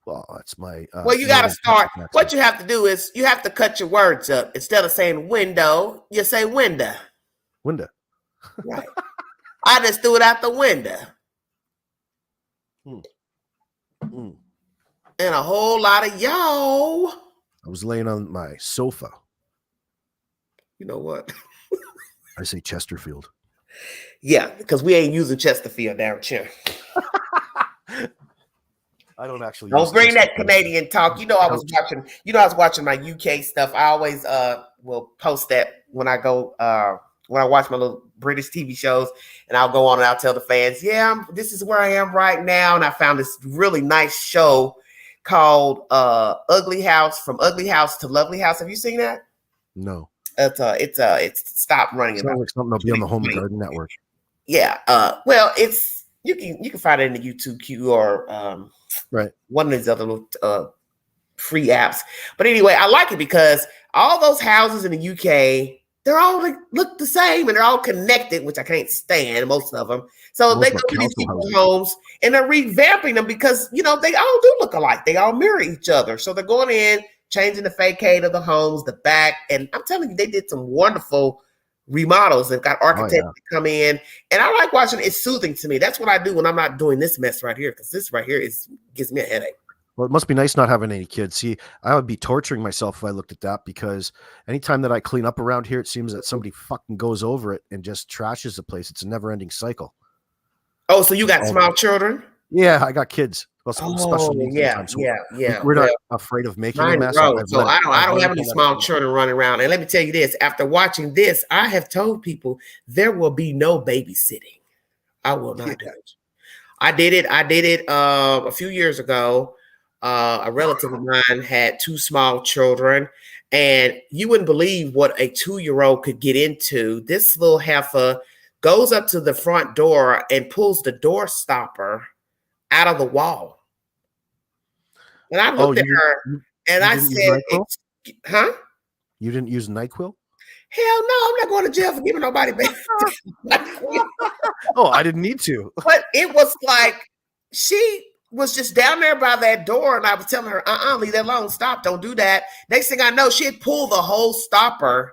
Well, that's my. Well, you got to start. What you have to do is you have to cut your words up. Instead of saying window, you say window. Window. Right. I just threw it out the window. And a whole lot of y'all. I was laying on my sofa. You know what? I say Chesterfield. Yeah, because we ain't using Chesterfield down here. I don't actually. Don't bring that Canadian talk. I was watching my UK stuff. I always will post that when I go when I watch my little British TV shows, and I'll go on and I'll tell the fans, this is where I am right now. And I found this really nice show called Ugly House, From Ugly House to Lovely House. Have you seen that? No. It's stopped running. Sounds like something that'll be on the Home and Garden Network. Yeah. Well, it's you can find it in the YouTube queue or right, one of these other little free apps. But anyway, I like it because all those houses in the UK, they're all look the same and they're all connected, which I can't stand most of them. So they go to these people's homes and they're revamping them because they all do look alike. They all mirror each other. So they're going in, changing the facade of the homes, the back, and I'm telling you, they did some wonderful remodels. They've got architects to come in, and I like watching it. It's soothing to me. That's what I do when I'm not doing this mess right here, because this right here gives me a headache. Well, it must be nice not having any kids. See, I would be torturing myself if I looked at that, because anytime that I clean up around here, it seems that somebody fucking goes over it and just trashes the place. It's a never-ending cycle. Oh, so you got small children? Yeah, I got kids. Well, special needs. Yeah. We're not afraid of making a mess. So I don't have any small children running around. And let me tell you this: after watching this, I have told people there will be no babysitting. I will not do it. I did it a few years ago. A relative of mine had 2 small children, and you wouldn't believe what a 2-year-old could get into. This little heifer goes up to the front door and pulls the door stopper out of the wall. And I looked at her and I said, huh? You didn't use NyQuil? Hell no, I'm not going to jail for giving nobody baby. Oh, I didn't need to. But it was like she was just down there by that door, and I was telling her, leave that alone. Stop, don't do that. Next thing I know, she had pulled the whole stopper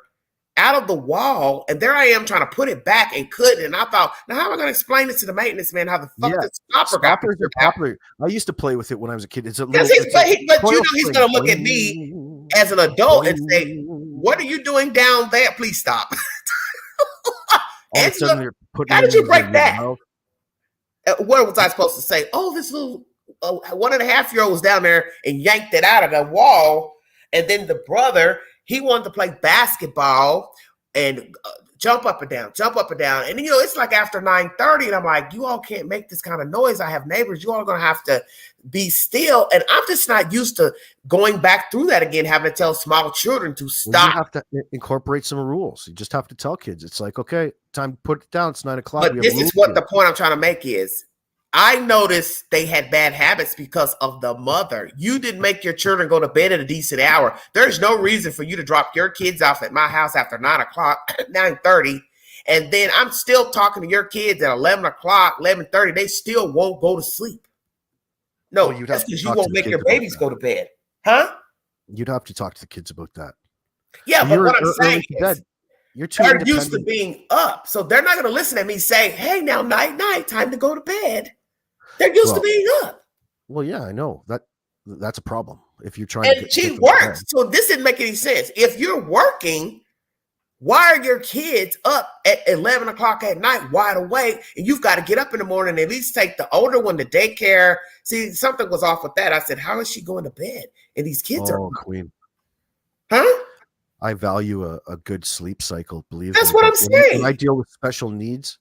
out of the wall, and there I am trying to put it back and couldn't. And I thought, now how am I going to explain this to the maintenance man? How the fuck the stopper got stoppers are popular. I used to play with it when I was a kid. It's a little, but he's going to look at me as an adult and say, "What are you doing down there? Please stop." All of a sudden, how did you break that? What was I supposed to say? Oh, this little 1.5-year-old was down there and yanked it out of the wall, and then the brother, he wanted to play basketball, and jump up and down, jump up and down. And, it's like after 9:30, and I'm like, you all can't make this kind of noise. I have neighbors. You all are going to have to be still. And I'm just not used to going back through that again, having to tell small children to stop. Well, you have to incorporate some rules. You just have to tell kids. It's like, okay, time to put it down. It's 9 o'clock. But this is what the point I'm trying to make is. I noticed they had bad habits because of the mother. You didn't make your children go to bed at a decent hour. There's no reason for you to drop your kids off at my house after 9 o'clock, 9:30. And then I'm still talking to your kids at 11 o'clock, 11:30. They still won't go to sleep. No, that's because you won't make your babies go to bed. Huh? You'd have to talk to the kids about that. Yeah, but what I'm saying is, you're too they're used to being up. So they're not going to listen to me say, hey, now night, time to go to bed. They're used to being up. Well, yeah, I know. That's a problem. If you're trying and she works. So this didn't make any sense. If you're working, why are your kids up at 11 o'clock at night wide awake? And you've got to get up in the morning and at least take the older one to daycare. See, something was off with that. I said, how is she going to bed? And these kids are Queen. Huh? I value a good sleep cycle, believe me. That's what I'm saying. When I deal with special needs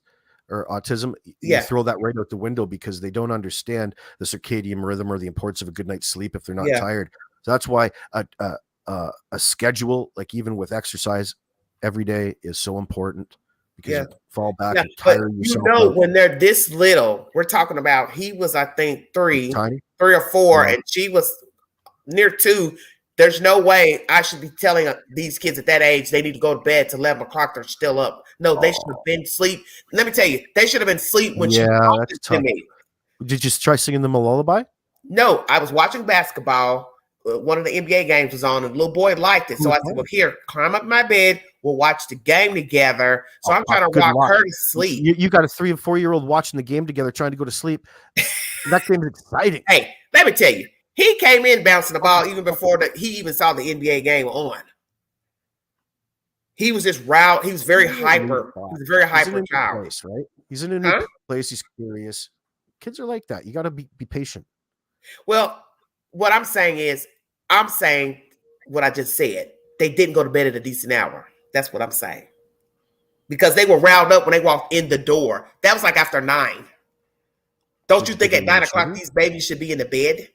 or autism, you throw that right out the window because they don't understand the circadian rhythm or the importance of a good night's sleep if they're not tired. So that's why a schedule, like even with exercise every day, is so important because you fall back and tire yourself. When they're this little, we're talking about he was, I think, 3 or 4, and she was near 2. There's no way I should be telling these kids at that age they need to go to bed till 11 o'clock. They're still up. No, they should have been asleep. Let me tell you, they should have been asleep when she talked to me. Did you try singing them a lullaby? No, I was watching basketball. One of the NBA games was on, and the little boy liked it. So I said, well, here, climb up my bed. We'll watch the game together. So I'm trying to rock her to sleep. You got a 3 and 4-year-old watching the game together, trying to go to sleep. That game's exciting. Hey, let me tell you. He came in bouncing the ball even before he even saw the NBA game on. He was just riled. He was very hyper. He was a very hyper child. Place, right? He's in a new place. He's curious. Kids are like that. You got to be patient. Well, what I'm saying is, I'm saying what I just said. They didn't go to bed at a decent hour. That's what I'm saying. Because they were riled up when they walked in the door. That was like after 9. Don't you think at 9 o'clock these babies should be in the bed?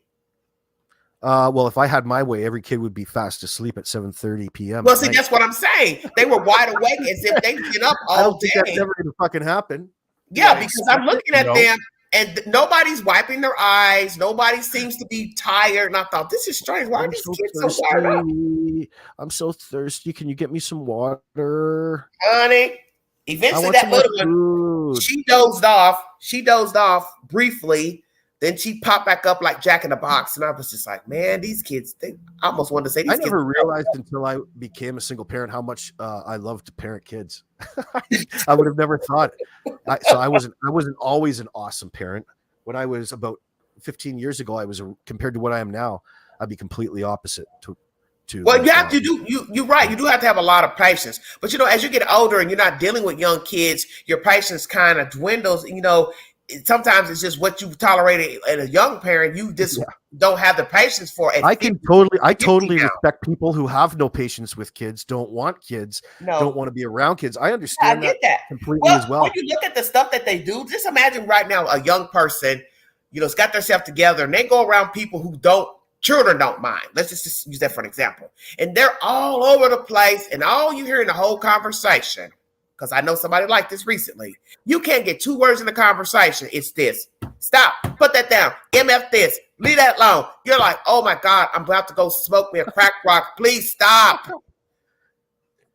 Well, if I had my way, every kid would be fast asleep at 7:30 p.m. Well, see, that's what I'm saying. They were wide awake as if they'd been up all I don't day. think that's never going to fucking happen. Yeah, because I'm looking at them and nobody's wiping their eyes. Nobody seems to be tired. And I thought, this is strange. Why are these kids so wired up? I'm so thirsty. Can you get me some water? Honey, eventually that little one, she dozed off briefly. Then she popped back up like Jack in the Box. And I was just like, man, these kids, I almost wanted to say these kids. I never realized until I became a single parent how much I love to parent kids. I would have never thought. I wasn't always an awesome parent. When I was about 15 years ago, compared to what I am now, I'd be completely opposite to well, you have to do you're right. You do have to have a lot of patience. But as you get older and you're not dealing with young kids, your patience kind of dwindles. Sometimes it's just what you tolerated as a young parent. You just don't have the patience for it. I totally respect people who have no patience with kids, don't want kids, don't want to be around kids. I understand that completely as well. When you look at the stuff that they do, just imagine right now a young person, has got themselves together and they go around people who children don't mind. Let's just use that for an example. And they're all over the place, and all you hear in the whole conversation, because I know somebody like this recently, you can't get 2 words in the conversation. It's this. Stop. Put that down. MF this. Leave that alone. You're like, oh my God, I'm about to go smoke me a crack rock. Please stop.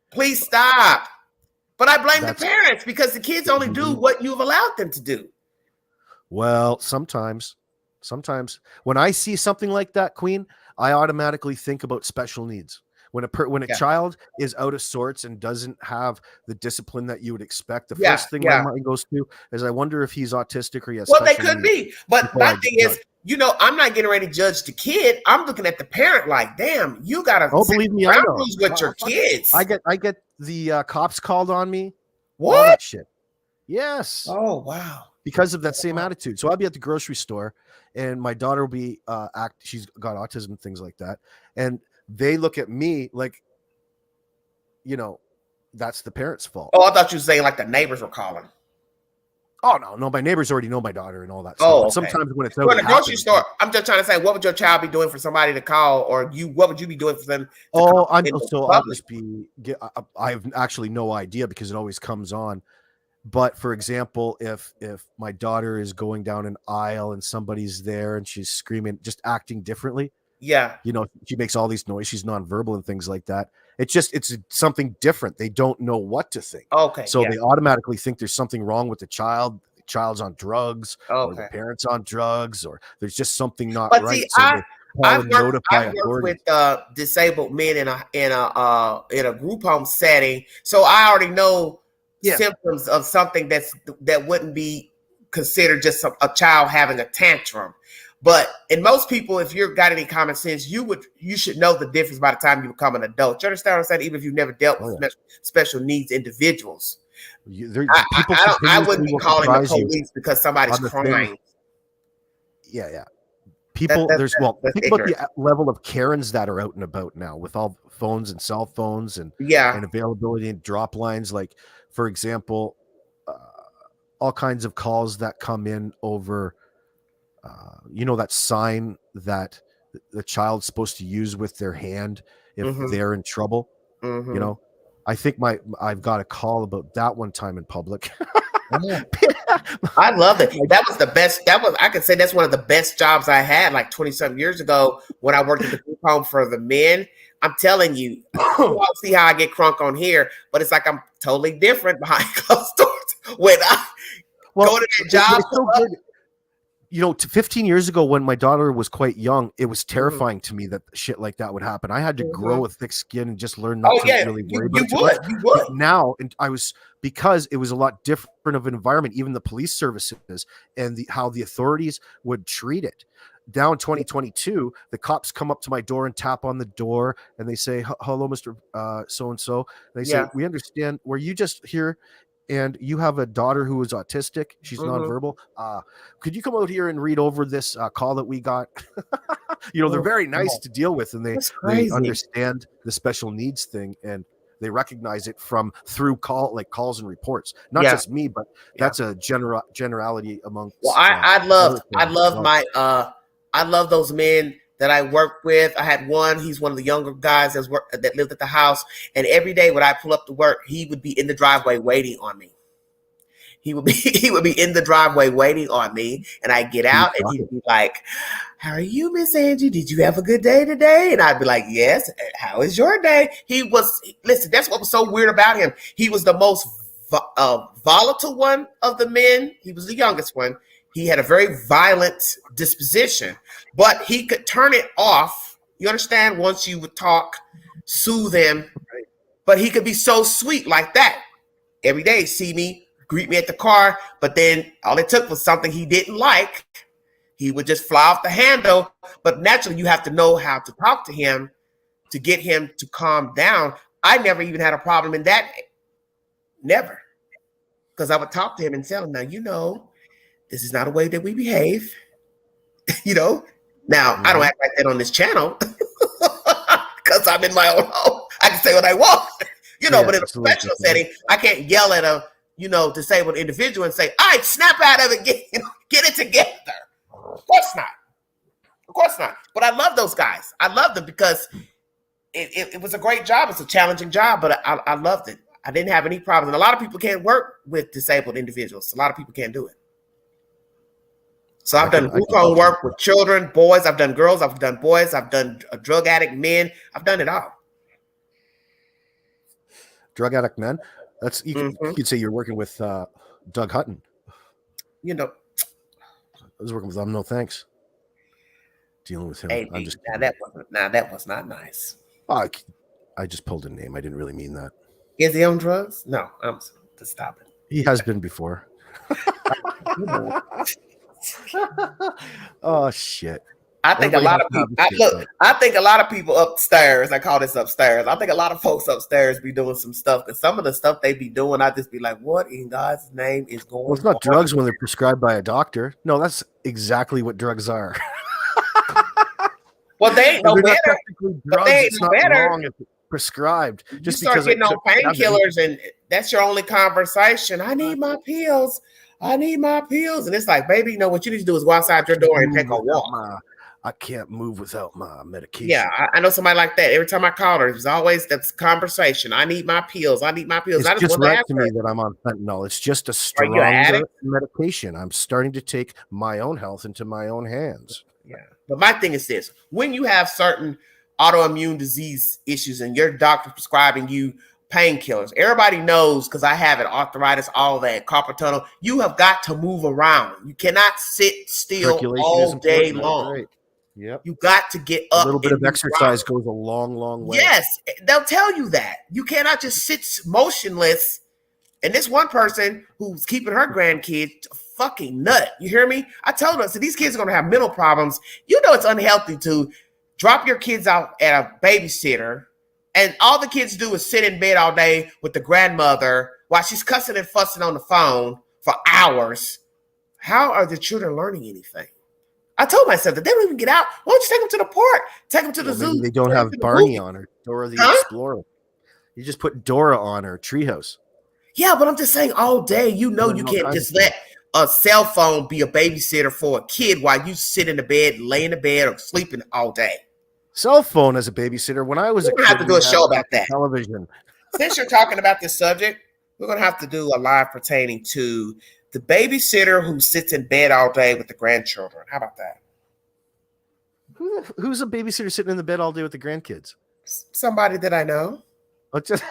Please stop. But I blame the parents because the kids only do what you've allowed them to do. Well, sometimes when I see something like that, Queen, I automatically think about special needs. When a child is out of sorts and doesn't have the discipline that you would expect, the first thing my mind goes to is I wonder if he's autistic or he has well, they could be. But my thing is, I'm not getting ready to judge the kid. I'm looking at the parent like, damn, you got to believe me, I know. With your kids. I get the cops called on me. What? All that shit. Yes. Oh, wow. Because of that same attitude. So I'll be at the grocery store and my daughter will be she's got autism, things like that. And they look at me like, that's the parents' fault. Oh, I thought you were saying like the neighbors were calling. Oh no, my neighbors already know my daughter and all that Oh, stuff. But okay. sometimes when it's in the grocery store, I'm just trying to say, what would your child be doing for somebody to call, or what would you be doing for them? I'll just be. I have actually no idea because it always comes on. But for example, if my daughter is going down an aisle and somebody's there and she's screaming, just acting differently. Yeah. You know, she makes all these noise. She's nonverbal and things like that. It's something different. They don't know what to think. Okay. So they automatically think there's something wrong with the child. The child's on drugs, or the Okay. parents on drugs, or there's just something not But right. see, So I've worked authorities. with disabled men in a group home setting, so I already know symptoms of something that wouldn't be considered just a child having a tantrum. But in most people, if you've got any common sense, you should know the difference by the time you become an adult. You understand what I'm saying? Even if you've never dealt with special needs individuals. I wouldn't be calling the police because somebody's crying. Yeah. People, think about the level of Karens that are out and about now with all phones and cell phones and availability and drop lines. Like, for example, all kinds of calls that come in over, that sign that the child's supposed to use with their hand if they're in trouble. I think I've got a call about that one time in public. I love it. That was the best. I could say that's one of the best jobs I had like 20-something years ago when I worked at the group home for the men. I'm telling you, I'll see how I get crunk on here, but it's like I'm totally different behind closed doors when I go to that job. So good. 15 years ago when my daughter was quite young, it was terrifying to me that shit like that would happen. I had to grow a thick skin and just learn not to really worry about it. You would. But now, and because it was a lot different of an environment, even the police services and how the authorities would treat it. Now in 2022, the cops come up to my door and tap on the door and they say, "Hello, Mr. So-and-so." They say, "We understand. Were you just here? And you have a daughter who is autistic. She's nonverbal. Could you come out here and read over this call that we got?" They're very nice to deal with, and they understand the special needs thing, and they recognize it through calls and reports. Not just me, but that's a generality among. Well, I love those men that I worked with. I had one, he's one of the younger guys that lived at the house. And every day when I pull up to work, he would be in the driveway waiting on me. He would be in the driveway waiting on me. And I'd get out and he'd be like, "How are you, Miss Angie? Did you have a good day today?" And I'd be like, "Yes. How is your day?" Listen, that's what was so weird about him. He was the most volatile one of the men. He was the youngest one. He had a very violent disposition, but he could turn it off. You understand? Once you would talk, soothe him, but he could be so sweet like that. Every day, see me, greet me at the car, but then all it took was something he didn't like. He would just fly off the handle, but naturally you have to know how to talk to him to get him to calm down. I never even had a problem in that. Never. Because I would talk to him and tell him, "Now, this is not a way that we behave." Now I don't act like that on this channel because I'm in my own home. I can say what I want, but in a professional setting, I can't yell at a, disabled individual and say, "All right, snap out of it, get it together." Of course not. But I love those guys. I love them because it was a great job. It's a challenging job, but I loved it. I didn't have any problems. And a lot of people can't work with disabled individuals. A lot of people can't do it. So I've done group home work with children, boys. I've done girls. I've done boys. I've done drug addict men. I've done it all. Drug addict men? You could say you're working with Doug Hutton. I was working with him. No thanks. Dealing with him. Hey, that was not nice. I just pulled a name. I didn't really mean that. Is he on drugs? No, I'm to stop it. He has been before. Oh shit! I think a lot of people. I think a lot of people upstairs. I call this upstairs. I think a lot of folks upstairs be doing some stuff. Because some of the stuff they be doing, I just be like, "What in God's name is going on?" Well, it's not drugs when they're prescribed by a doctor. No, that's exactly what drugs are. Well, they ain't no better. They ain't no better. prescribed. You start getting on painkillers, and that's your only conversation. I need my pills. I need my pills. And it's like, baby, you know what you need to do is go outside your door and take a walk. I can't move without my medication. Yeah, I know somebody like that. Every time I call her, it's always that conversation. I need my pills. I need my pills. It's just right to me that I'm on fentanyl. It's just a stronger medication. I'm starting to take my own health into my own hands. Yeah. But my thing is this. When you have certain autoimmune disease issues and your doctor prescribing you painkillers, everybody knows, because I have it, arthritis, all that, carpal tunnel, you have got to move around. You cannot sit still all day long. Right. Yep. You got to get up. A little bit of exercise goes a long, long way. Yes, they'll tell you that. You cannot just sit motionless. And this one person who's keeping her grandkids fucking nut. You hear me? I told her, so these kids are going to have mental problems. You know it's unhealthy to drop your kids out at a babysitter, and all the kids do is sit in bed all day with the grandmother while she's cussing and fussing on the phone for hours. How are the children learning anything? I told myself that they don't even get out. Why don't you take them to the park? Take them to the zoo. They don't have Barney on her. Dora the Explorer. You just put Dora on her. Treehouse. Yeah, but I'm just saying all day, you know, you can't just let a cell phone be a babysitter for a kid while you sit in the bed, lay in the bed, or sleeping all day. Cell phone as a babysitter. When I was a kid, have to do a show about that. Television. Since you're talking about this subject, we're going to have to do a live pertaining to the babysitter who sits in bed all day with the grandchildren. How about that? Who's a babysitter sitting in the bed all day with the grandkids? Somebody that I know. Oh, just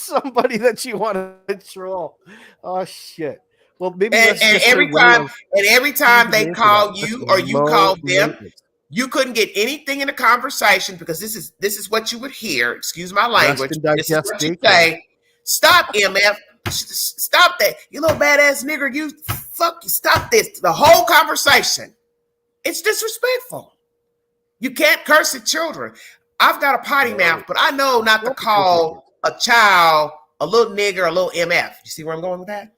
somebody that you want to troll. Oh shit. Well, maybe and every time they call you or you call them, you couldn't get anything in a conversation because this is what you would hear. Excuse my language. This is what you say. Stop, MF. Stop that. You little badass nigger. You fuck you. Stop this. The whole conversation. It's disrespectful. You can't curse at children. I've got a potty mouth, but I know not to call a child a little nigger, a little MF. You see where I'm going with that?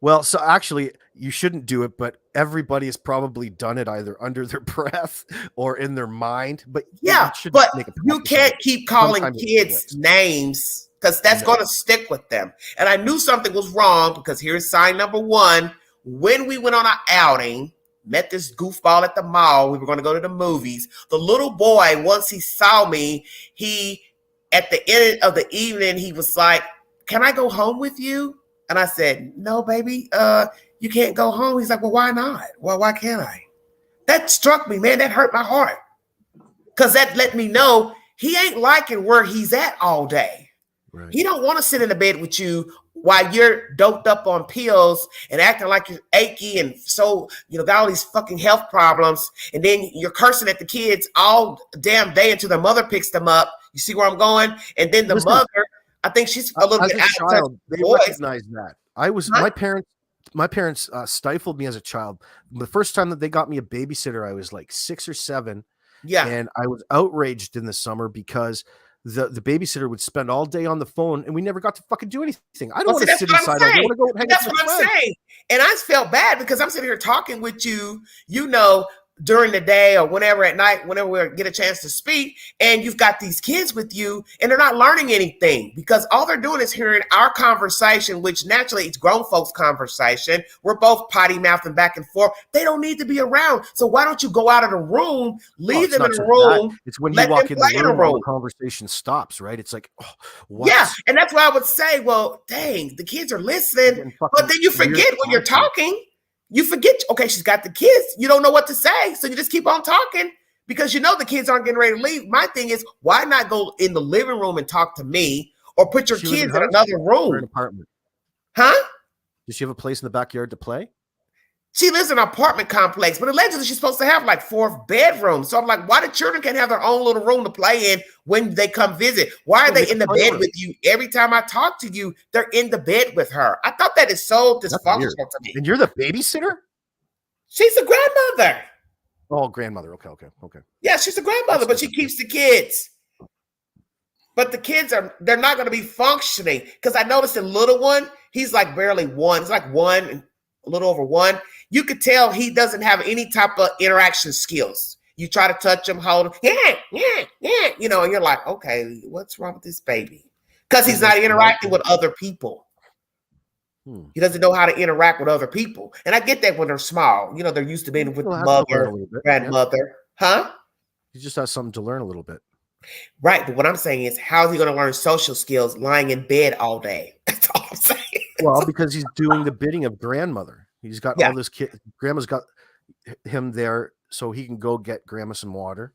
Well, so actually, you shouldn't do it, but everybody has probably done it either under their breath or in their mind. But yeah, but you can't keep calling kids names because that's going to stick with them. And I knew something was wrong because here's sign number one. When we went on our outing, met this goofball at the mall. We were going to go to the movies. The little boy, once he saw me, at the end of the evening, he was like, "Can I go home with you?" And I said, "No, baby, you can't go home." He's like, "Well, why not? Well, why can't I?" That struck me, man. That hurt my heart. Because that let me know he ain't liking where he's at all day. Right. He don't want to sit in the bed with you while you're doped up on pills and acting like you're achy and so, got all these fucking health problems. And then you're cursing at the kids all damn day until their mother picks them up. You see where I'm going? And then the mother, I think she's a little bit out of touch. They recognize that. My parents stifled me as a child. The first time that they got me a babysitter, I was like 6 or 7. Yeah. And I was outraged in the summer because the babysitter would spend all day on the phone and we never got to fucking do anything. I don't want to sit inside. I want to go and hang out with my friends. That's what I'm saying. And I felt bad because I'm sitting here talking with you, during the day or whenever at night, whenever we get a chance to speak, and you've got these kids with you and they're not learning anything because all they're doing is hearing our conversation, which naturally it's grown folks' conversation. We're both potty mouthing back and forth. They don't need to be around. So why don't you go out of the room, leave them in the room? It's when you walk in the room, the conversation stops, right? It's like, oh, what? Yeah. And that's why I would say, well, dang, the kids are listening, but then you forget when you're talking. You forget, okay, she's got the kids. You don't know what to say. So you just keep on talking because the kids aren't getting ready to leave. My thing is, why not go in the living room and talk to me or put your kids in another room? An apartment. Huh? Does she have a place in the backyard to play? She lives in an apartment complex, but allegedly she's supposed to have like 4 bedrooms. So I'm like, why the children can't have their own little room to play in when they come visit? Why are they in the bed with you? Every time I talk to you, they're in the bed with her. I thought that is so dysfunctional to me. And you're the babysitter? She's a grandmother. Oh, grandmother. Okay. Yeah, she's a grandmother, but she keeps the kids. But the kids they're not going to be functioning because I noticed the little one, he's like barely 1. It's like 1, a little over 1. You could tell he doesn't have any type of interaction skills. You try to touch him, hold him, yeah, you know, and you're like, okay, what's wrong with this baby? Because he's not interacting with other people. He doesn't know how to interact with other people. And I get that when they're small. You know, they're used to being with the mother, grandmother. Huh? He just has something to learn a little bit. Right. But what I'm saying is, how is he going to learn social skills lying in bed all day? That's all I'm saying. Well, because he's doing the bidding of grandmother. He's got all this kid. Grandma's got him there so he can go get grandma some water.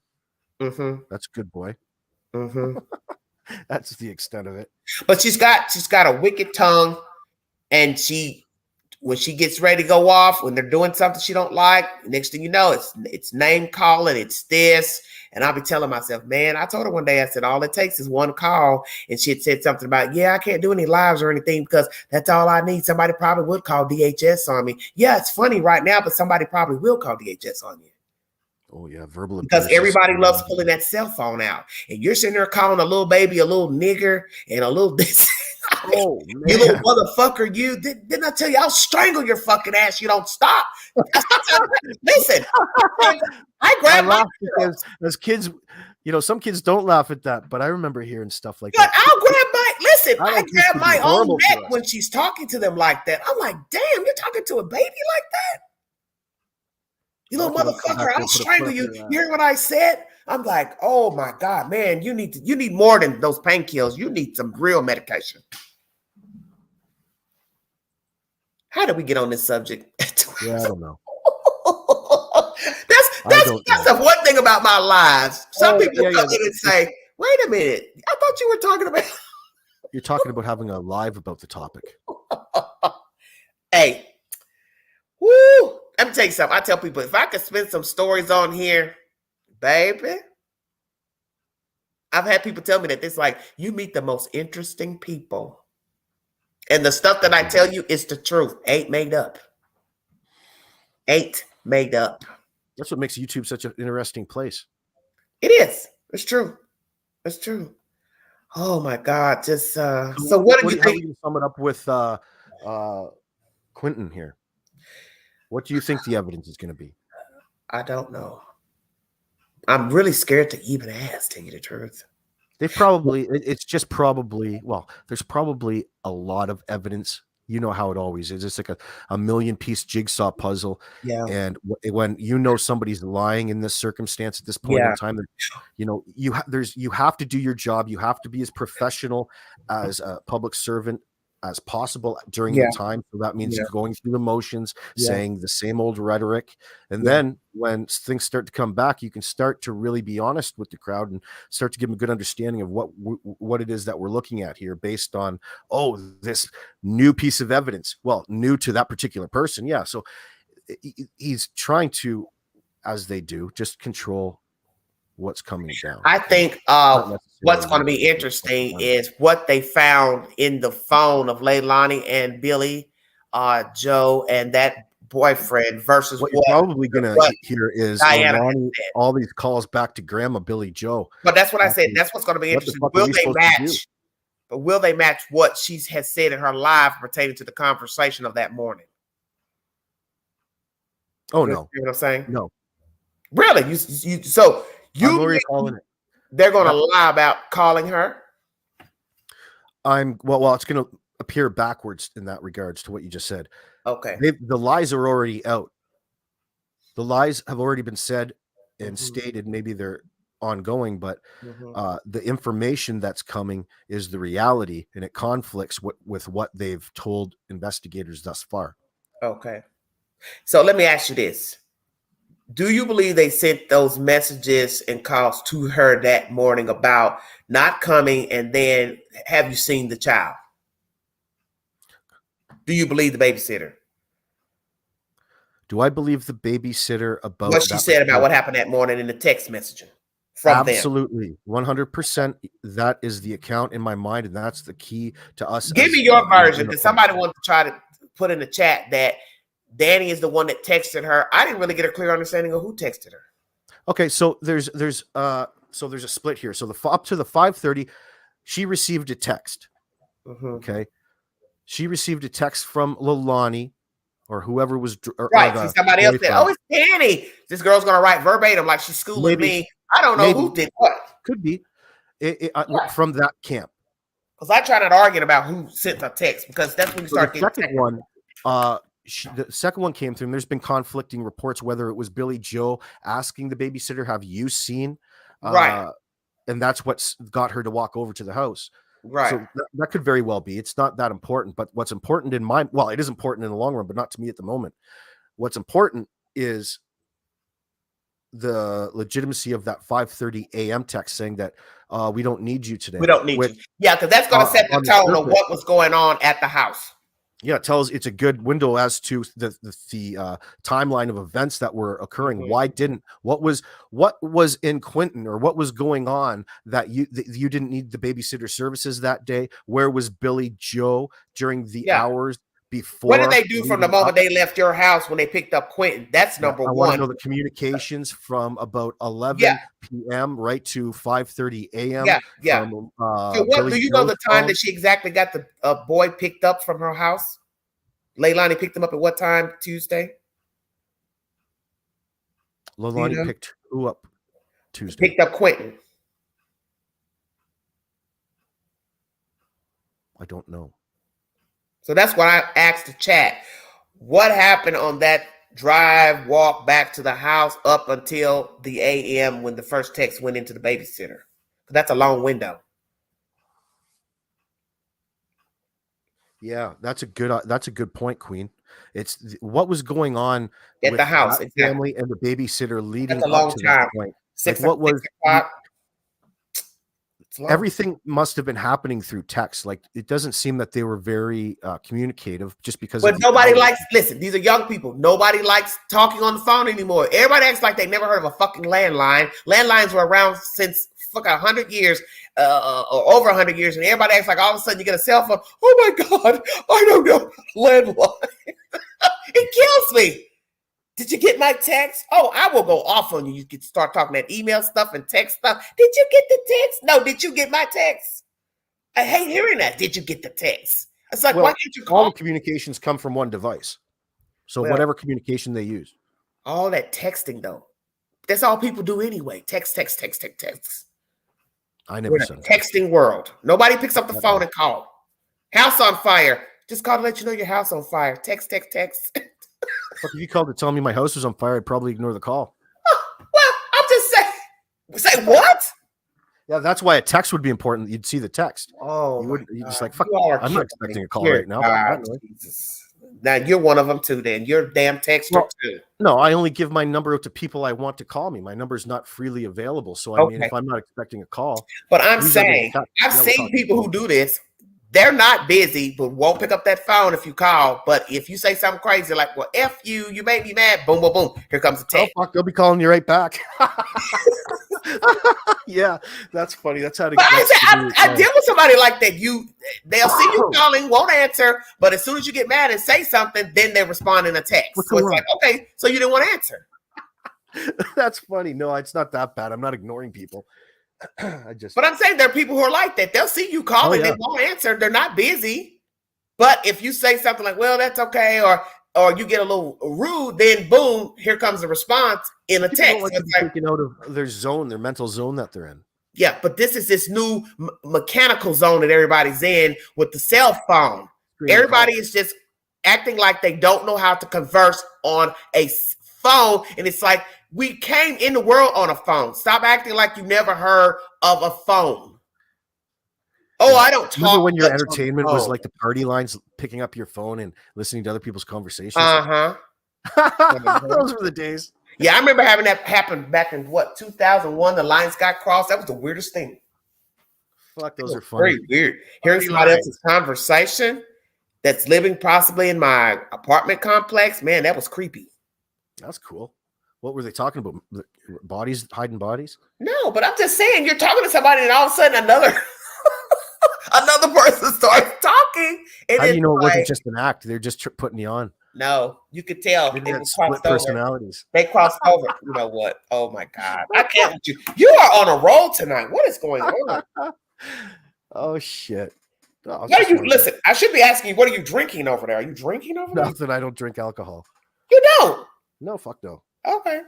That's a good boy. That's the extent of it. But she's got a wicked tongue, and when she gets ready to go off, when they're doing something she don't like, next thing you know, it's name calling, it's this. And I'll be telling myself, man, I told her one day, I said, all it takes is one call. And she had said something about, yeah, I can't do any lives or anything because that's all I need. Somebody probably would call DHS on me. Yeah, it's funny right now, but somebody probably will call DHS on you. Oh, yeah, verbal abuse. Because everybody loves pulling that cell phone out. And you're sitting there calling a little baby a little nigger and a little this. Oh, man. You little motherfucker, you. Didn't I tell you I'll strangle your fucking ass? You don't stop. Listen, I grab my as kids, you know, some kids don't laugh at that, but I remember hearing stuff like but that. I'll grab I grab my own neck when she's talking to them like that. I'm like, damn, you're talking to a baby like that? You little motherfucker, I'll strangle you. You hear what I said? I'm like, oh my God, man, you need more than those painkillers. You need some real medication. How did we get on this subject? Yeah, I don't know. That's the one thing about my lives. Some people come in and say, wait a minute, I thought you were talking about. You're talking about having a live about the topic. Hey, woo. Let me tell you something. I tell people, if I could spend some stories on here, baby. I've had people tell me that it's like, you meet the most interesting people. And the stuff that I tell you is the truth. Ain't made up. Ain't made up. That's what makes YouTube such an interesting place. It is. It's true. It's true. Oh my God. Just so what do you think? How do you sum it up with Quentin here? What do you think the evidence is going to be? I don't know. I'm really scared to even ask, tell you the truth. They probably, it's just probably, well, there's probably a lot of evidence. You know how it always is. It's like a million-piece jigsaw puzzle. Yeah. And when you know somebody's lying in this circumstance at this point in time, you know, you have to do your job. You have to be as professional as a public servant as possible during the time. So that means going through the motions, saying the same old rhetoric. And then when things start to come back, you can start to really be honest with the crowd and start to give them a good understanding of what it is that we're looking at here based on, this new piece of evidence. Well, new to that particular person. Yeah. So he's trying to, as they do, just control what's coming down. I think what's going to be interesting is what they found in the phone of Leilani and Billie, Joe, and that boyfriend versus what you're probably going to hear is Leilani, all these calls back to Grandma Billie Joe. But that's what I said. That's what's going to be interesting. Will they match? But will they match what she has said in her live pertaining to the conversation of that morning? Oh no! You know what I'm saying? No. Really? They're going to lie about calling her? Well, it's going to appear backwards in that regards to what you just said. Okay. The lies are already out. The lies have already been said and stated. Maybe they're ongoing, but the information that's coming is the reality, and it conflicts with what they've told investigators thus far. Okay. So let me ask you this. Do you believe they sent those messages and calls to her that morning about not coming? And then have you seen the child? Do you believe the babysitter? Do I believe the babysitter about what she said about what happened that morning in the text messaging from Absolutely. 100%. That is the account in my mind. And that's the key to us. Give me your version. Because somebody wanted to try to put in the chat that Danny is the one that texted her. I didn't really get a clear understanding of who texted her. Okay, so there's a split here. So up to the 5:30, she received a text. Okay, she received a text from Leilani or whoever was right. See, somebody else said, "Oh, it's Danny." This girl's gonna write verbatim like she's schooling me. I don't know who did what. Could be from that camp. Because I try not arguing about who sent a text, because that's when you start getting second one. The second one came through, and there's been conflicting reports whether it was Billie Joe asking the babysitter, "Have you seen?" Right. And that's what's got her to walk over to the house. Right. So that could very well be. It's not that important, but what's important it is important in the long run, but not to me at the moment. What's important is the legitimacy of that 5:30 a.m. text saying that we don't need you today. We don't need you. Yeah, because that's going to set the tone of what was going on at the house. Yeah, it's a good window as to the timeline of events that were occurring. Mm-hmm. What was in Quinton, or what was going on that you didn't need the babysitter services that day? Where was Billie Joe during the hours before? What did they do from the moment they left your house when they picked up Quinton? That's number one. I want to know the communications from about 11 p.m. right to 5:30 a.m. Yeah. So what do you know the time that she exactly got the boy picked up from her house? Leilani picked him up at what time Tuesday? Leilani picked who up Tuesday? Picked up Quinton. I don't know. So that's what I asked the chat. What happened on that walk back to the house up until the a.m. when the first text went into the babysitter? That's a long window. Yeah, that's a good point, Queen. It's what was going on at with the house, that family and the babysitter leading that's a long up to time. that point. What was everything must have been happening through text. Like, it doesn't seem that they were very communicative, just because. But nobody likes. Listen, these are young people. Nobody likes talking on the phone anymore. Everybody acts like they never heard of a fucking landline. Landlines were around since 100 years, or over 100 years, and everybody acts like all of a sudden you get a cell phone. Oh my God, I don't know landline. It kills me. Did you get my text? Oh, I will go off on you. You can start talking that email stuff and text stuff. Did you get the text? No, did you get my text? I hate hearing that. Did you get the text? It's like, why can't you call? All the communications come from one device. So whatever communication they use. All that texting, though. That's all people do anyway. Text. I never said that. Texting world. Nobody picks up the phone and call. House on fire. Just call to let you know your house on fire. Text. If you called to tell me my house was on fire, I'd probably ignore the call. Well, I'm just saying. Say what? Yeah, that's why a text would be important. You'd see the text. Oh, you're just like, fuck. I'm not expecting a call right now. Now you're one of them too. Then you're a damn texter too. No, I only give my number out to people I want to call me. My number is not freely available. So I mean, if I'm not expecting a call, but I'm saying I've seen people who do this. They're not busy, but won't pick up that phone if you call. But if you say something crazy like, well, F you, you made me mad, boom, boom, boom, here comes the text. Oh, fuck, they'll be calling you right back. Yeah, that's funny. That's how to get I deal with somebody like that. They'll see you calling, won't answer, but as soon as you get mad and say something, then they respond in a text. So it's like, okay, so you didn't want to answer. That's funny. No, it's not that bad. I'm not ignoring people. But I'm saying there are people who are like that. They'll see you calling, they won't answer. They're not busy. But if you say something like, well, that's okay, or you get a little rude, then boom, here comes a response in a text. Like taken out of their zone, their mental zone that they're in. Yeah, but this is this new mechanical zone that everybody's in with the cell phone. Everybody is just acting like they don't know how to converse on a phone. And it's like, we came in the world on a phone. Stop acting like you never heard of a phone. Oh, I don't talk. Remember when your entertainment was like the party lines, picking up your phone and listening to other people's conversations? Those were the days. Yeah, I remember having that happen back in 2001. The lines got crossed. That was the weirdest thing. Fuck, those are funny. Very weird. Hearing somebody else's conversation that's living possibly in my apartment complex, man, that was creepy. That's cool. What were they talking about? Bodies, hiding bodies? No, but I'm just saying, you're talking to somebody and all of a sudden another person starts talking. And how do you know it wasn't just an act? They're just putting you on. No, you could tell. They split personalities. They crossed over. You know what? Oh my God. I can't with you. You are on a roll tonight. What is going on? Oh shit. Oh, what are you? Listen, I should be asking you, what are you drinking over there? Are you drinking over there? Nothing. I don't drink alcohol. You don't? No, fuck no. Okay.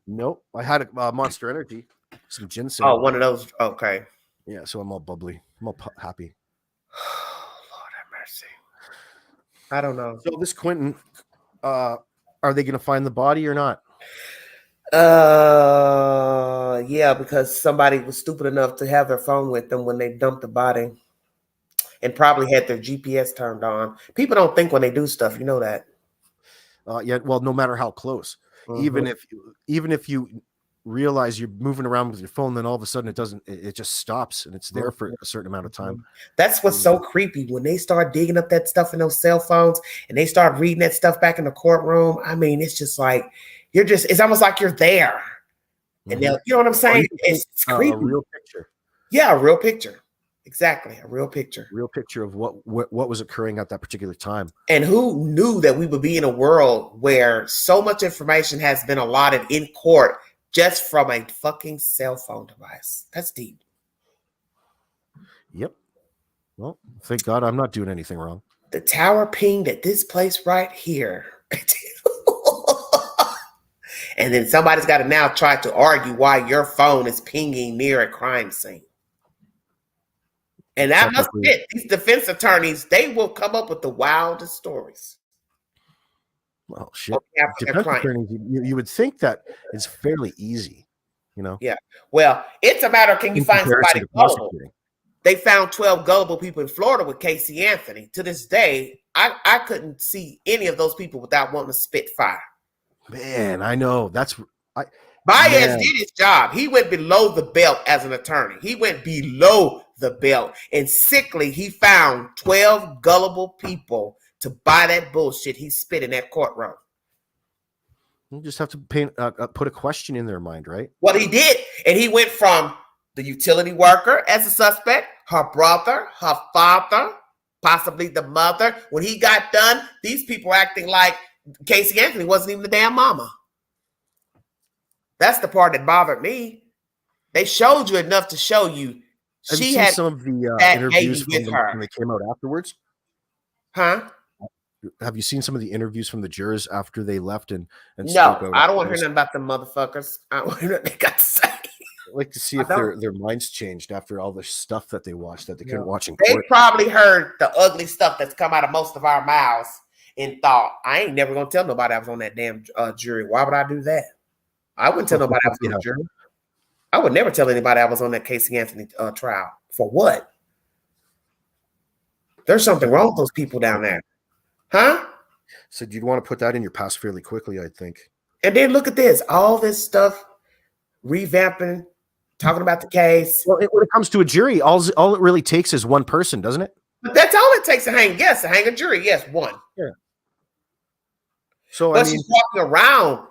Nope. I had a Monster Energy, some ginseng. Oh, one of those. Okay. Yeah, so I'm all bubbly. I'm all happy. Lord have mercy. I don't know. So this Quentin, are they going to find the body or not? Yeah, because somebody was stupid enough to have their phone with them when they dumped the body, and probably had their GPS turned on. People don't think when they do stuff, you know that. Yeah. Well, no matter how close, even if you realize you're moving around with your phone, then all of a sudden it just stops and it's there for a certain amount of time. That's what's so creepy when they start digging up that stuff in those cell phones and they start reading that stuff back in the courtroom. I mean, it's just like it's almost like you're there. And you know what I'm saying? It's creepy. A real picture. Yeah, a real picture. Exactly, a real picture. Real picture of what was occurring at that particular time. And who knew that we would be in a world where so much information has been allotted in court just from a fucking cell phone device? That's deep. Yep. Well, thank God I'm not doing anything wrong. The tower pinged at this place right here. And then somebody's got to now try to argue why your phone is pinging near a crime scene. And that must be it. These defense attorneys, they will come up with the wildest stories. Well, shit. Defense attorneys, you would think that it's fairly easy, you know? Yeah. Well, it's a matter of, can you find somebody gullible? They found 12 gullible people in Florida with Casey Anthony. To this day, I couldn't see any of those people without wanting to spit fire. Man, I know. Baez did his job. He went below the belt as an attorney. He went below the belt. And sickly, he found 12 gullible people to buy that bullshit he spit in that courtroom. You just have to put a question in their mind, right? Well, he did. And he went from the utility worker as a suspect, her brother, her father, possibly the mother. When he got done, these people were acting like Casey Anthony wasn't even the damn mama. That's the part that bothered me. They showed you enough to show you she had some of the interviews from when they came out afterwards. Huh? Have you seen some of the interviews from the jurors after they left and no, I don't want to hear nothing about them motherfuckers. I don't want to hear what they got to say. I'd like to see if their minds changed after all the stuff that they watched that they couldn't watch in court. They probably heard the ugly stuff that's come out of most of our mouths and thought, I ain't never gonna tell nobody I was on that damn jury. Why would I do that? I wouldn't tell nobody I was on the jury. I would never tell anybody I was on that Casey Anthony trial. For what? There's something wrong with those people down there. Huh? So you'd want to put that in your past fairly quickly, I think. And then look at this. All this stuff, revamping, talking about the case. Well, when it comes to a jury, all it really takes is one person, doesn't it? But that's all it takes to hang. Yes, to hang a jury. Yes, one. Yeah. So, but she's walking around.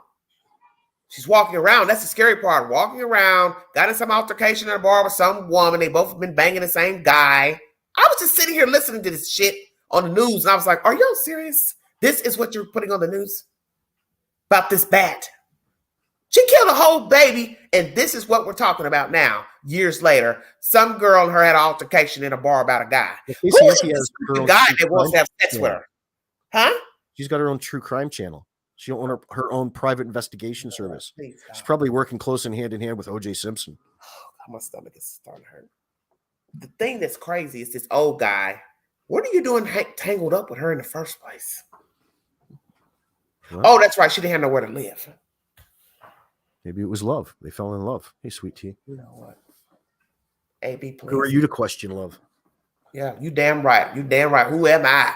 She's walking around. That's the scary part. Walking around, got in some altercation in a bar with some woman. They both have been banging the same guy. I was just sitting here listening to this shit on the news, and I was like, are y'all serious? This is what you're putting on the news? About this bat. She killed a whole baby, and this is what we're talking about now, years later. Some girl and her had an altercation in a bar about a guy. Who is the guy that wants to have sex with her? Huh? She's got her own true crime channel. She owns her own private investigation service. She's probably working close in hand with O.J. Simpson. Oh, my stomach is starting to hurt. The thing that's crazy is this old guy. What are you doing tangled up with her in the first place? What? Oh, that's right. She didn't have nowhere to live. Maybe it was love. They fell in love. Hey, sweet tea. You know what? AB, please. Who are you to question love? Yeah, you damn right. You damn right. Who am I?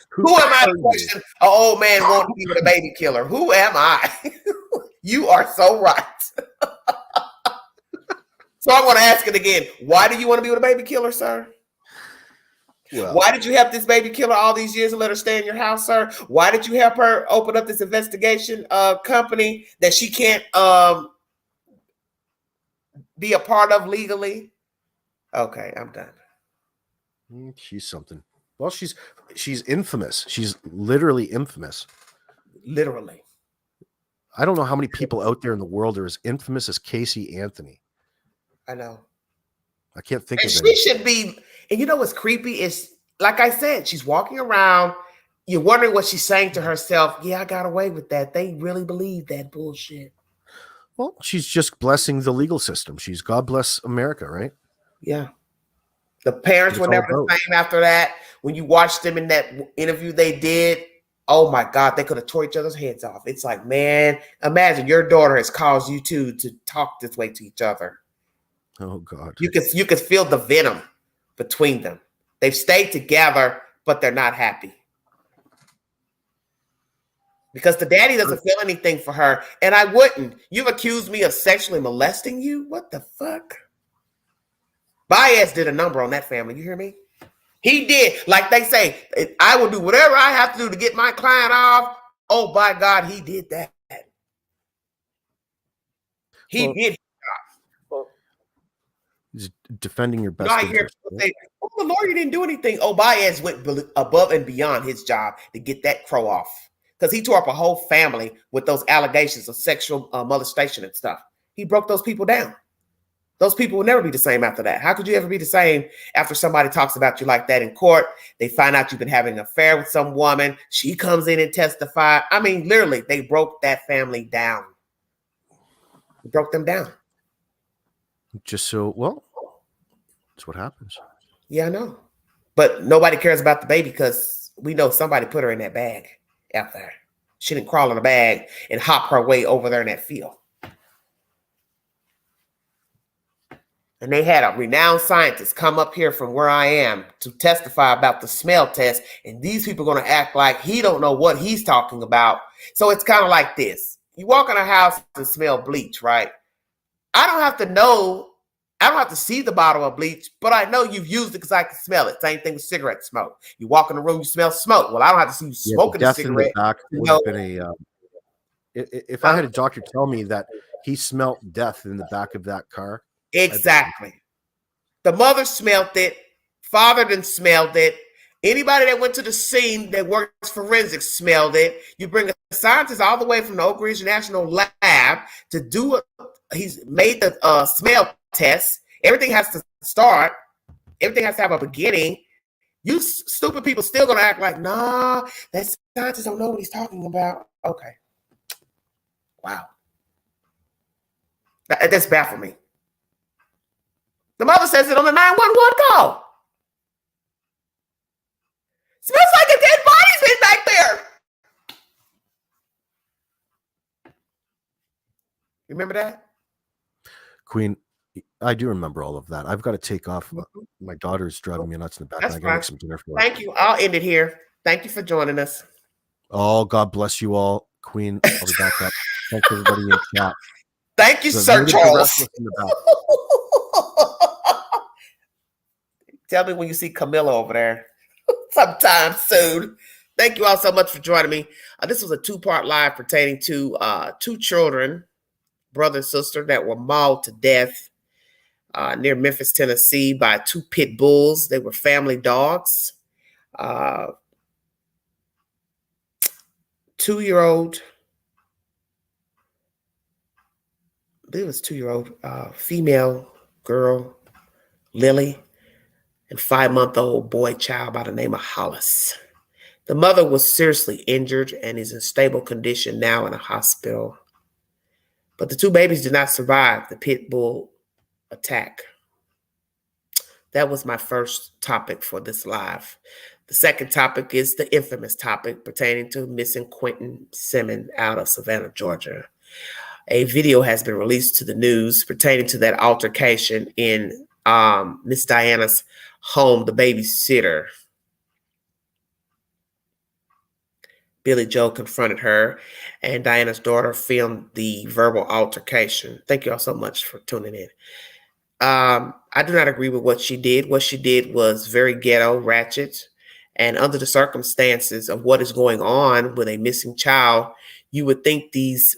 Who am I to question an old man wanting to be with a baby killer? Who am I? You are so right. So I'm going to ask it again. Why do you want to be with a baby killer, sir? Well, why did you help this baby killer all these years and let her stay in your house, sir? Why did you help her open up this investigation company that she can't be a part of legally? Okay, I'm done. She's something. Well, she's infamous. She's literally infamous. Literally. I don't know how many people out there in the world are as infamous as Casey Anthony. I know. I can't think and of she any. should be. And you know what's creepy is, like I said, she's walking around. You're wondering what she's saying to herself. Yeah, I got away with that. They really believe that bullshit. Well, she's just blessing the legal system. She's God bless America, right? Yeah. The parents were never the same after that. When you watched them in that interview they did, oh my God, they could have tore each other's heads off. It's like, man, imagine your daughter has caused you two to talk this way to each other. Oh God. You could feel the venom between them. They've stayed together, but they're not happy. Because the daddy doesn't feel anything for her. And I wouldn't. You've accused me of sexually molesting you? What the fuck? Baez did a number on that family. You hear me? He did. Like they say, I will do whatever I have to do to get my client off. Oh, by God, he did that. He did. He's defending your best interest. Say, oh, the lawyer didn't do anything. Oh, Baez went above and beyond his job to get that crow off. Because he tore up a whole family with those allegations of sexual molestation and stuff. He broke those people down. Those people will never be the same after that. How could you ever be the same after somebody talks about you like that in court? They find out you've been having an affair with some woman. She comes in and testifies. I mean, literally, they broke that family down. They broke them down. Just so, well, that's what happens. Yeah, I know. But nobody cares about the baby because we know somebody put her in that bag out there. She didn't crawl in a bag and hop her way over there in that field. And they had a renowned scientist come up here from where I am to testify about the smell test. And these people are going to act like he don't know what he's talking about. So it's kind of like this. You walk in a house and smell bleach, right? I don't have to know. I don't have to see the bottle of bleach, but I know you've used it because I can smell it. Same thing with cigarette smoke. You walk in the room, you smell smoke. Well, I don't have to see you smoking a cigarette. In the back would have been a, if I had a doctor tell me that he smelt death in the back of that car. Exactly. The mother smelled it. Father then smelled it. Anybody that went to the scene that works forensics smelled it. You bring a scientist all the way from the Oak Ridge National Lab to do it. He's made the smell test. Everything has to start. Everything has to have a beginning. You stupid people still going to act like, nah, that scientist don't know what he's talking about. Okay. Wow. That's baffled me. The mother says it on the 911 call. Smells like a dead body's been back there. Remember that? Queen, I do remember all of that. I've got to take off. My daughter's driving me nuts in the back. That's I got to make some dinner for her. Thank you. I'll end it here. Thank you for joining us. Oh, God bless you all. Queen, I'll be back up. Thanks everybody in chat. Thank you, Sir Charles. Tell me when you see Camilla over there sometime soon. Thank you all so much for joining me. This was a two-part live pertaining to two children, brother and sister, that were mauled to death near Memphis, Tennessee by two pit bulls. They were family dogs. 2-year-old, I believe it was 2-year-old female girl, Lily, and 5-month-old boy child by the name of Hollis. The mother was seriously injured and is in stable condition now in a hospital. But the two babies did not survive the pit bull attack. That was my first topic for this live. The second topic is the infamous topic pertaining to missing Quentin Simmons out of Savannah, Georgia. A video has been released to the news pertaining to that altercation in Miss Diana's home, the babysitter. Billie Joe confronted her, and Diana's daughter filmed the verbal altercation. Thank you all so much for tuning in. I do not agree with what she did. What she did was very ghetto, ratchet, and under the circumstances of what is going on with a missing child, you would think these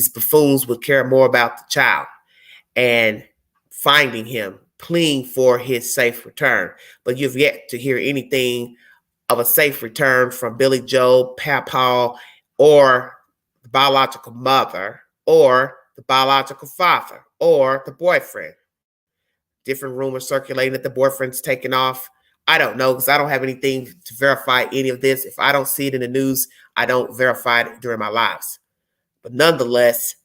buffoons would care more about the child and finding him, pleading for his safe return. But you've yet to hear anything of a safe return from Billie Joe, Papa, or the biological mother, or the biological father, or the boyfriend. different rumors circulating that the boyfriend's taken off. I don't know because I don't have anything to verify any of this. If I don't see it in the news, I don't verify it during my lives. But nonetheless,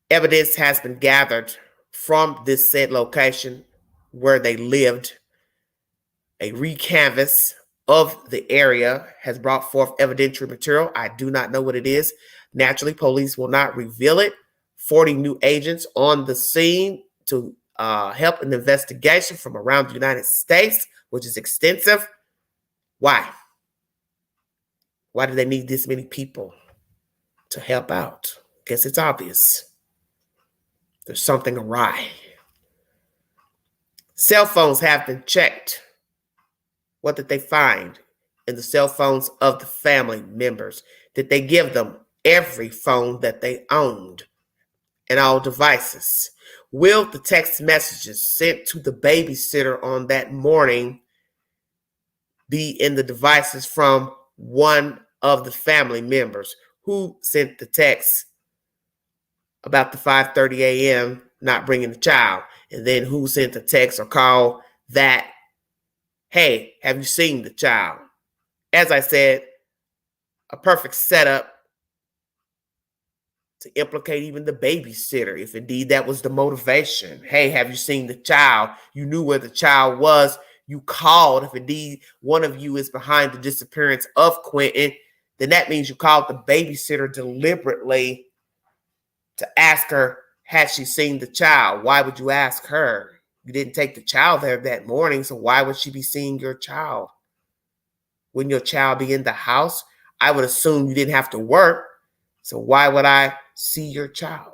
evidence has been gathered from this said location where they lived. A recanvass of the area has brought forth evidentiary material. I do not know what it is. Naturally, police will not reveal it. 40 new agents on the scene to help in the investigation from around the United States, which is extensive. Why? Why do they need this many people to help out? Guess it's obvious. There's something awry. Cell phones have been checked. What did they find in the cell phones of the family members? Did they give them every phone that they owned and all devices? Will the text messages sent to the babysitter on that morning be in the devices from one of the family members? Who sent the text about the 5:30 a.m. not bringing the child? And then who sent the text or call that, hey, have you seen the child? As I said, a perfect setup to implicate even the babysitter, if indeed that was the motivation. Hey, have you seen the child? You knew where the child was. You called. If indeed one of you is behind the disappearance of Quentin, then that means you called the babysitter deliberately to ask her, has she seen the child? Why would you ask her? You didn't take the child there that morning, so why would she be seeing your child? Wouldn't your child be in the house? I would assume you didn't have to work, so why would I see your child?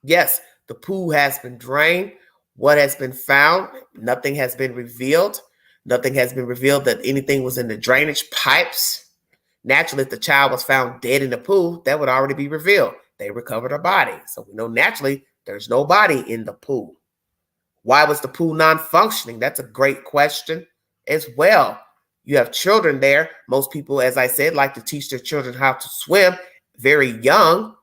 Yes, the pool has been drained. What has been found? Nothing has been revealed. Nothing has been revealed that anything was in the drainage pipes. Naturally, if the child was found dead in the pool, that would already be revealed. They recovered her body. So we know naturally there's no body in the pool. Why was the pool non-functioning? That's a great question as well. You have children there. Most people, as I said, like to teach their children how to swim very young.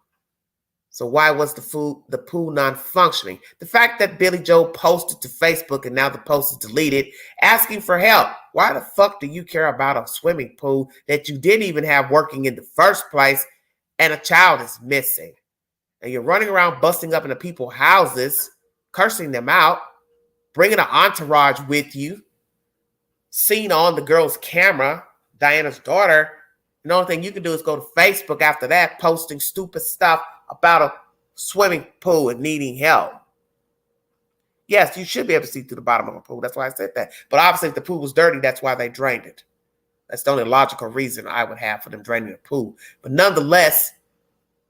So why was the pool non-functioning? The fact that Billie Joe posted to Facebook and now the post is deleted, asking for help. Why the fuck do you care about a swimming pool that you didn't even have working in the first place and a child is missing? And you're running around busting up into people's houses, cursing them out, bringing an entourage with you, seen on the girl's camera, Diana's daughter. And the only thing you can do is go to Facebook after that, posting stupid stuff about a swimming pool and needing help. Yes, you should be able to see through the bottom of a pool. That's why I said that. But obviously, if the pool was dirty, that's why they drained it. That's the only logical reason I would have for them draining the pool. But nonetheless,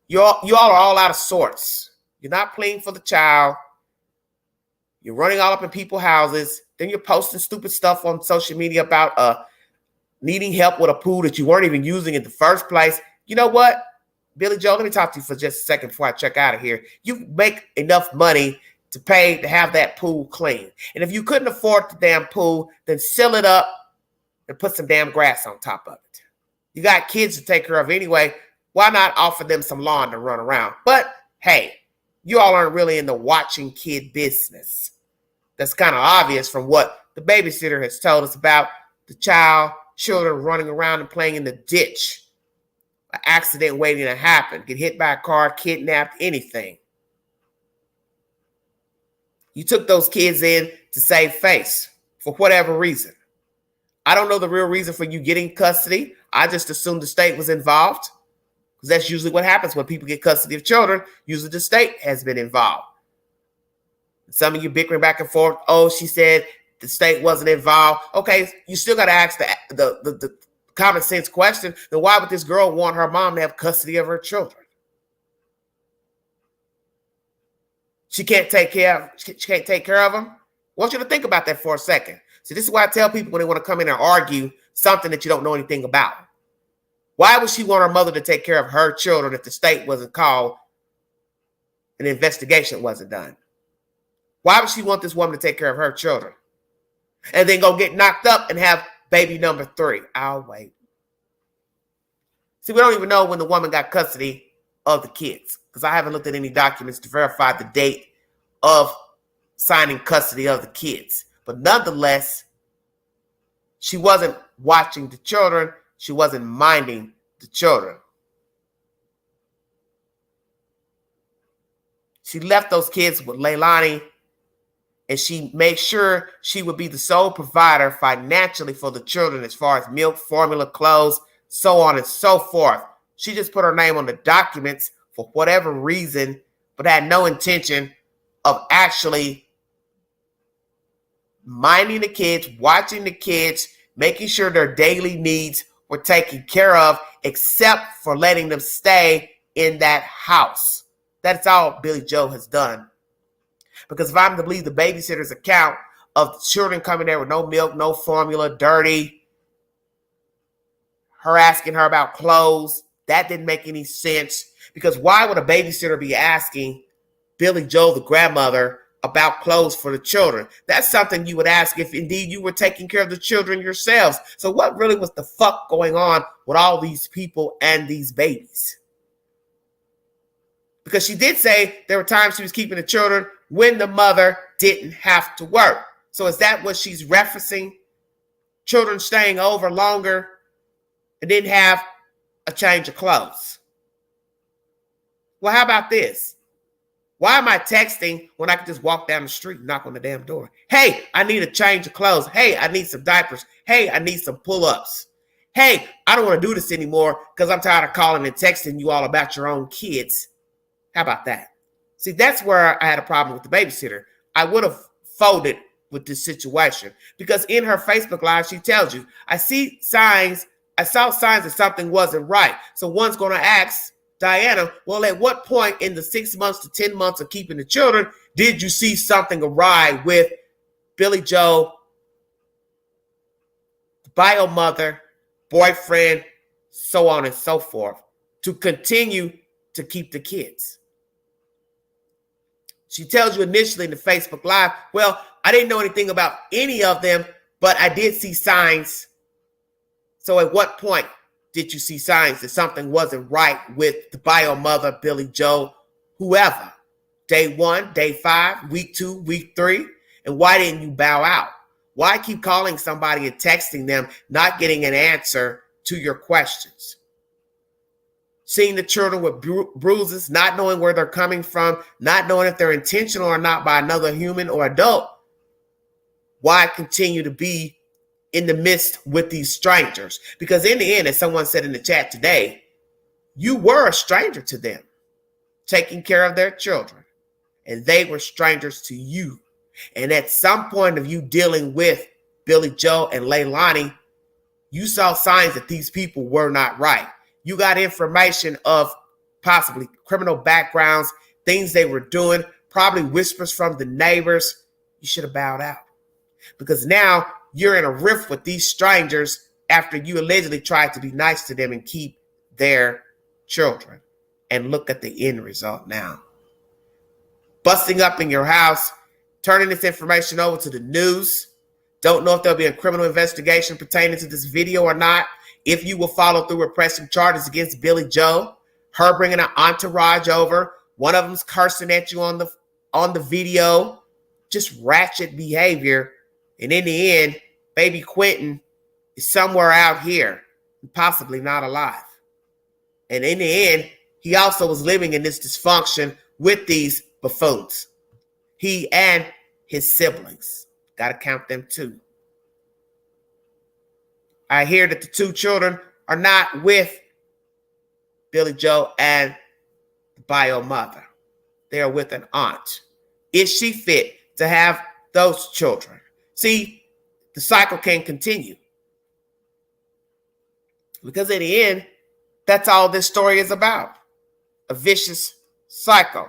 you all are all out of sorts. You're not pleading for the child. You're running all up in people's houses. Then you're posting stupid stuff on social media about needing help with a pool that you weren't even using in the first place. You know what? Billie Joe, let me talk to you for just a second before I check out of here. You make enough money to pay to have that pool clean. And if you couldn't afford the damn pool, then seal it up and put some damn grass on top of it. You got kids to take care of anyway. Why not offer them some lawn to run around? But hey, you all aren't really in the watching kid business. That's kind of obvious from what the babysitter has told us about the children running around and playing in the ditch. An accident waiting to happen, get hit by a car, kidnapped, anything. You took those kids in to save face for whatever reason. I don't know the real reason for you getting custody. I just assumed the state was involved because that's usually what happens when people get custody of children. Usually the state has been involved. Some of you bickering back and forth. Oh, she said the state wasn't involved. Okay, you still got to ask the common sense question. Then why would this girl want her mom to have custody of her children? She can't take care of them. I want you to think about that for a second. See, this is why I tell people when they want to come in and argue something that you don't know anything about. Why would she want her mother to take care of her children if the state wasn't called, an investigation wasn't done? Why would she want this woman to take care of her children and then go get knocked up and have baby number 3? I'll wait. See, we don't even know when the woman got custody of the kids because I haven't looked at any documents to verify the date of signing custody of the kids. But nonetheless, she wasn't watching the children. She wasn't minding the children. She left those kids with Leilani, and she made sure she would be the sole provider financially for the children as far as milk, formula, clothes, so on and so forth. She just put her name on the documents for whatever reason, but had no intention of actually minding the kids, watching the kids, making sure their daily needs were taken care of, except for letting them stay in that house. That's all Billie Joe has done. Because if I'm to believe the babysitter's account of the children coming there with no milk, no formula, dirty, her asking her about clothes, that didn't make any sense. Because why would a babysitter be asking Billie Joe, the grandmother, about clothes for the children? That's something you would ask if indeed you were taking care of the children yourselves. So what really was the fuck going on with all these people and these babies? Because she did say there were times she was keeping the children when the mother didn't have to work. So is that what she's referencing? Children staying over longer and didn't have a change of clothes. Well, how about this? Why am I texting when I can just walk down the street and knock on the damn door? Hey, I need a change of clothes. Hey, I need some diapers. Hey, I need some pull-ups. Hey, I don't want to do this anymore because I'm tired of calling and texting you all about your own kids. How about that? See, that's where I had a problem with the babysitter. I would have folded with this situation because in her Facebook Live, she tells you, I saw signs that something wasn't right. So one's going to ask Diana, well, at what point in the 6 months to 10 months of keeping the children did you see something awry with Billie Joe, the bio mother, boyfriend, so on and so forth, to continue to keep the kids? She tells you initially in the Facebook Live, well, I didn't know anything about any of them, but I did see signs. So at what point did you see signs that something wasn't right with the bio mother, Billie Joe, whoever? Day 1, day 5, week 2, week 3? And why didn't you bow out? Why keep calling somebody and texting them, not getting an answer to your questions? Seeing the children with bruises, not knowing where they're coming from, not knowing if they're intentional or not by another human or adult. Why continue to be in the midst with these strangers? Because in the end, as someone said in the chat today, you were a stranger to them, taking care of their children, and they were strangers to you. And at some point of you dealing with Billie Joe and Leilani, you saw signs that these people were not right. You got information of possibly criminal backgrounds, things they were doing, probably whispers from the neighbors. You should have bowed out. Because now you're in a rift with these strangers after you allegedly tried to be nice to them and keep their children. And look at the end result now. Busting up in your house, turning this information over to the news. Don't know if there'll be a criminal investigation pertaining to this video or not. If you will follow through with pressing charges against Billie Joe, her bringing an entourage over, one of them's cursing at you on the video, just ratchet behavior. And in the end, baby Quentin is somewhere out here, possibly not alive. And in the end, he also was living in this dysfunction with these buffoons. He and his siblings. Got to count them too. I hear that the two children are not with Billie Joe and the bio mother. They are with an aunt. Is she fit to have those children? See, the cycle can continue. Because in the end, that's all this story is about. A vicious cycle.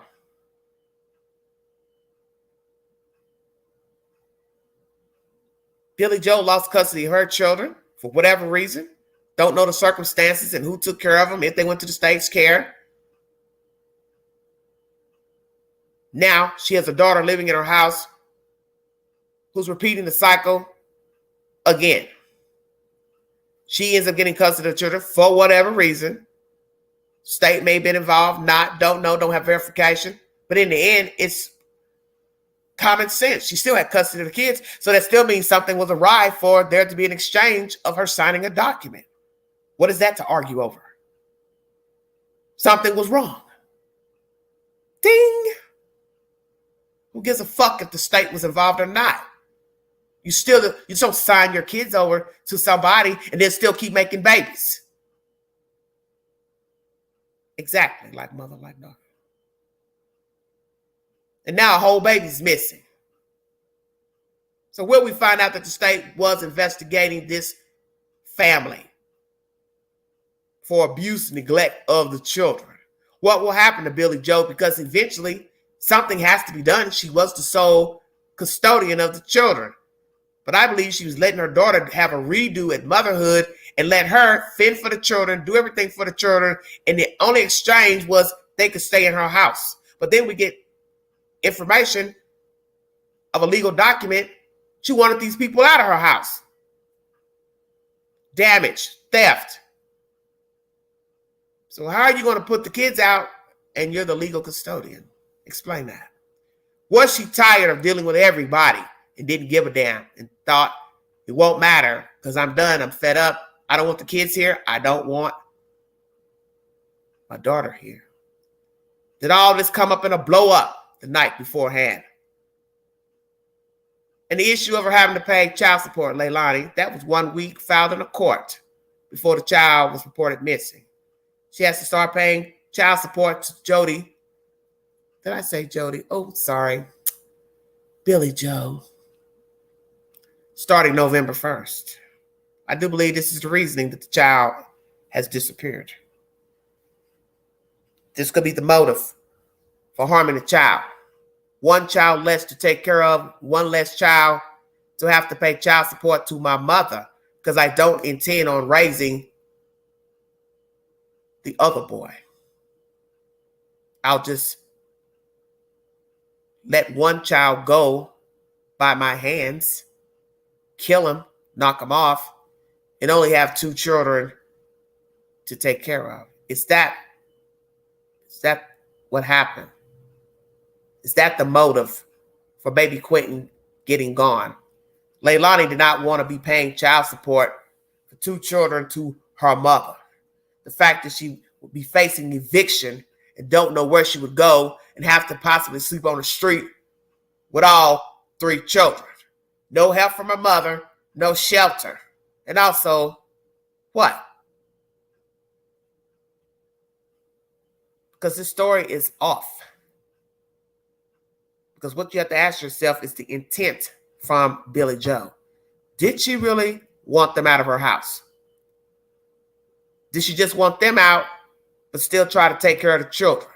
Billie Joe lost custody of her children for whatever reason. Don't know the circumstances and who took care of them, if they went to the staged care. Now she has a daughter living in her house who's repeating the cycle again. She ends up getting custody of the children for whatever reason. State may have been involved, not, don't know, don't have verification. But in the end, it's common sense. She still had custody of the kids. So that still means something was awry for there to be an exchange of her signing a document. What is that to argue over? Something was wrong. Ding. Who gives a fuck if the state was involved or not? You just don't sign your kids over to somebody and then still keep making babies. Exactly, like mother, like daughter. And now a whole baby's missing. So will we find out that the state was investigating this family for abuse and neglect of the children? What will happen to Billie Joe? Because eventually something has to be done. She was the sole custodian of the children. But I believe she was letting her daughter have a redo at motherhood and let her fend for the children, do everything for the children. And the only exchange was they could stay in her house. But then we get information of a legal document. She wanted these people out of her house. Damage, theft. So how are you going to put the kids out and you're the legal custodian? Explain that. Was she tired of dealing with everybody and didn't give a damn and thought it won't matter because I'm done, I'm fed up, I don't want the kids here, I don't want my daughter here? Did all this come up in a blow up the night beforehand? And the issue of her having to pay child support, Leilani, that was 1 week filed in a court before the child was reported missing. She has to start paying child support to Jody. Did I say Jody? Oh, sorry. Billie Joe. Starting November 1st. I do believe this is the reasoning that the child has disappeared. This could be the motive for harming the child. One child less to take care of, one less child to have to pay child support to my mother because I don't intend on raising the other boy. I'll just let one child go by my hands, kill him, knock him off, and only have 2 children to take care of. Is that what happened? Is that the motive for baby Quentin getting gone? Leilani did not want to be paying child support for 2 children to her mother. The fact that she would be facing eviction and don't know where she would go and have to possibly sleep on the street with all 3 children. No help from her mother, no shelter. And also, what? Because this story is off. Because what you have to ask yourself is the intent from Billie Joe. Did she really want them out of her house? Did she just want them out, but still try to take care of the children?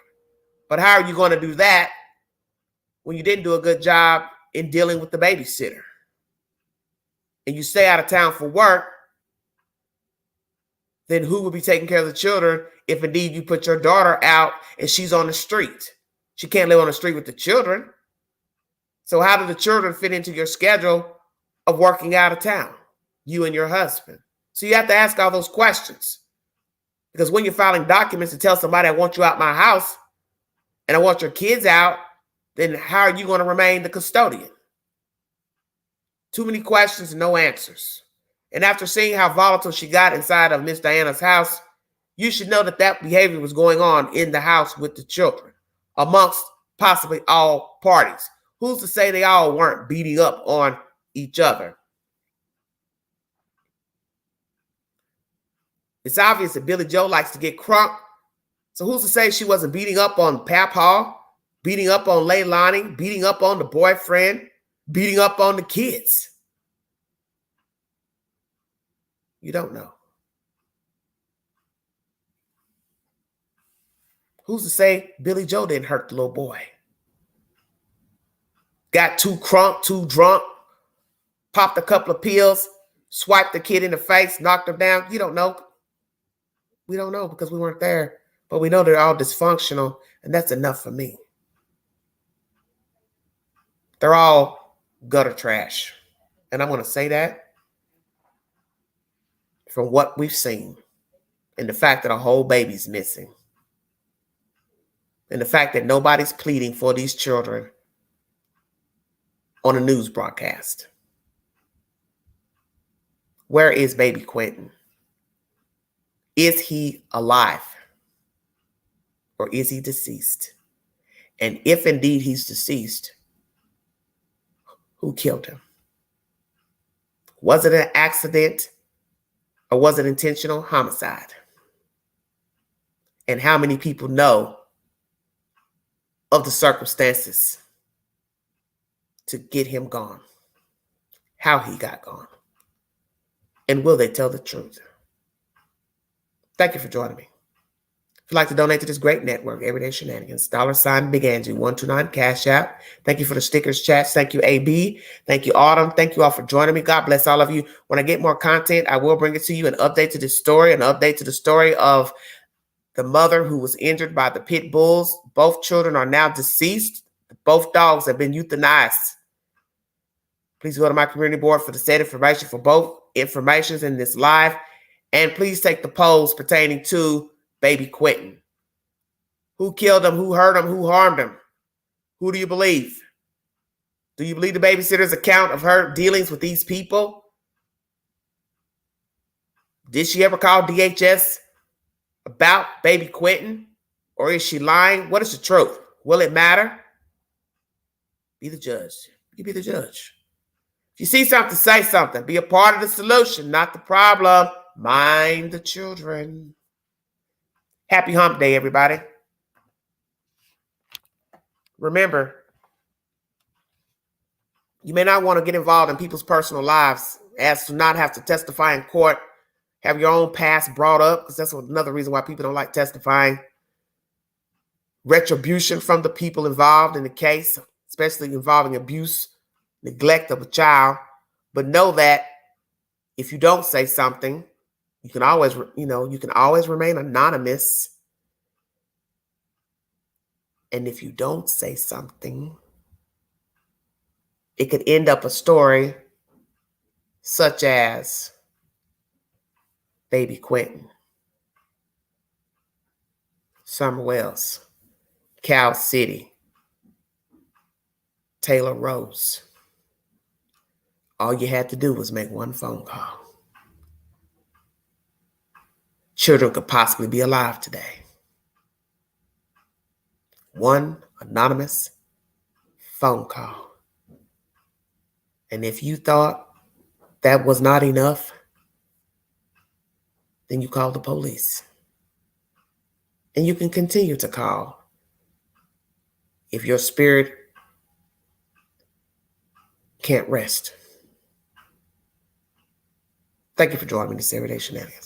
But how are you going to do that when you didn't do a good job in dealing with the babysitter? And you stay out of town for work, then who will be taking care of the children if indeed you put your daughter out and she's on the street? She can't live on the street with the children. So how do the children fit into your schedule of working out of town, you and your husband? So you have to ask all those questions. Because when you're filing documents to tell somebody I want you out my house and I want your kids out, then how are you going to remain the custodian? Too many questions and no answers. And after seeing how volatile she got inside of Miss Diana's house, you should know that that behavior was going on in the house with the children, amongst possibly all parties. Who's to say they all weren't beating up on each other? It's obvious that Billie Joe likes to get crunk. So who's to say she wasn't beating up on Papaw, beating up on Leilani, beating up on the boyfriend, beating up on the kids? You don't know. Who's to say Billie Joe didn't hurt the little boy? Got too crunk, too drunk, popped a couple of pills, swiped the kid in the face, knocked him down. You don't know. We don't know because we weren't there. But we know they're all dysfunctional, and that's enough for me. They're all gutter trash. And I'm going to say that from what we've seen, and the fact that a whole baby's missing, and the fact that nobody's pleading for these children on a news broadcast. Where is baby Quentin? Is he alive? Or is he deceased? And if indeed he's deceased, who killed him? Was it an accident or was it intentional homicide? And how many people know of the circumstances to get him gone? How he got gone? And will they tell the truth? Thank you for joining me. If you'd like to donate to this great network, Everyday Shenanigans, $ Big Angie, 129 Cash App. Thank you for the stickers, chats. Thank you, AB. Thank you, Autumn. Thank you all for joining me. God bless all of you. When I get more content, I will bring it to you, an update to this story, an update to the story of the mother who was injured by the Pitbulls. Both children are now deceased. Both dogs have been euthanized. Please go to my community board for the said information for both informations in this live. And please take the polls pertaining to baby Quentin. Who killed him? Who hurt him? Who harmed him? Who do you believe? Do you believe the babysitter's account of her dealings with these people? Did she ever call DHS about baby Quentin? Or is she lying? What is the truth? Will it matter? Be the judge. You be the judge. If you see something, say something. Be a part of the solution, not the problem. Mind the children. Happy Hump Day, everybody. Remember, you may not want to get involved in people's personal lives as to not have to testify in court, have your own past brought up, because that's another reason why people don't like testifying. Retribution from the people involved in the case, especially involving abuse, neglect of a child. But know that if you don't say something, you can always remain anonymous. And if you don't say something, it could end up a story such as baby Quentin, Summer Wells, Cal City, Taylor Rose. All you had to do was make one phone call. Children could possibly be alive today. One anonymous phone call. And if you thought that was not enough, then you call the police. And you can continue to call if your spirit can't rest. Thank you for joining me this Everyday Shenanigans.